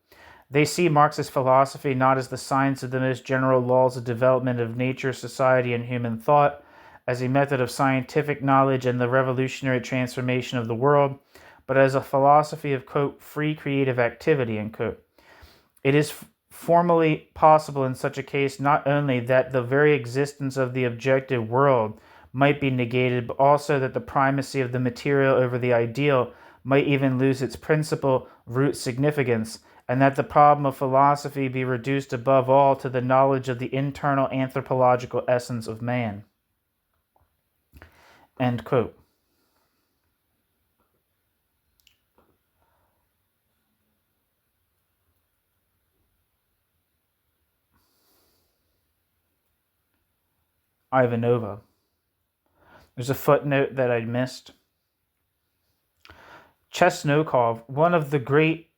they see Marxist philosophy not as the science of the most general laws of development of nature, society, and human thought, as a method of scientific knowledge and the revolutionary transformation of the world, but as a philosophy of, quote, free creative activity, end quote. It is formally possible in such a case not only that the very existence of the objective world might be negated, but also that the primacy of the material over the ideal might even lose its principal root significance, and that the problem of philosophy be reduced above all to the knowledge of the internal anthropological essence of man. End quote. Ivanova. There's a footnote that I missed. Chesnokov, one of the great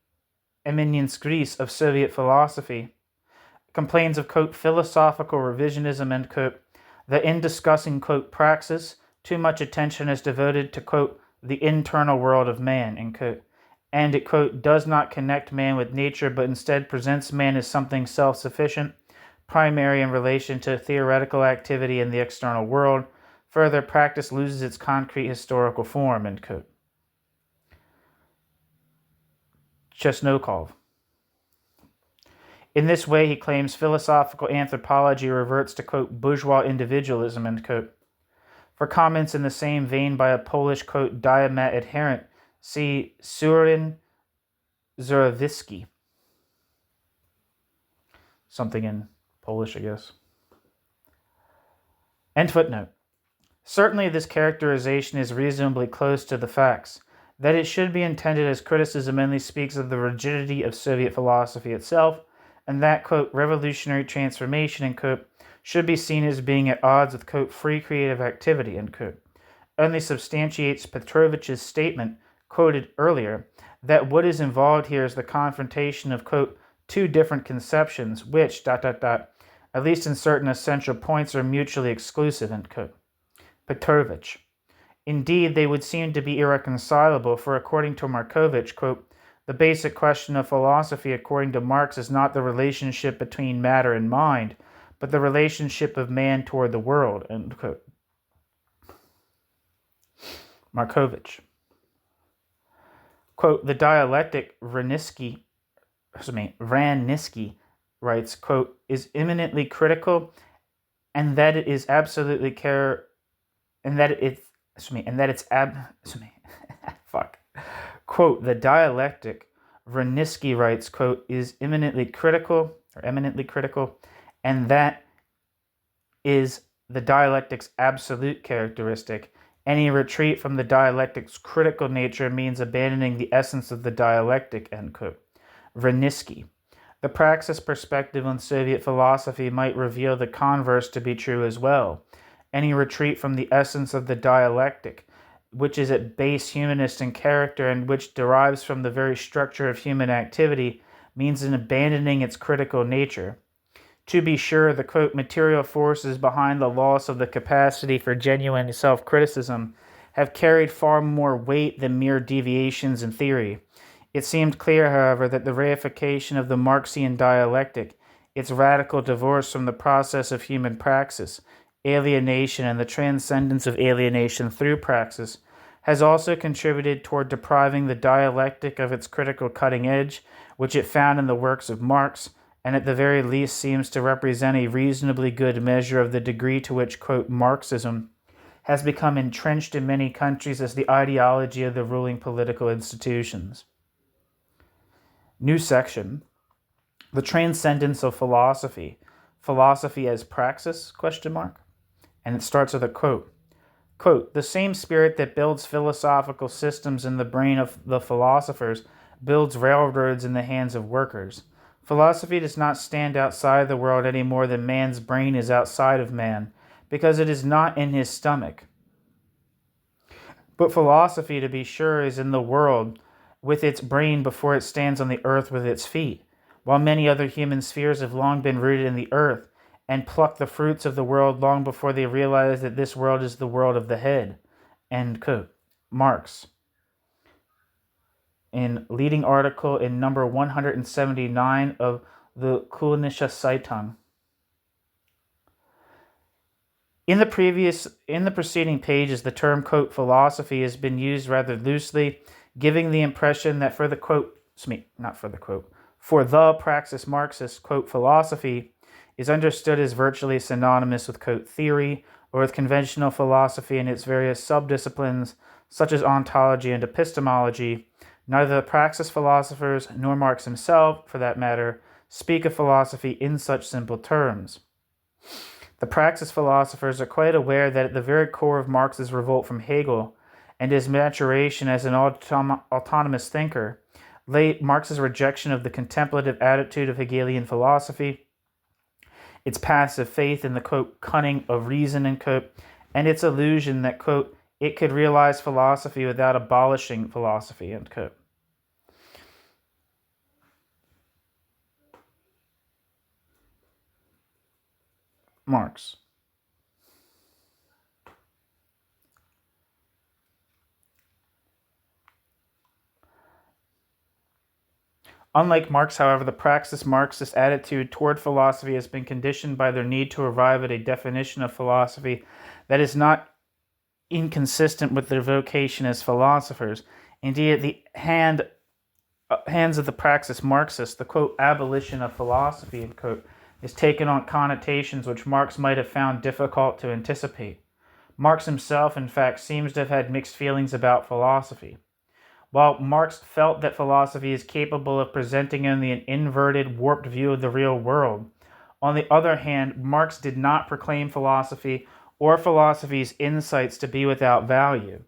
eminence gris of Soviet philosophy, complains of, quote, philosophical revisionism, end quote, that in discussing, quote, praxis, too much attention is devoted to, quote, the internal world of man, end quote, and it, quote, does not connect man with nature, but instead presents man as something self-sufficient, primary in relation to theoretical activity in the external world. Further, practice loses its concrete historical form, end quote. Chesnokov. In this way, he claims philosophical anthropology reverts to, quote, bourgeois individualism, end quote. For comments in the same vein by a Polish, quote, Dissent adherent, see Surin Zurawicki. Something in Polish, I guess. End footnote. Certainly this characterization is reasonably close to the facts. That it should be intended as criticism only speaks of the rigidity of Soviet philosophy itself, and that, quote, revolutionary transformation, end quote, should be seen as being at odds with, quote, free creative activity, end quote, only substantiates Petrovich's statement, quoted earlier, that what is involved here is the confrontation of, quote, two different conceptions, which, at least in certain essential points, are mutually exclusive, end quote. Petrovich. Indeed, they would seem to be irreconcilable, for according to Markovich, quote, the basic question of philosophy, according to Marx, is not the relationship between matter and mind, but the relationship of man toward the world, end quote. Markovich. Quote, the dialectic Ranisky writes, quote, is eminently critical, and that it is absolutely Quote, the dialectic, Ranisky writes, quote, is eminently critical, and that is the dialectic's absolute characteristic. Any retreat from the dialectic's critical nature means abandoning the essence of the dialectic, end quote. Ranisky. The Praxis perspective on Soviet philosophy might reveal the converse to be true as well. Any retreat from the essence of the dialectic, which is at base humanist in character and which derives from the very structure of human activity, means in abandoning its critical nature. To be sure, the quote, material forces behind the loss of the capacity for genuine self-criticism have carried far more weight than mere deviations in theory. It seemed clear, however, that the reification of the Marxian dialectic, its radical divorce from the process of human praxis, alienation, and the transcendence of alienation through praxis, has also contributed toward depriving the dialectic of its critical cutting edge, which it found in the works of Marx, and at the very least seems to represent a reasonably good measure of the degree to which, quote, Marxism has become entrenched in many countries as the ideology of the ruling political institutions. New section. The transcendence of philosophy. Philosophy as praxis, ? And it starts with a quote. Quote, the same spirit that builds philosophical systems in the brain of the philosophers builds railroads in the hands of workers. Philosophy does not stand outside the world any more than man's brain is outside of man, because it is not in his stomach. But philosophy, to be sure, is in the world with its brain before it stands on the earth with its feet, while many other human spheres have long been rooted in the earth, and pluck the fruits of the world long before they realize that this world is the world of the head. End quote. Marx. In leading article in number 179 of the Kulnische Zeitung. In the preceding pages, the term, quote, philosophy has been used rather loosely, giving the impression that for the praxis Marxist, quote, philosophy is understood as virtually synonymous with, quote, theory, or with conventional philosophy and its various subdisciplines, such as ontology and epistemology. Neither the praxis philosophers, nor Marx himself, for that matter, speak of philosophy in such simple terms. The praxis philosophers are quite aware that at the very core of Marx's revolt from Hegel and his maturation as an autonomous thinker lay Marx's rejection of the contemplative attitude of Hegelian philosophy, its passive faith in the, quote, cunning of reason, end quote, and its illusion that, quote, it could realize philosophy without abolishing philosophy, end quote. Marx. Unlike Marx, however, the praxis Marxist attitude toward philosophy has been conditioned by their need to arrive at a definition of philosophy that is not inconsistent with their vocation as philosophers. Indeed, at the hands of the praxis Marxist, the, quote, abolition of philosophy, end quote, is taken on connotations which Marx might have found difficult to anticipate. Marx himself, in fact, seems to have had mixed feelings about philosophy. While Marx felt that philosophy is capable of presenting only an inverted, warped view of the real world, on the other hand, Marx did not proclaim philosophy or philosophy's insights to be without value.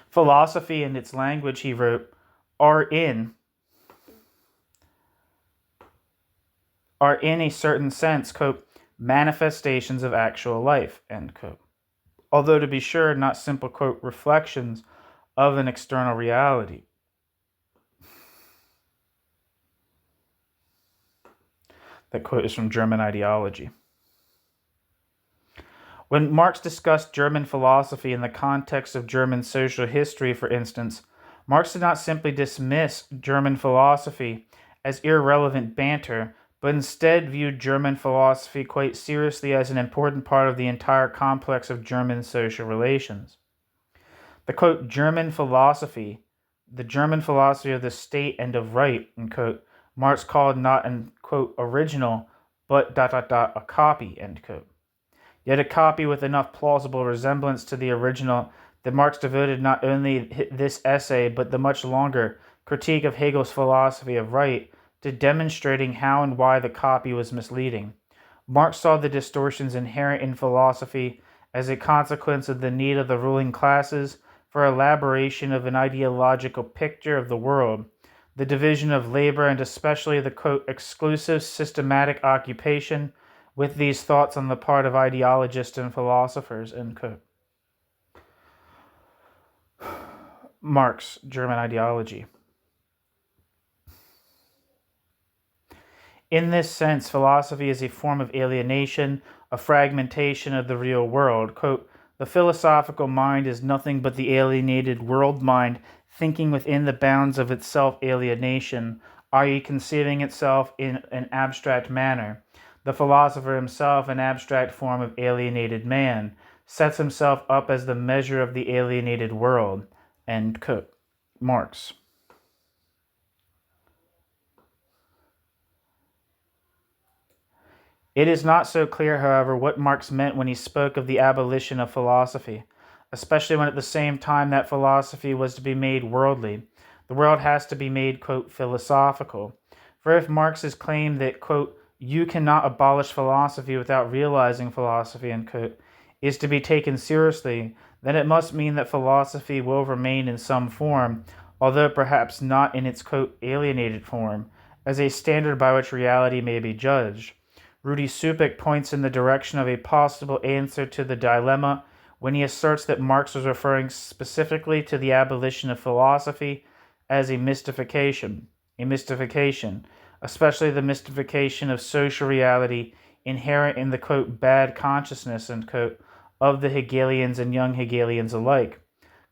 Philosophy and its language, he wrote, are in a certain sense, quote, manifestations of actual life, end quote. Although, to be sure, not simple, quote, reflections of an external reality. That quote is from German Ideology. When Marx discussed German philosophy in the context of German social history, for instance, Marx did not simply dismiss German philosophy as irrelevant banter, but instead viewed German philosophy quite seriously as an important part of the entire complex of German social relations. The quote, German philosophy, the German philosophy of the state and of right, end quote, Marx called not an quote original, but a copy, end quote. Yet a copy with enough plausible resemblance to the original that Marx devoted not only this essay, but the much longer Critique of Hegel's Philosophy of Right to demonstrating how and why the copy was misleading. Marx saw the distortions inherent in philosophy as a consequence of the need of the ruling classes for elaboration of an ideological picture of the world, the division of labor, and especially the quote, exclusive systematic occupation with these thoughts on the part of ideologists and philosophers, end quote. Marx, German Ideology. In this sense, philosophy is a form of alienation, a fragmentation of the real world. Quote, the philosophical mind is nothing but the alienated world mind thinking within the bounds of its self-alienation, i.e. conceiving itself in an abstract manner. The philosopher himself, an abstract form of alienated man, sets himself up as the measure of the alienated world. End quote. Marx. It is not so clear, however, what Marx meant when he spoke of the abolition of philosophy, especially when at the same time that philosophy was to be made worldly. The world has to be made, quote, philosophical. For if Marx's claim that, quote, you cannot abolish philosophy without realizing philosophy, end quote, is to be taken seriously, then it must mean that philosophy will remain in some form, although perhaps not in its, quote, alienated form, as a standard by which reality may be judged. Rudy Supek points in the direction of a possible answer to the dilemma when he asserts that Marx was referring specifically to the abolition of philosophy as a mystification, especially the mystification of social reality inherent in the, quote, bad consciousness, end quote, of the Hegelians and young Hegelians alike.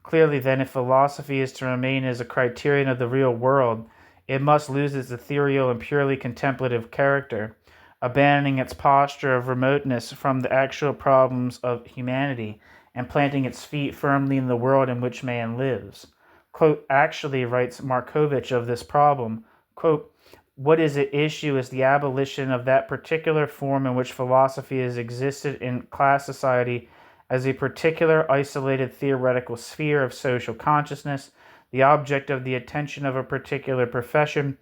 Clearly, then, if philosophy is to remain as a criterion of the real world, it must lose its ethereal and purely contemplative character, abandoning its posture of remoteness from the actual problems of humanity and planting its feet firmly in the world in which man lives. Quote, actually, writes Markovich of this problem, quote, what is at issue is the abolition of that particular form in which philosophy has existed in class society as a particular isolated theoretical sphere of social consciousness, the object of the attention of a particular profession,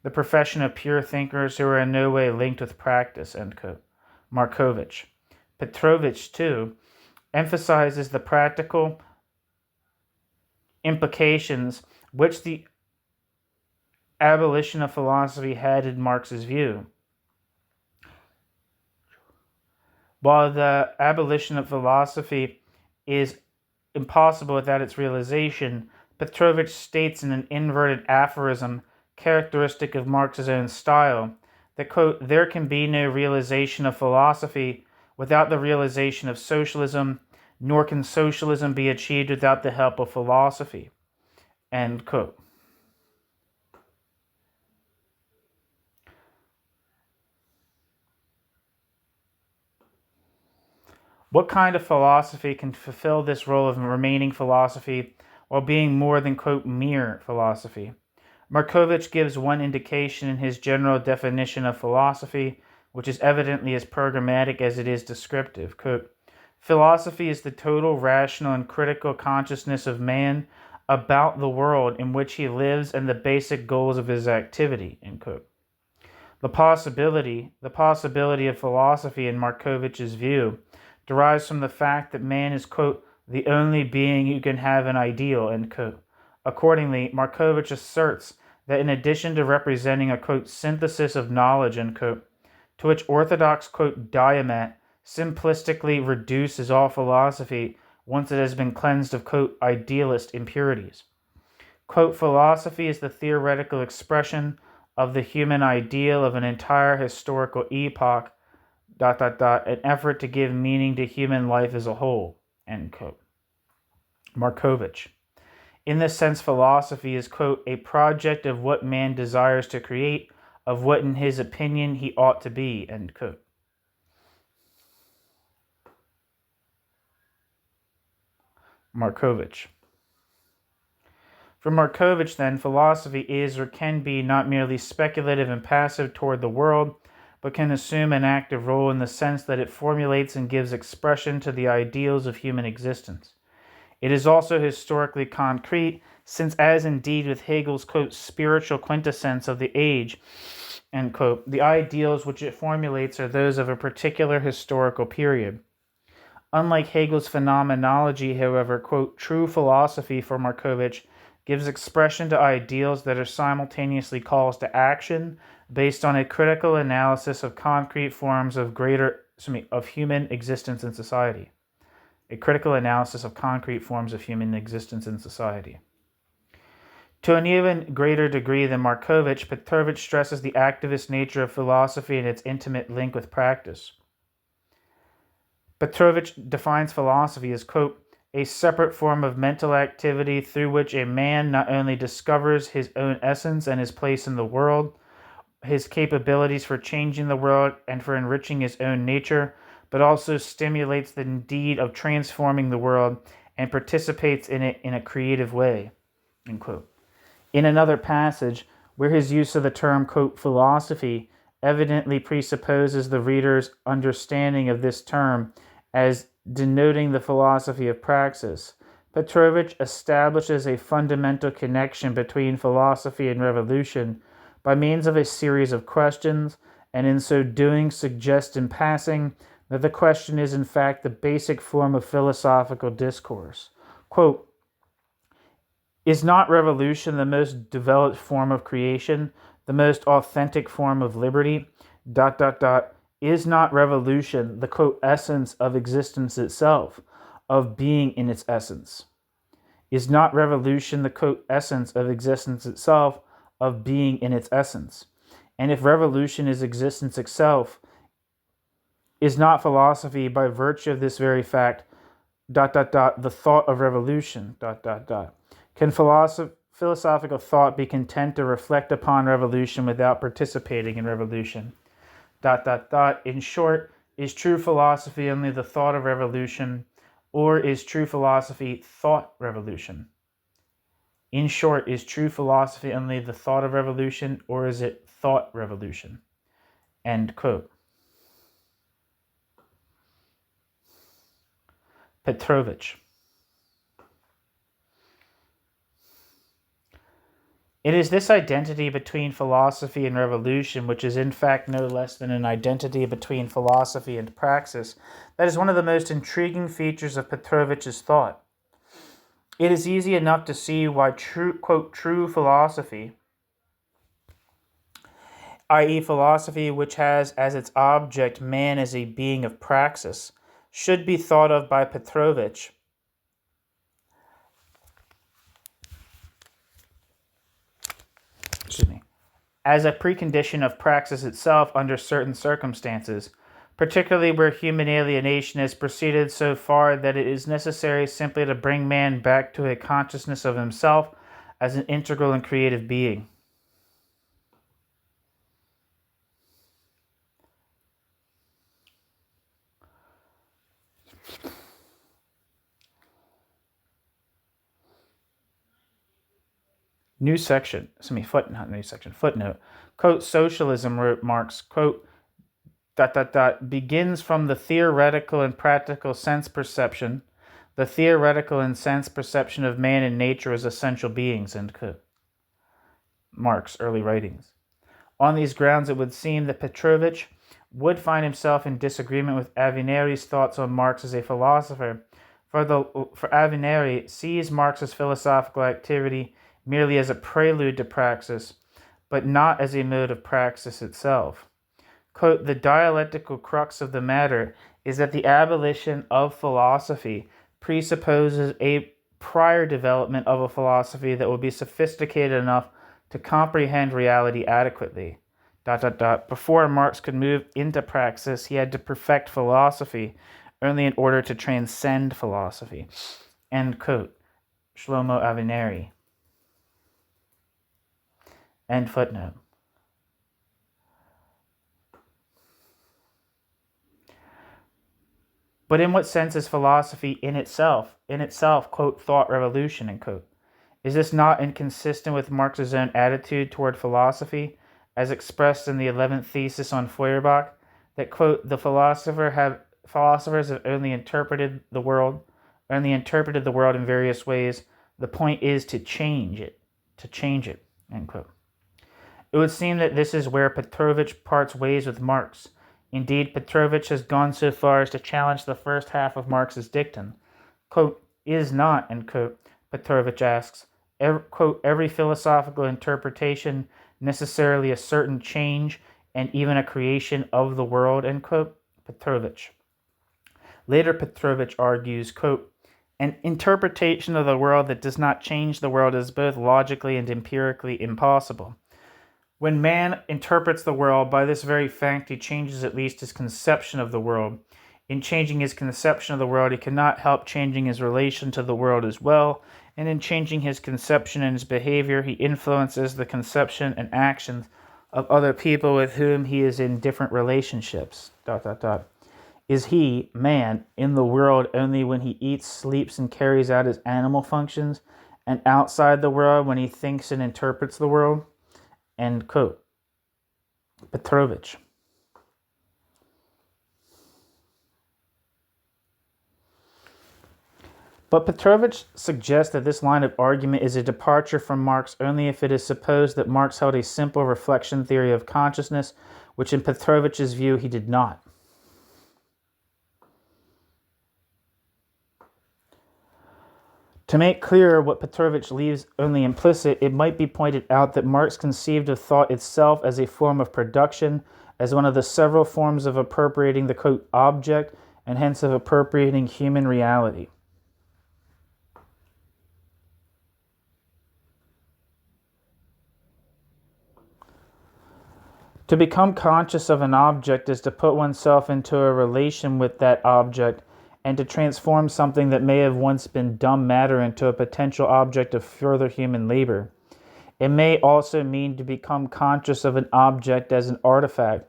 the profession of pure thinkers who are in no way linked with practice, end quote. Markovich. Petrovich, too, emphasizes the practical implications which the abolition of philosophy had in Marx's view. While the abolition of philosophy is impossible without its realization, Petrovich states in an inverted aphorism characteristic of Marx's own style that, quote, there can be no realization of philosophy without the realization of socialism, nor can socialism be achieved without the help of philosophy, end quote. What kind of philosophy can fulfill this role of remaining philosophy while being more than, quote, mere philosophy? Markovich gives one indication in his general definition of philosophy, which is evidently as programmatic as it is descriptive. Quote, philosophy is the total rational and critical consciousness of man about the world in which he lives and the basic goals of his activity, end quote. The possibility of philosophy in Markovich's view derives from the fact that man is, quote, the only being who can have an ideal, end quote. Accordingly, Markovich asserts that in addition to representing a, quote, synthesis of knowledge, end quote, to which orthodox, quote, Diomat simplistically reduces all philosophy once it has been cleansed of, quote, idealist impurities. Quote, philosophy is the theoretical expression of the human ideal of an entire historical epoch, an effort to give meaning to human life as a whole, end quote. Markovich. In this sense, philosophy is, quote, a project of what man desires to create, of what in his opinion he ought to be, end quote. Markovich. For Markovich, then, philosophy is or can be not merely speculative and passive toward the world, but can assume an active role in the sense that it formulates and gives expression to the ideals of human existence. It is also historically concrete, since, as indeed with Hegel's, quote, spiritual quintessence of the age, end quote, the ideals which it formulates are those of a particular historical period. Unlike Hegel's phenomenology, however, quote, true philosophy for Markovich gives expression to ideals that are simultaneously calls to action based on a critical analysis of concrete forms of human existence in society. A critical analysis of concrete forms of human existence in society. To an even greater degree than Markovich, Petrovich stresses the activist nature of philosophy and its intimate link with practice. Petrovich defines philosophy as, quote, a separate form of mental activity through which a man not only discovers his own essence and his place in the world, his capabilities for changing the world and for enriching his own nature, but also stimulates the deed of transforming the world and participates in it in a creative way, end quote. In another passage, where his use of the term, quote, philosophy evidently presupposes the reader's understanding of this term as denoting the philosophy of praxis, Petrovich establishes a fundamental connection between philosophy and revolution by means of a series of questions, and in so doing suggests in passing that the question is in fact the basic form of philosophical discourse. Quote, is not revolution the most developed form of creation, the most authentic form of liberty, ... Is not revolution the, quote, essence of existence itself, of being in its essence? Is not revolution the, quote, essence of existence itself, of being in its essence? And if revolution is existence itself, is not philosophy, by virtue of this very fact, ... the thought of revolution, ... Can philosophical thought be content to reflect upon revolution without participating in revolution? ... In short, is true philosophy only the thought of revolution, or is true philosophy thought revolution? In short, is true philosophy only the thought of revolution, or is it thought revolution? End quote. Petrovich. It is this identity between philosophy and revolution, which is in fact no less than an identity between philosophy and praxis, that is one of the most intriguing features of Petrovich's thought. It is easy enough to see why true philosophy, i.e. philosophy which has as its object man as a being of praxis, should be thought of by Petrovich as a precondition of praxis itself under certain circumstances, particularly where human alienation has proceeded so far that it is necessary simply to bring man back to a consciousness of himself as an integral and creative being. Footnote. Quote, socialism, wrote Marx, quote, ... begins from the theoretical and practical sense perception, the theoretical and sense perception of man and nature as essential beings, end quote. Marx, Early Writings. On these grounds, it would seem that Petrovich would find himself in disagreement with Avenari's thoughts on Marx as a philosopher, for Avenari sees Marx's philosophical activity merely as a prelude to praxis, but not as a mode of praxis itself. Quote, the dialectical crux of the matter is that the abolition of philosophy presupposes a prior development of a philosophy that will be sophisticated enough to comprehend reality adequately. ... Before Marx could move into praxis, he had to perfect philosophy only in order to transcend philosophy. End quote. Shlomo Avineri. End footnote. But in what sense is philosophy in itself, quote, thought revolution, end quote? Is this not inconsistent with Marx's own attitude toward philosophy, as expressed in the 11th thesis on Feuerbach, that, quote, the philosophers have only interpreted the world in various ways. The point is to change it, end quote. It would seem that this is where Petrovich parts ways with Marx. Indeed, Petrovich has gone so far as to challenge the first half of Marx's dictum. Quote, is not, end quote, Petrovich asks, quote, every philosophical interpretation necessarily a certain change and even a creation of the world, end quote, Petrovich. Later, Petrovich argues, quote, an interpretation of the world that does not change the world is both logically and empirically impossible. When man interprets the world, by this very fact he changes at least his conception of the world. In changing his conception of the world, he cannot help changing his relation to the world as well, and in changing his conception and his behavior, he influences the conception and actions of other people with whom he is in different relationships. ... Is he, man, in the world only when he eats, sleeps, and carries out his animal functions, and outside the world when he thinks and interprets the world? End quote. Petrovich. But Petrovich suggests that this line of argument is a departure from Marx only if it is supposed that Marx held a simple reflection theory of consciousness, which in Petrovich's view he did not. To make clearer what Petrovich leaves only implicit, it might be pointed out that Marx conceived of thought itself as a form of production, as one of the several forms of appropriating the, quote, object, and hence of appropriating human reality. To become conscious of an object is to put oneself into a relation with that object and to transform something that may have once been dumb matter into a potential object of further human labor. It may also mean to become conscious of an object as an artifact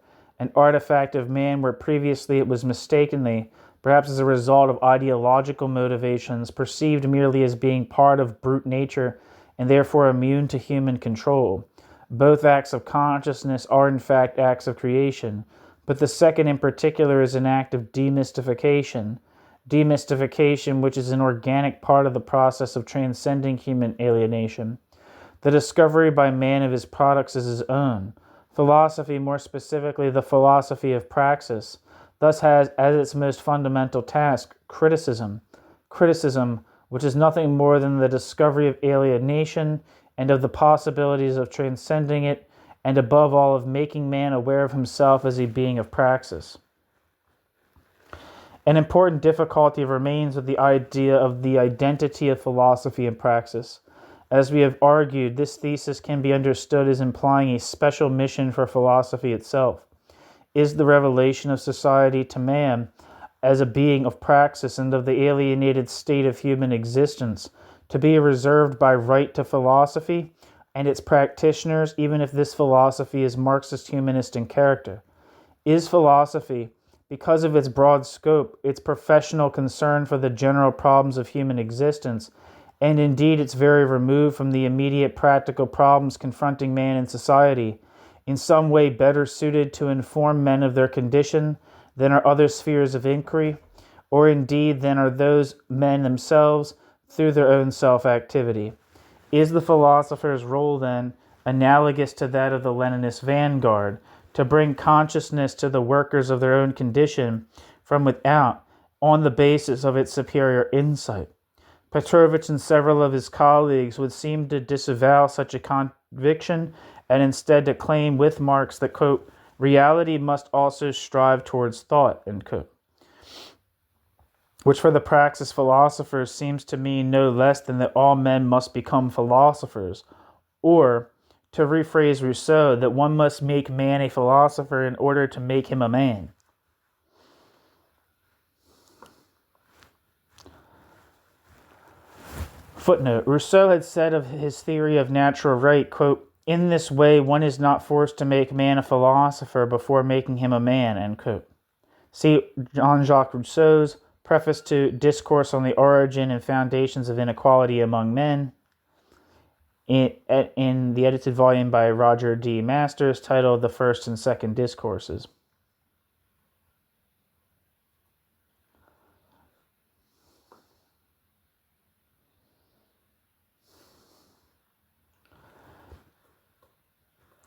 of man where previously it was mistakenly, perhaps as a result of ideological motivations, perceived merely as being part of brute nature and therefore immune to human control. Both acts of consciousness are in fact acts of creation, but the second in particular is an act of demystification, which is an organic part of the process of transcending human alienation. The discovery by man of his products is his own. Philosophy, more specifically the philosophy of praxis, thus has as its most fundamental task criticism, which is nothing more than the discovery of alienation and of the possibilities of transcending it, and above all of making man aware of himself as a being of praxis. An important difficulty remains with the idea of the identity of philosophy and praxis. As we have argued, this thesis can be understood as implying a special mission for philosophy itself. Is the revelation of society to man as a being of praxis and of the alienated state of human existence to be reserved by right to philosophy and its practitioners, even if this philosophy is Marxist humanist in character? Is philosophy, because of its broad scope, its professional concern for the general problems of human existence, and indeed its very remove from the immediate practical problems confronting man in society, in some way better suited to inform men of their condition than are other spheres of inquiry, or indeed than are those men themselves through their own self-activity? Is the philosopher's role, then, analogous to that of the Leninist vanguard, to bring consciousness to the workers of their own condition from without on the basis of its superior insight? Petrovich and several of his colleagues would seem to disavow such a conviction and instead to claim with Marx that, quote, reality must also strive towards thought, end quote, which for the praxis philosophers seems to mean no less than that all men must become philosophers, or to rephrase Rousseau, that one must make man a philosopher in order to make him a man. Footnote. Rousseau had said of his theory of natural right, quote, "In this way, one is not forced to make man a philosopher before making him a man," end quote. See Jean-Jacques Rousseau's preface to Discourse on the Origin and Foundations of Inequality Among Men, in the edited volume by Roger D. Masters, titled The First and Second Discourses.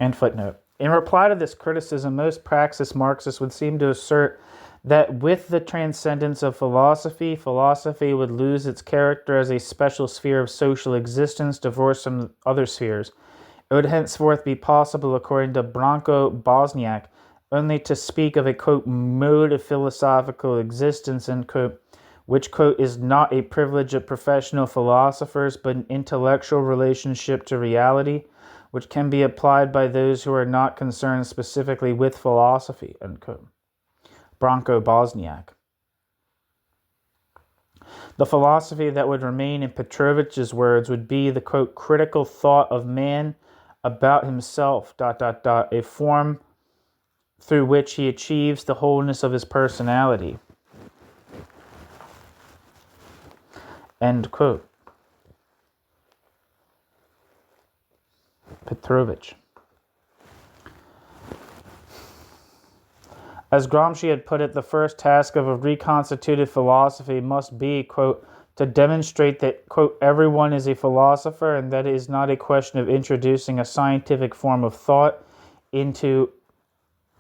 End footnote. In reply to this criticism, most Praxis Marxists would seem to assert that with the transcendence of philosophy, philosophy would lose its character as a special sphere of social existence divorced from other spheres. It would henceforth be possible, according to Branko Bosniak, only to speak of a, quote, mode of philosophical existence, end quote, which, quote, is not a privilege of professional philosophers, but an intellectual relationship to reality, which can be applied by those who are not concerned specifically with philosophy, end quote. Branko Bosniak. The philosophy that would remain, in Petrovich's words, would be the, quote, critical thought of man about himself, ... a form through which he achieves the wholeness of his personality, end quote. Petrovich. As Gramsci had put it, the first task of a reconstituted philosophy must be, quote, to demonstrate that, quote, everyone is a philosopher, and that it is not a question of introducing a scientific form of thought into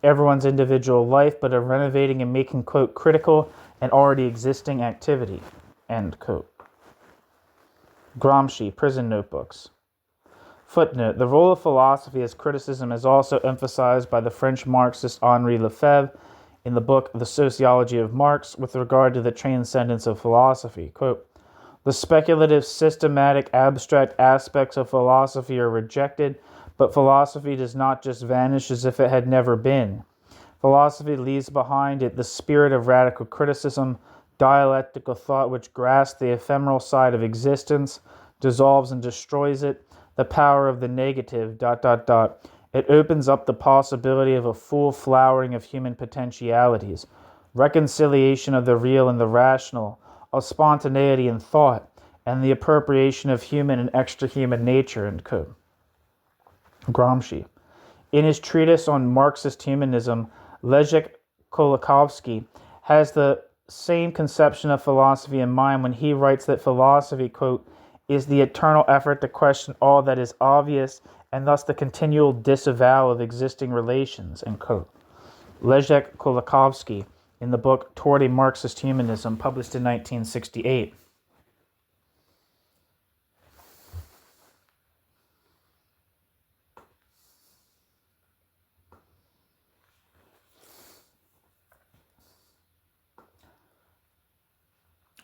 everyone's individual life, but of renovating and making, quote, critical and already existing activity, end quote. Gramsci, Prison Notebooks. Footnote. The role of philosophy as criticism is also emphasized by the French Marxist Henri Lefebvre in the book The Sociology of Marx with regard to the transcendence of philosophy. Quote, the speculative, systematic, abstract aspects of philosophy are rejected, but philosophy does not just vanish as if it had never been. Philosophy leaves behind it the spirit of radical criticism, dialectical thought which grasps the ephemeral side of existence, dissolves and destroys it, the power of the negative, ... It opens up the possibility of a full flowering of human potentialities, reconciliation of the real and the rational, of spontaneity in thought, and the appropriation of human and extra-human nature, end quote. Gramsci. In his treatise on Marxist humanism, Leszek Kolakowski has the same conception of philosophy in mind when he writes that philosophy, quote, is the eternal effort to question all that is obvious and thus the continual disavowal of existing relations, end quote. Leszek Kolakowski in the book Toward a Marxist Humanism, published in 1968.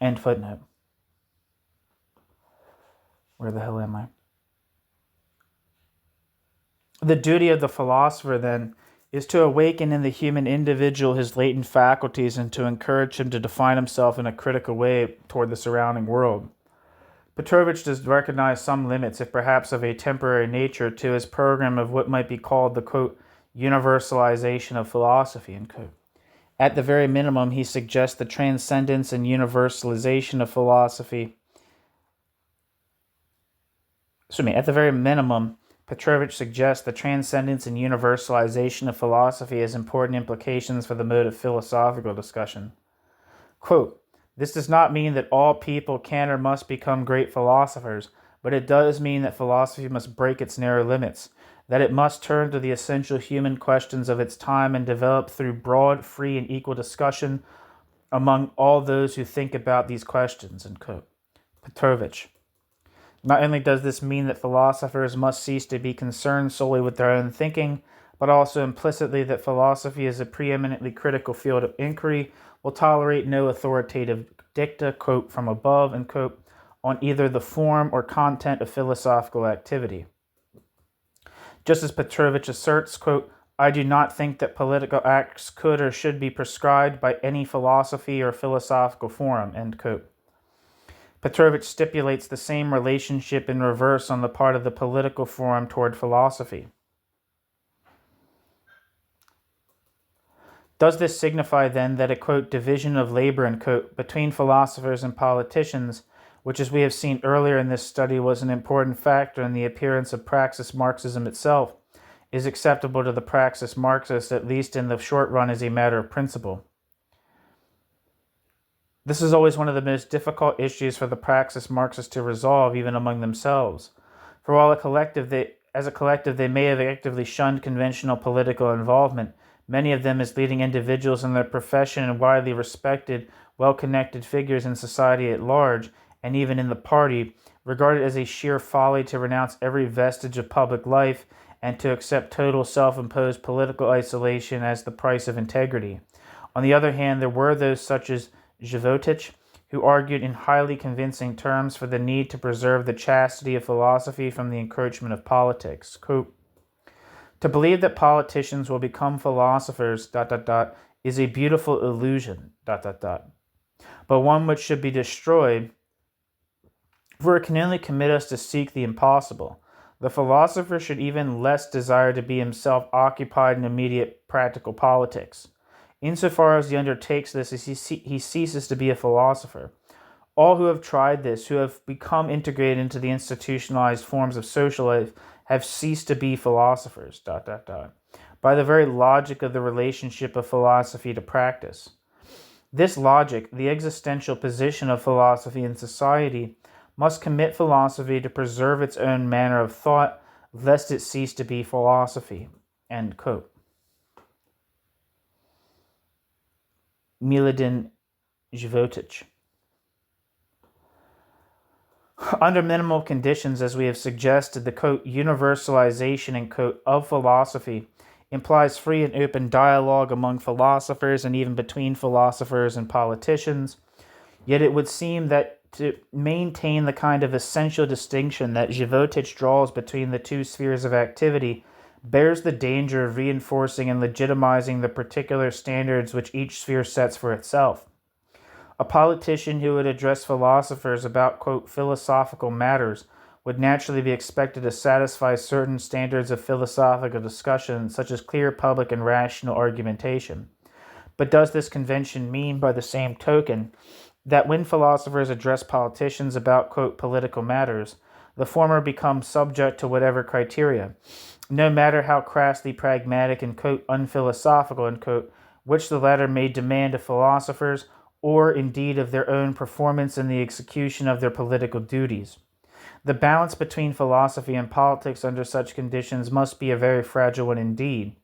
End footnote. Where the hell am I? The duty of the philosopher, then, is to awaken in the human individual his latent faculties and to encourage him to define himself in a critical way toward the surrounding world. Petrovich does recognize some limits, if perhaps of a temporary nature, to his program of what might be called the, quote, universalization of philosophy, end quote. At the very minimum, he suggests the transcendence and universalization of philosophy. At the very minimum, Petrovich suggests the transcendence and universalization of philosophy has important implications for the mode of philosophical discussion. Quote, this does not mean that all people can or must become great philosophers, but it does mean that philosophy must break its narrow limits, that it must turn to the essential human questions of its time and develop through broad, free, and equal discussion among all those who think about these questions, end quote. Petrovich. Not only does this mean that philosophers must cease to be concerned solely with their own thinking, but also implicitly that philosophy as a preeminently critical field of inquiry will tolerate no authoritative dicta, quote, from above, end quote, on either the form or content of philosophical activity. Just as Petrovich asserts, quote, I do not think that political acts could or should be prescribed by any philosophy or philosophical forum, end quote. Petrovich stipulates the same relationship in reverse on the part of the political forum toward philosophy. Does this signify then that a, quote, division of labor, end quote, between philosophers and politicians, which as we have seen earlier in this study was an important factor in the appearance of Praxis Marxism itself, is acceptable to the Praxis Marxists, at least in the short run, as a matter of principle? This is always one of the most difficult issues for the Praxis Marxists to resolve, even among themselves. For while as a collective they may have actively shunned conventional political involvement, many of them as leading individuals in their profession and widely respected, well-connected figures in society at large, and even in the party, regard it as a sheer folly to renounce every vestige of public life and to accept total self-imposed political isolation as the price of integrity. On the other hand, there were those such as Životić, who argued in highly convincing terms for the need to preserve the chastity of philosophy from the encroachment of politics. Quote, to believe that politicians will become philosophers, is a beautiful illusion, but one which should be destroyed, for it can only commit us to seek the impossible. The philosopher should even less desire to be himself occupied in immediate practical politics. Insofar as he undertakes this, he ceases to be a philosopher. All who have tried this, who have become integrated into the institutionalized forms of social life, have ceased to be philosophers, by the very logic of the relationship of philosophy to practice. This logic, the existential position of philosophy in society, must commit philosophy to preserve its own manner of thought, lest it cease to be philosophy. End quote. Miladin Životić. Under minimal conditions, as we have suggested, the, quote, universalization, end quote, of philosophy implies free and open dialogue among philosophers and even between philosophers and politicians. Yet it would seem that to maintain the kind of essential distinction that Životić draws between the two spheres of activity bears the danger of reinforcing and legitimizing the particular standards which each sphere sets for itself. A politician who would address philosophers about, quote, philosophical matters would naturally be expected to satisfy certain standards of philosophical discussion, such as clear, public, and rational argumentation. But does this convention mean, by the same token, that when philosophers address politicians about, quote, political matters, the former becomes subject to whatever criteria, no matter how crassly pragmatic and, quote, unphilosophical, end quote, which the latter may demand of philosophers, or indeed of their own performance in the execution of their political duties? The balance between philosophy and politics under such conditions must be a very fragile one indeed.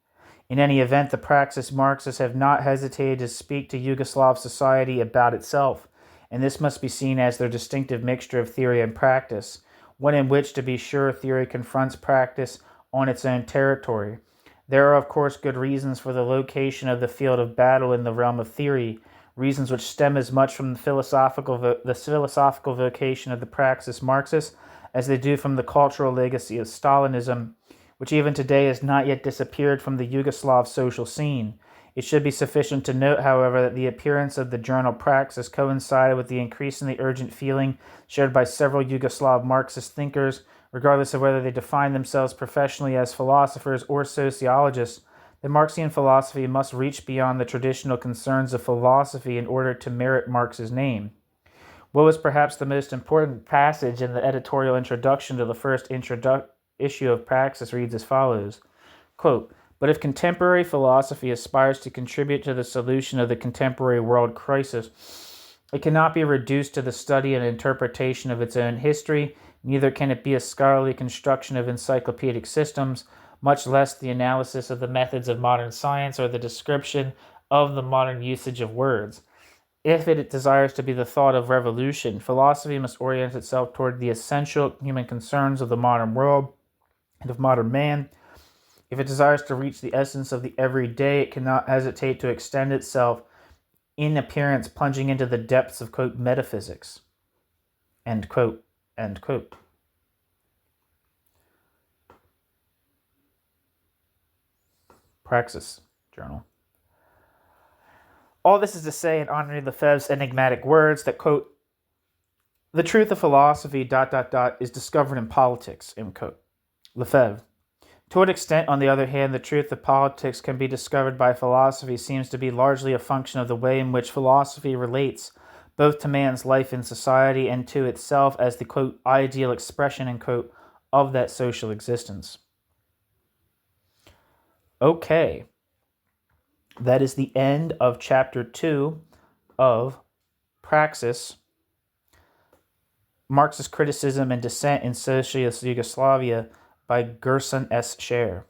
In any event, the Praxis Marxists have not hesitated to speak to Yugoslav society about itself, and this must be seen as their distinctive mixture of theory and practice, one in which, to be sure, theory confronts practice on its own territory. There are, of course, good reasons for the location of the field of battle in the realm of theory, reasons which stem as much from the philosophical vocation of the Praxis Marxists as they do from the cultural legacy of Stalinism, which even today has not yet disappeared from the Yugoslav social scene. It should be sufficient to note, however, that the appearance of the journal Praxis coincided with the increasingly urgent feeling shared by several Yugoslav Marxist thinkers, regardless of whether they define themselves professionally as philosophers or sociologists, that Marxian philosophy must reach beyond the traditional concerns of philosophy in order to merit Marx's name. What was perhaps the most important passage in the editorial introduction to the first issue of Praxis reads as follows, quote, but if contemporary philosophy aspires to contribute to the solution of the contemporary world crisis, it cannot be reduced to the study and interpretation of its own history, neither can it be a scholarly construction of encyclopedic systems, much less the analysis of the methods of modern science or the description of the modern usage of words. If it desires to be the thought of revolution, philosophy must orient itself toward the essential human concerns of the modern world and of modern man. If it desires to reach the essence of the everyday, it cannot hesitate to extend itself in appearance, plunging into the depths of, quote, metaphysics, end quote, end quote. Praxis journal. All this is to say, in honoring Lefebvre's enigmatic words, that, quote, the truth of philosophy, ... is discovered in politics, end quote. Lefebvre. To what extent, on the other hand, the truth of politics can be discovered by philosophy seems to be largely a function of the way in which philosophy relates both to man's life in society and to itself as the, quote, ideal expression, end quote, of that social existence. Okay. That is the end of Chapter 2 of Praxis, Marxist Criticism and Dissent in Socialist Yugoslavia by Gerson S. Sher.